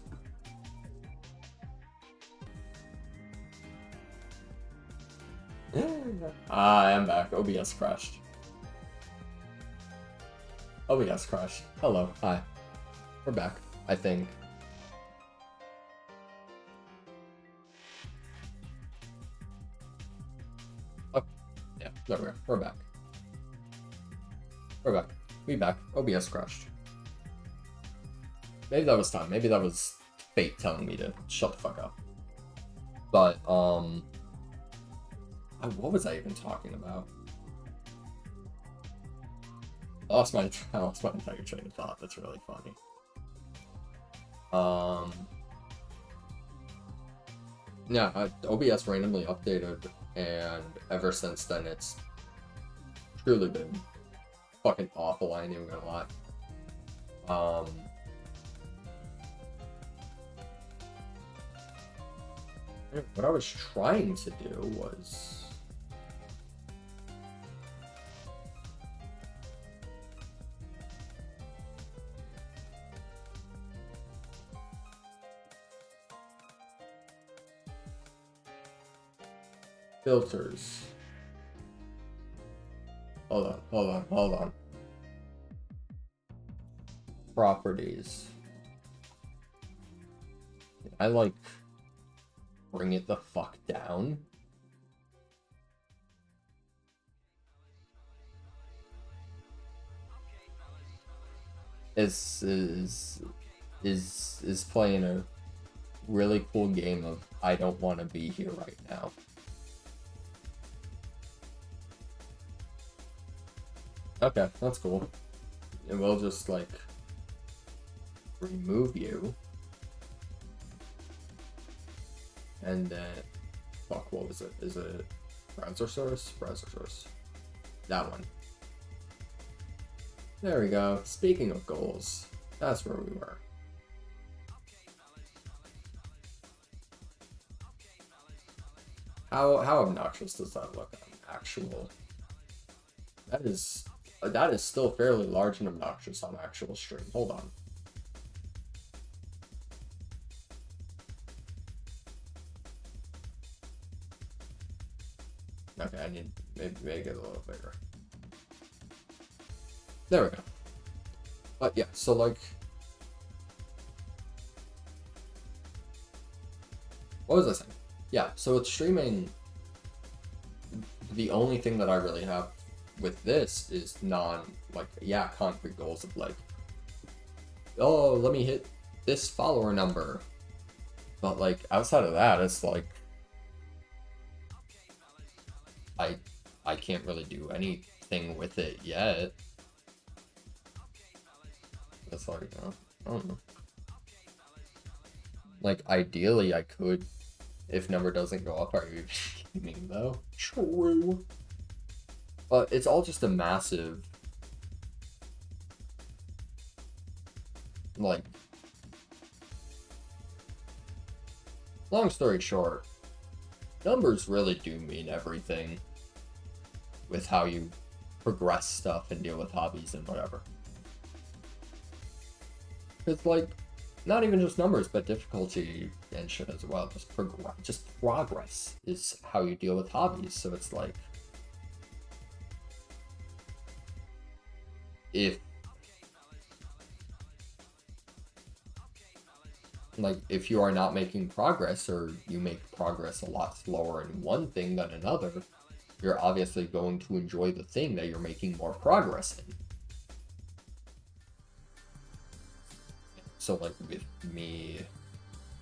I am back. OBS crashed. Hello. Hi. We're back, I think. Oh, yeah, there we go. We're back. We back. OBS crashed. Maybe that was time. Maybe that was fate telling me to shut the fuck up. But, what was I even talking about? I lost my entire train of thought. That's really funny. Yeah, OBS randomly updated, and ever since then it's truly been fucking awful, I ain't even gonna lie. What I was trying to do was... filters. Hold on. Properties. I like bring it the fuck down. Is playing a really cool game of I don't want to be here right now. Okay, that's cool. And we'll just like remove you. And then, fuck, what was it? Is it browser source? Browser source. That one. There we go. Speaking of goals, that's where we were. How obnoxious does that look on actual? That is still fairly large and obnoxious on actual stream. Hold on. Okay, I need maybe make it a little bigger. There we go. But yeah, so like, what was I saying? Yeah, so with streaming, the only thing that I really have with this is concrete goals of like, oh, let me hit this follower number. But like outside of that, it's like I can't really do anything with it yet. That's like, I don't know. Like, ideally, I could, if number doesn't go up. Are you kidding me, though? True. But it's all just a massive, like, long story short, numbers really do mean everything with how you progress stuff and deal with hobbies and whatever. It's like, not even just numbers, but difficulty and shit as well. Just progress is how you deal with hobbies. So it's like, if you are not making progress, or you make progress a lot slower in one thing than another, you're obviously going to enjoy the thing that you're making more progress in. So like with me,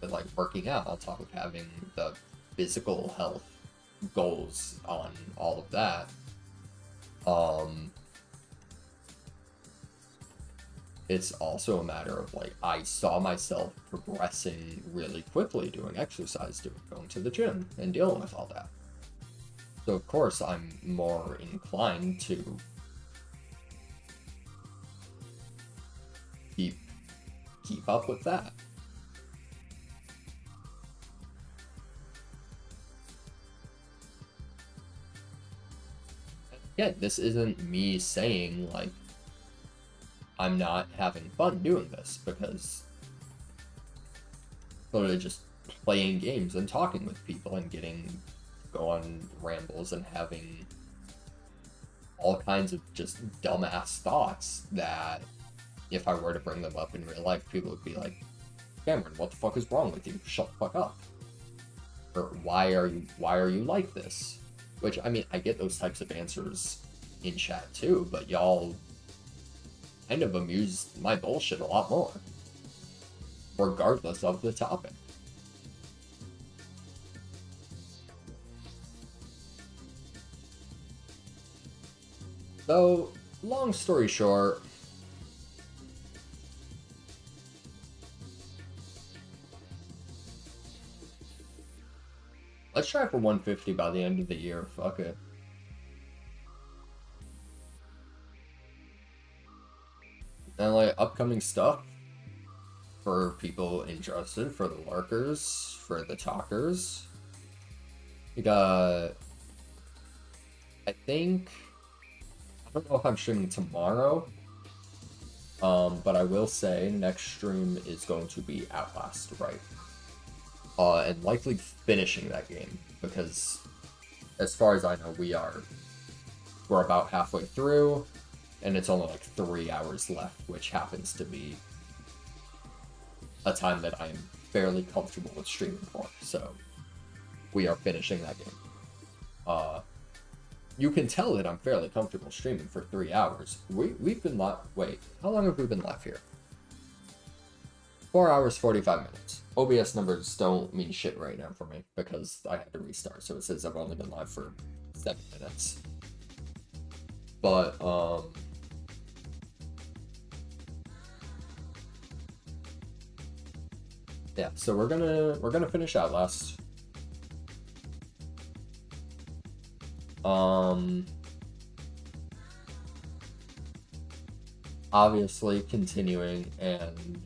like working out, on top of having the physical health goals on all of that, it's also a matter of like, I saw myself progressing really quickly doing exercise, going to the gym and dealing with all that. So of course I'm more inclined to keep up with that. Again, this isn't me saying like I'm not having fun doing this, because literally just playing games and talking with people and go on rambles and having all kinds of just dumbass thoughts that if I were to bring them up in real life, people would be like, Cameron, what the fuck is wrong with you? Shut the fuck up. Or why are you like this? Which, I mean, I get those types of answers in chat too, but y'all kind of amuse my bullshit a lot more, regardless of the topic. So, long story short, let's try for 150 by the end of the year. Fuck it. And like upcoming stuff for people interested, for the lurkers, for the talkers. We got, I think, I don't know if I'm streaming tomorrow, but I will say next stream is going to be Outlast, right? And likely finishing that game, because as far as I know, we're about halfway through, and it's only like 3 hours left, which happens to be a time that I am fairly comfortable with streaming for, so we are finishing that game. You can tell that I'm fairly comfortable streaming for 3 hours. We've been wait, how long have we been live here? 4 hours, 45 minutes. OBS numbers don't mean shit right now for me, because I had to restart, so it says I've only been live for 7 minutes. But, yeah, so we're gonna finish Outlast. Obviously continuing and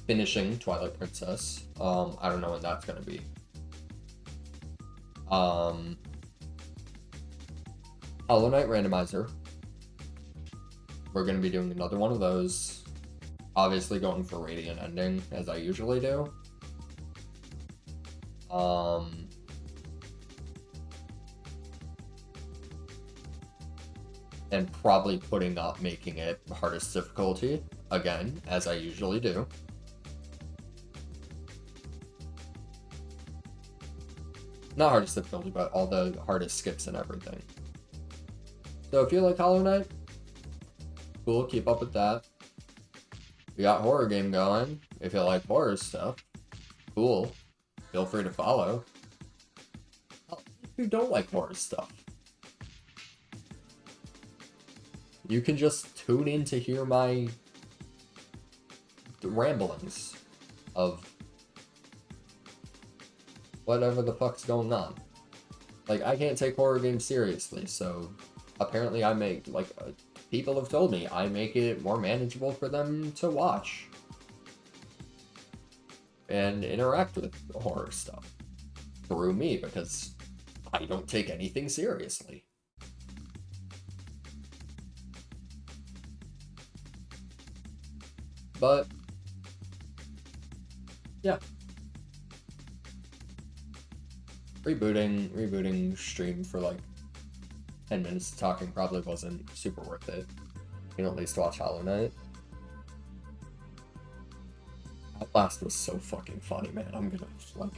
finishing Twilight Princess. I don't know when that's gonna be. Hollow Knight Randomizer. We're gonna be doing another one of those. Obviously going for Radiant Ending, as I usually do. And probably making it hardest difficulty, again, as I usually do. Not hardest difficulty, but all the hardest skips and everything. So if you like Hollow Knight, cool, keep up with that. We got horror game going. If you like horror stuff, cool. Feel free to follow. you don't like horror stuff, you can just tune in to hear my ramblings of whatever the fuck's going on. Like, I can't take horror games seriously, so apparently I make, like, people have told me I make it more manageable for them to watch and interact with horror stuff through me, because I don't take anything seriously. But yeah, rebooting stream for like 10 minutes of talking probably wasn't super worth it. You can at least watch Hollow Knight. Outlast was so fucking funny, man. I'm gonna like,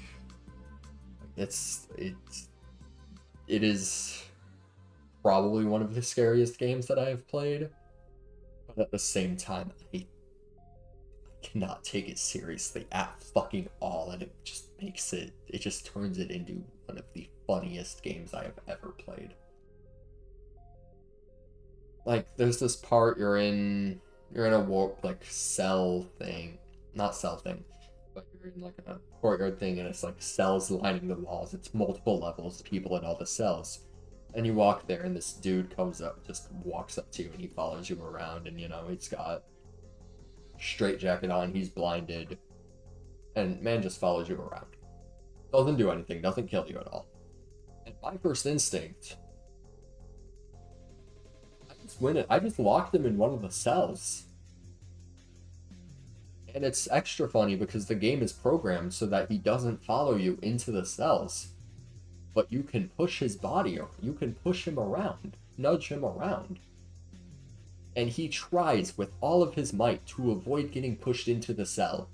it is probably one of the scariest games that I have played, but at the same time, I cannot take it seriously at fucking all, and it just turns it into one of the funniest games I have ever played. Like, there's this part you're in a warp, like, cell thing, not cell thing, but you're in like a courtyard thing, and it's like cells lining the walls. It's multiple levels, people in all the cells, and you walk there, and this dude comes up, just walks up to you, and he follows you around, and you know, he's got straight jacket on, he's blinded, and man just follows you around. Doesn't do anything, doesn't kill you at all. And my first instinct, I just locked him in one of the cells. And it's extra funny because the game is programmed so that he doesn't follow you into the cells. But you can push his body, or you can push him around, nudge him around. And he tries with all of his might to avoid getting pushed into the cell.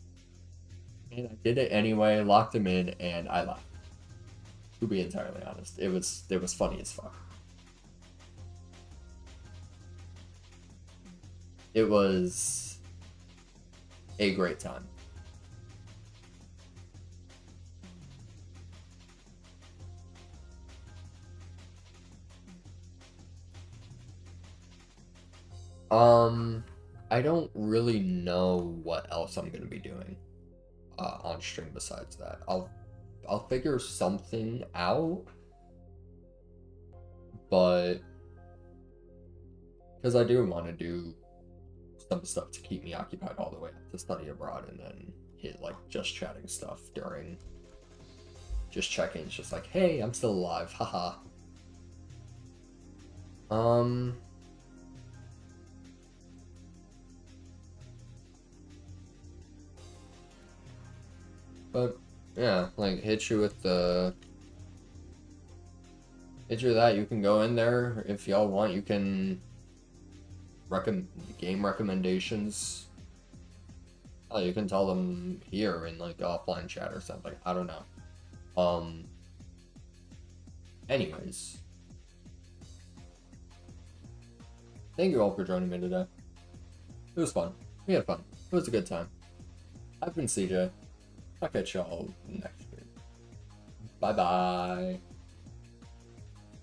And I did it anyway, locked him in, and I laughed. To be entirely honest, it was funny as fuck. It was a great time. I don't really know what else I'm gonna be doing on stream besides that. I'll figure something out, but because I do want to do some stuff to keep me occupied all the way up to study abroad, and then hit like just chatting stuff during just check-ins, just like, hey, I'm still alive, haha. But yeah, like hit you that, you can go in there if y'all want. You can game recommendations. Oh, you can tell them here in like offline chat or something. I don't know. Anyways, thank you all for joining me today. It was fun. We had fun. It was a good time. I've been CJ. I'll catch y'all next week. Bye bye.